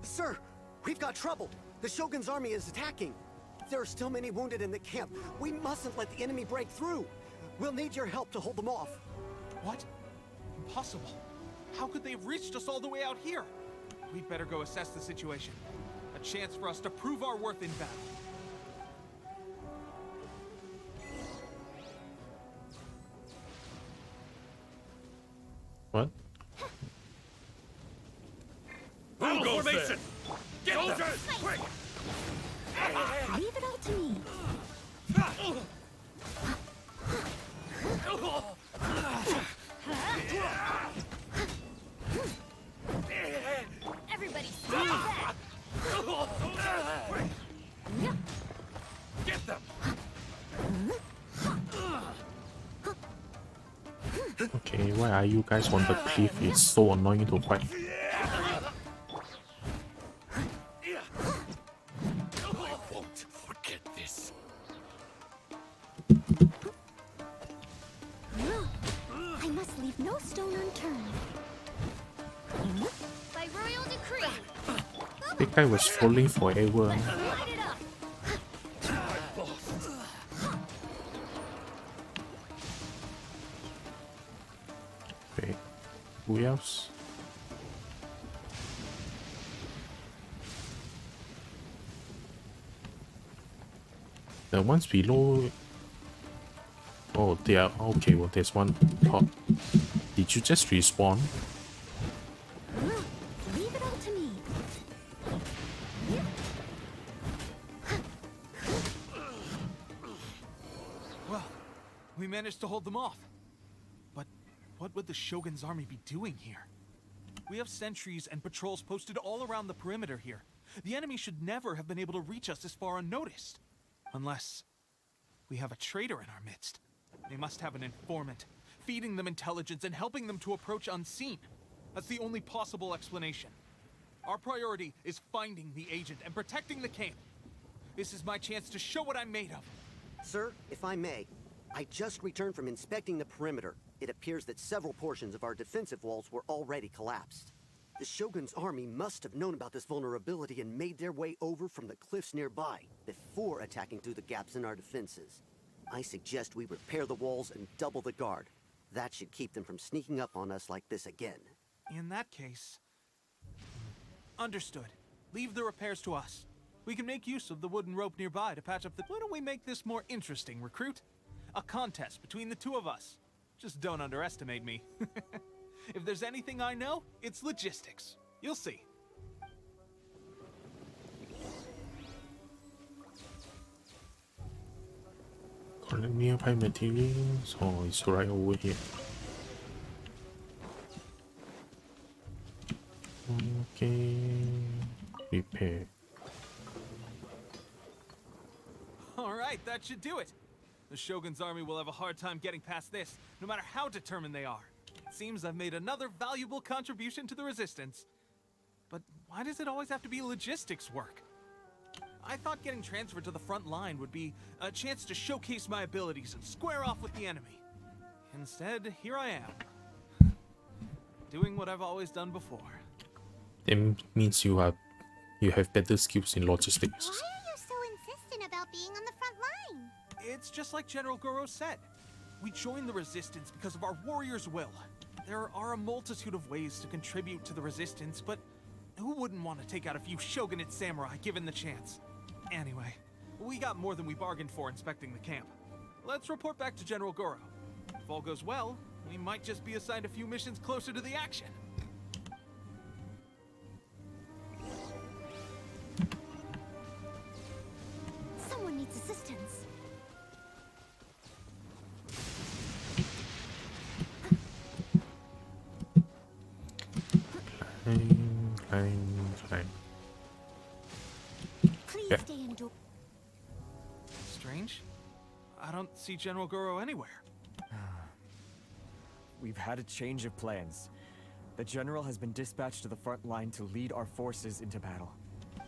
Sir, we've got trouble. The Shogun's army is attacking. There are still many wounded in the camp. We mustn't let the enemy break through. We'll need your help to hold them off. What? Impossible. How could they have reached us all the way out here? We'd better go assess the situation. A chance for us to prove our worth in battle. What? Full formation! Get them! Quick! Leave it all to me. Everybody stop that! Get them! Okay, why are you guys on the cliff? It's so annoying to fight. I won't forget this. I must leave no stone unturned. By royal decree! That guy was falling forever. Light it up! Okay, who else? The ones below. Oh, they are okay. Well, there's one top. Did you just respawn? Leave it all to me. Well, we managed to hold them off. But what would the Shogun's army be doing here? We have sentries and patrols posted all around the perimeter here. The enemy should never have been able to reach us this far unnoticed. Unless we have a traitor in our midst. They must have an informant, feeding them intelligence and helping them to approach unseen. That's the only possible explanation. Our priority is finding the agent and protecting the camp. This is my chance to show what I'm made of. Sir, if I may, I just returned from inspecting the perimeter. It appears that several portions of our defensive walls were already collapsed. The Shogun's army must have known about this vulnerability and made their way over from the cliffs nearby before attacking through the gaps in our defenses. I suggest we repair the walls and double the guard. That should keep them from sneaking up on us like this again. In that case... Understood. Leave the repairs to us. We can make use of the wooden rope nearby to patch up the... Why don't we make this more interesting, recruit? A contest between the two of us. Just don't underestimate me. If there's anything I know, it's logistics. You'll see. Collect nearby materials. Oh, it's right over here. Okay. Repair. Alright, that should do it. The Shogun's army will have a hard time getting past this, no matter how determined they are. It seems I've made another valuable contribution to the resistance. But why does it always have to be logistics work? I thought getting transferred to the front line would be a chance to showcase my abilities and square off with the enemy. Instead, here I am. Doing what I've always done before. That means you have better skills in logistics. Why are you so insistent about being on the front line? It's just like General Goro said. We joined the resistance because of our warrior's will. There are a multitude of ways to contribute to the resistance, but who wouldn't want to take out a few shogunate samurai given the chance? Anyway, we got more than we bargained for inspecting the camp. Let's report back to General Goro. If all goes well, we might just be assigned a few missions closer to the action. Someone needs assistance. Climb. Please stay indoors. Strange. I don't see General Goro anywhere. We've had a change of plans. The general has been dispatched to the front line to lead our forces into battle.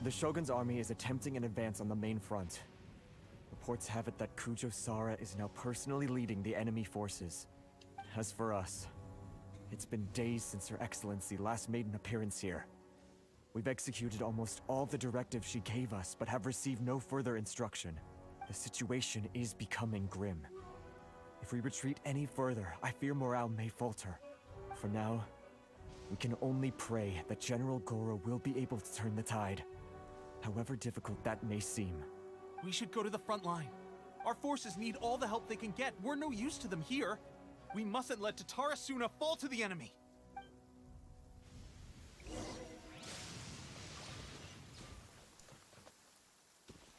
The Shogun's army is attempting an advance on the main front. Reports have it that Kujo Sara is now personally leading the enemy forces. As for us, It's been days since Her Excellency last made an appearance here. We've executed almost all the directives she gave us, but have received no further instruction. The situation is becoming grim. If we retreat any further, I fear morale may falter. For now, we can only pray that General Goro will be able to turn the tide, however difficult that may seem. We should go to the front line. Our forces need all the help they can get. We're no use to them here. We mustn't let Tatarasuna fall to the enemy.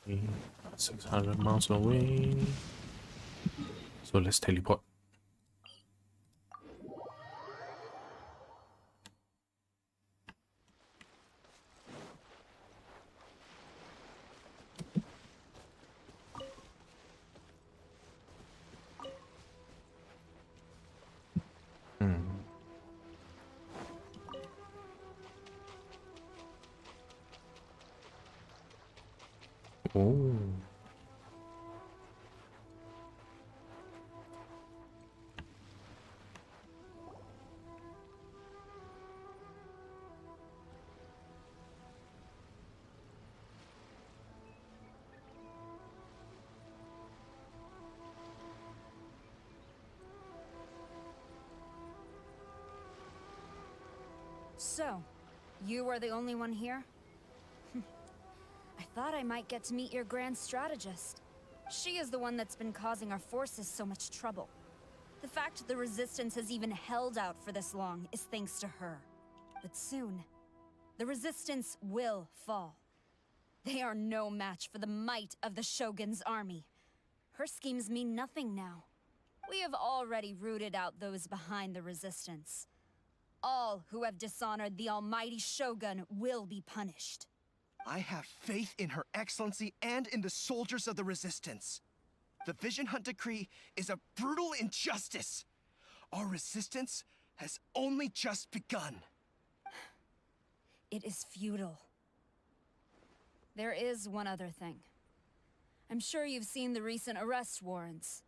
Okay, 600 miles away. So let's teleport. Oh. So, you are the only one here? I thought I might get to meet your grand strategist. She is the one that's been causing our forces so much trouble. The fact the Resistance has even held out for this long is thanks to her. But soon, the Resistance will fall. They are no match for the might of the Shogun's army. Her schemes mean nothing now. We have already rooted out those behind the Resistance. All who have dishonored the almighty Shogun will be punished. I have faith in Her Excellency and in the soldiers of the Resistance. The Vision Hunt Decree is a brutal injustice. Our resistance has only just begun. It is futile. There is one other thing. I'm sure you've seen the recent arrest warrants.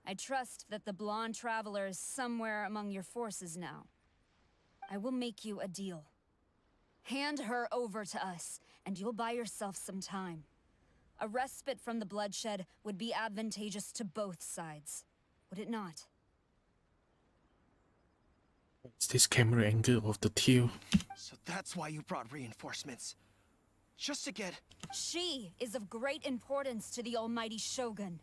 I trust that the blonde traveler is somewhere among your forces now. I will make you a deal. Hand her over to us, and you'll buy yourself some time. A respite from the bloodshed would be advantageous to both sides, would it not? It's this camera angle of the tail. So that's why you brought reinforcements. Just to get... She is of great importance to the almighty Shogun.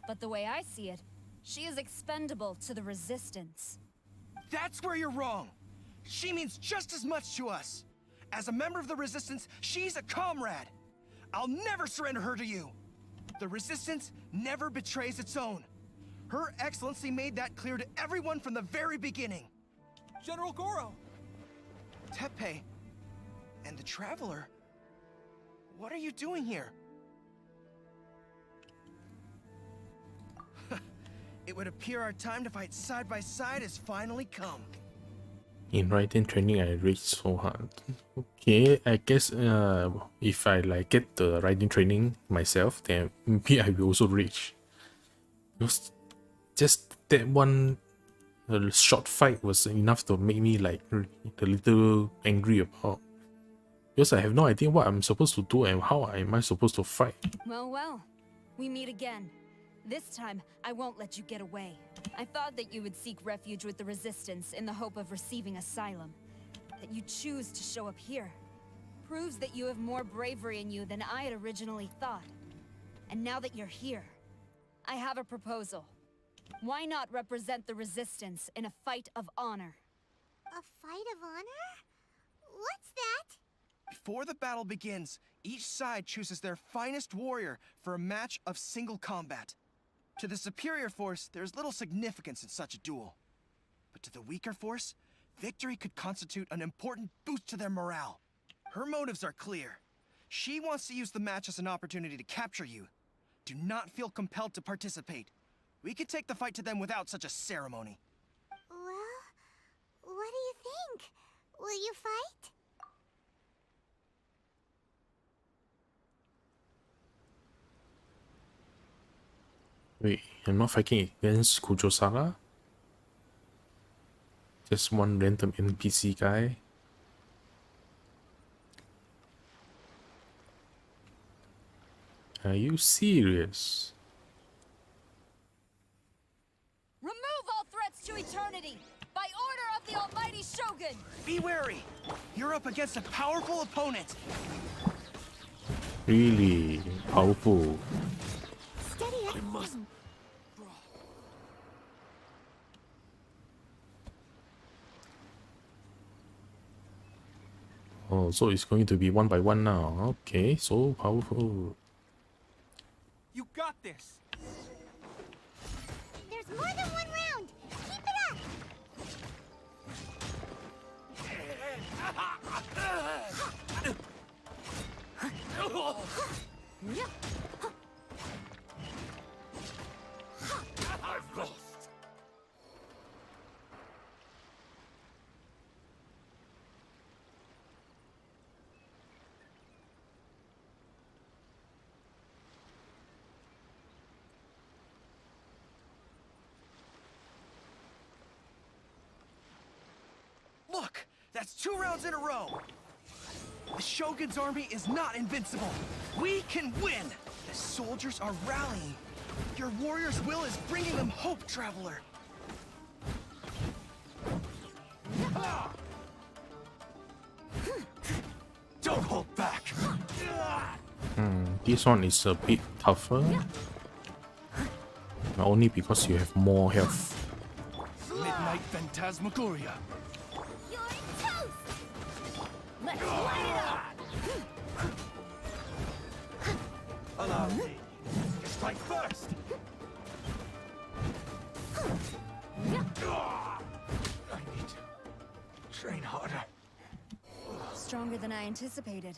But the way I see it, she is expendable to the Resistance. That's where you're wrong! She means just as much to us! As a member of the Resistance, she's a comrade! I'll never surrender her to you! The Resistance never betrays its own. Her Excellency made that clear to everyone from the very beginning. General Goro! Teppei and the Traveler? What are you doing here? It would appear our time to fight side by side has finally come. In writing training, I read so hard. Okay, I guess if I like get the writing training myself, then maybe I will also reach. Because just that one short fight was enough to make me like a little angry about. Because I have no idea what I'm supposed to do and how am I supposed to fight. Well, we meet again. This time, I won't let you get away. I thought that you would seek refuge with the Resistance in the hope of receiving asylum. That you choose to show up here proves that you have more bravery in you than I had originally thought. And now that you're here, I have a proposal. Why not represent the Resistance in a fight of honor? A fight of honor? What's that? Before the battle begins, each side chooses their finest warrior for a match of single combat. To the superior force, there's little significance in such a duel. But to the weaker force, victory could constitute an important boost to their morale. Her motives are clear. She wants to use the match as an opportunity to capture you. Do not feel compelled to participate. We could take the fight to them without such a ceremony. Well, what do you think? Will you fight? Wait, I'm not fighting against Kujosara? Just one random NPC guy. Are you serious? Remove all threats to eternity by order of the Almighty Shogun. Be wary. You're up against a powerful opponent. Really powerful. Steady. I must. Oh, so it's going to be one by one now. Okay, so powerful. You got this. There's more than one round. Keep it up. I've lost. Look, that's 2 rounds in a row. The Shogun's army is not invincible. We can win. The soldiers are rallying. Your warrior's will is bringing them hope, Traveler. Don't hold back. This one is a bit tougher. Only because you have more health. Midnight Phantasmagoria. You're toast. Let's light it up. Allow me to strike first. I need to train harder. Stronger than I anticipated.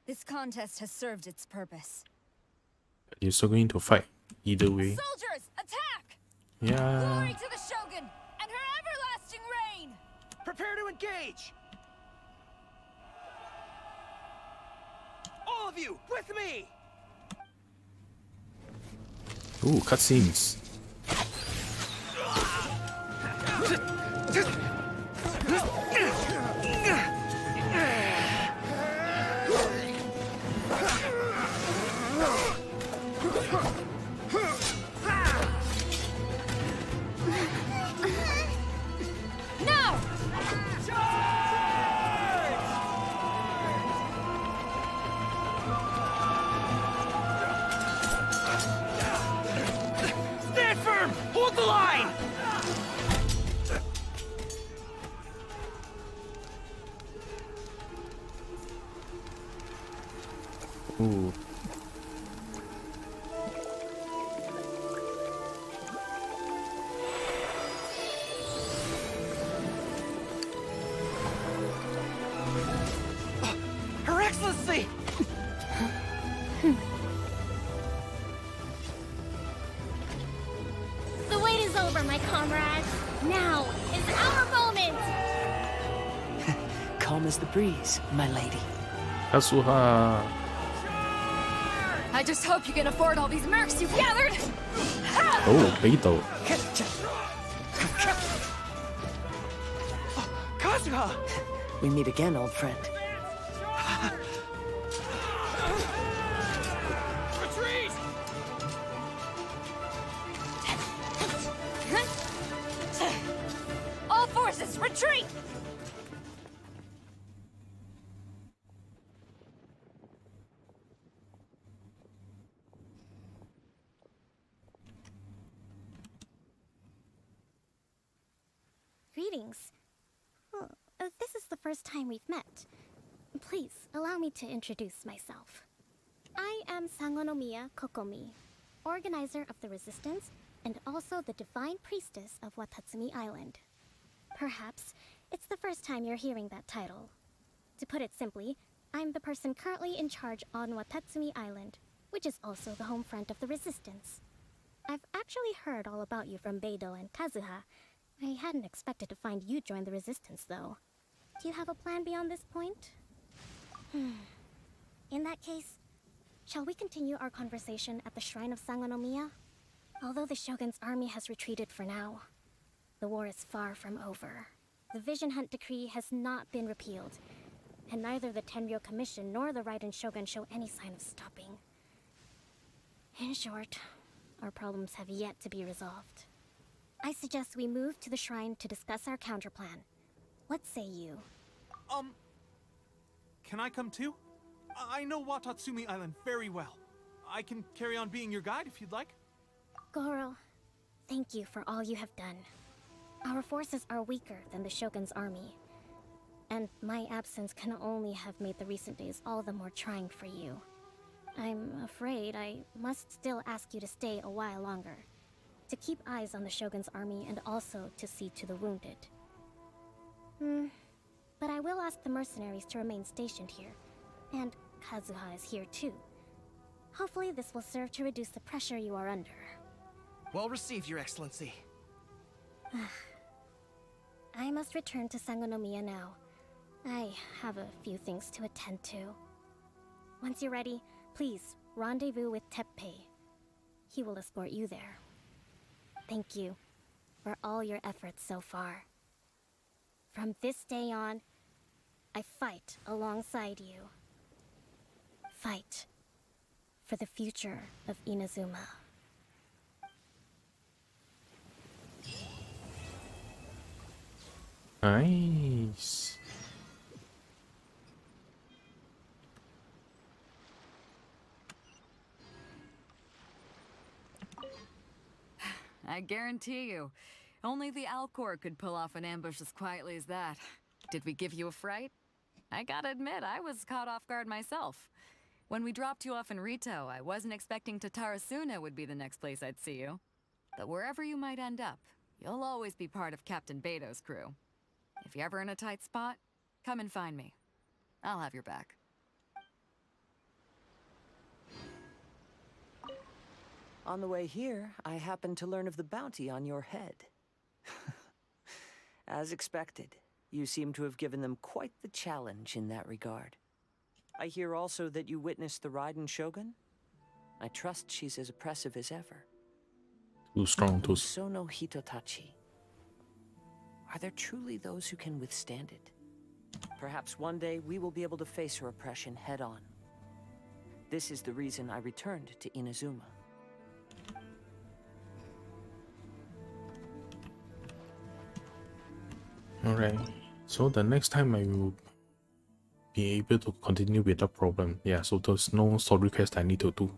This contest has served its purpose. You're still going to fight either way. Soldiers, attack! Yeah. Glory to the Shogun and her everlasting reign! Prepare to engage! All of you, with me! Ooh, cutscenes. Now! Stand firm! Hold the line! Ooh. Her Excellency! The wait is over, my comrades. Now is our moment. Calm as the breeze, my lady. Kazuha. I just hope you can afford all these mercs you've gathered! Oh, Beito. Kazuha! We meet again, old friend. Retreat! All forces, retreat! Greetings. This is the first time we've met. Please, allow me to introduce myself. I am Sangonomiya Kokomi, organizer of the Resistance and also the Divine Priestess of Watatsumi Island. Perhaps it's the first time you're hearing that title. To put it simply, I'm the person currently in charge on Watatsumi Island, which is also the home front of the Resistance. I've actually heard all about you from Beidou and Kazuha. I hadn't expected to find you join the Resistance, though. Do you have a plan beyond this point? In that case, shall we continue our conversation at the shrine of Sangonomiya? Although the Shogun's army has retreated for now, the war is far from over. The Vision Hunt Decree has not been repealed, and neither the Tenryou Commission nor the Raiden Shogun show any sign of stopping. In short, our problems have yet to be resolved. I suggest we move to the shrine to discuss our counterplan. What say you? Can I come too? I know Watatsumi Island very well. I can carry on being your guide if you'd like. Goro, thank you for all you have done. Our forces are weaker than the Shogun's army, and my absence can only have made the recent days all the more trying for you. I'm afraid I must still ask you to stay a while longer, to keep eyes on the Shogun's army and also to see to the wounded. But I will ask the mercenaries to remain stationed here, and Kazuha is here too. Hopefully this will serve to reduce the pressure you are under. Well received, Your Excellency. I must return to Sangonomiya now. I have a few things to attend to. Once you're ready, please rendezvous with Teppei. He will escort you there. Thank you for all your efforts so far. From this day on, I fight alongside you. Fight for the future of Inazuma. Nice. I guarantee you, only the Alcor could pull off an ambush as quietly as that. Did we give you a fright? I gotta admit, I was caught off guard myself. When we dropped you off in Rito, I wasn't expecting Tatarasuna would be the next place I'd see you. But wherever you might end up, you'll always be part of Captain Beto's crew. If you're ever in a tight spot, come and find me. I'll have your back. On the way here, I happened to learn of the bounty on your head. As expected, you seem to have given them quite the challenge in that regard. I hear also that you witnessed the Raiden Shogun. I trust she's as oppressive as ever. Too strong, too. Sono Hitotachi. Are there truly those who can withstand it? Perhaps one day we will be able to face her oppression head-on. This is the reason I returned to Inazuma. Alright, so the next time I will be able to continue without problem. Yeah, so there's no story quest I need to do.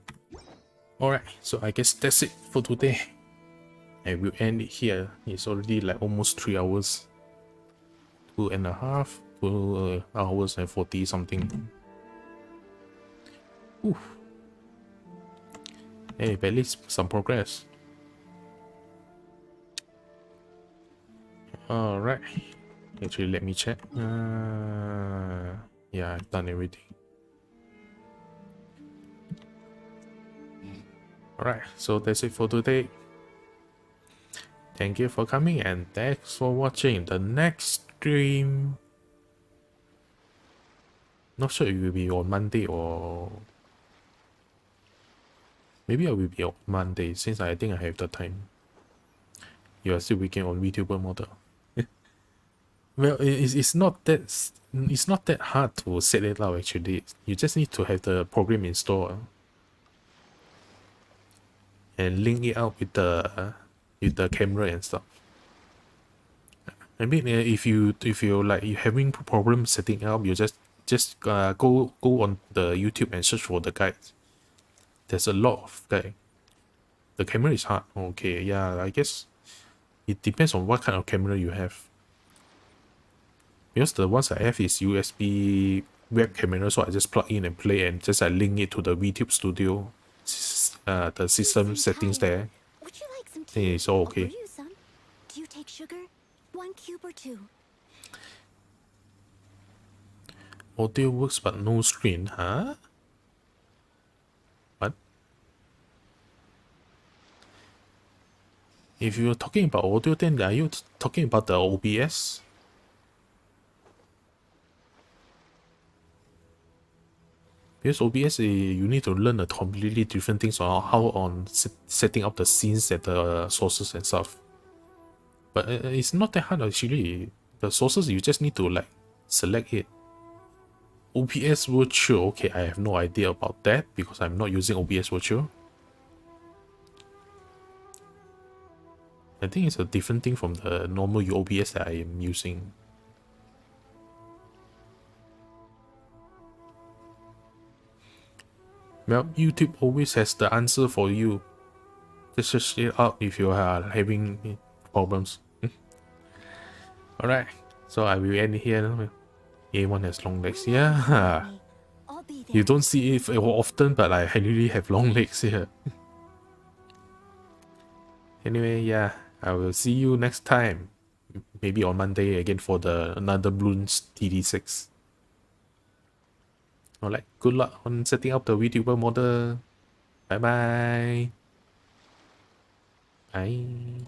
Alright, so I guess that's it for today. I will end it here. It's already like almost 3 hours. 2.5, 2 hours and 40 something. Oof. Hey, but at least some progress. Alright. Actually, let me check. Yeah, I've done everything. Alright, so that's it for today. Thank you for coming and thanks for watching the next stream. Not sure it will be on Monday or... Maybe I will be on Monday since I think I have the time. You are still working on VTuber Model. Well, it's not that hard to set it out actually. You just need to have the program installed and link it out with the camera and stuff. I mean, if you like you having problem setting up, you just go on the YouTube and search for the guides. There's a lot of guide. The camera is hard. Okay, yeah, I guess it depends on what kind of camera you have. Because the ones I have is USB web camera, so I just plug in and play and just link it to the VTuber Studio, the system settings there. Would you like some tea? It's all okay. Do you take sugar? 1 cube or 2? Audio works but no screen, huh? What? If you're talking about audio, then are you talking about the OBS? Because OBS, you need to learn a completely different things on how on setting up the scenes and the sources and stuff. But it's not that hard actually. The sources, you just need to like select it. OBS Virtual, okay, I have no idea about that because I'm not using OBS Virtual. I think it's a different thing from the normal OBS that I am using. Well, YouTube always has the answer for you. Just search it out if you are having problems. Alright, so I will end here. A1 has long legs. Yeah. You don't see it often, but I really have long legs here. Anyway, yeah, I will see you next time. Maybe on Monday again for another Bloons TD6. Alright, good luck on setting up the VTuber model. Bye bye. Bye.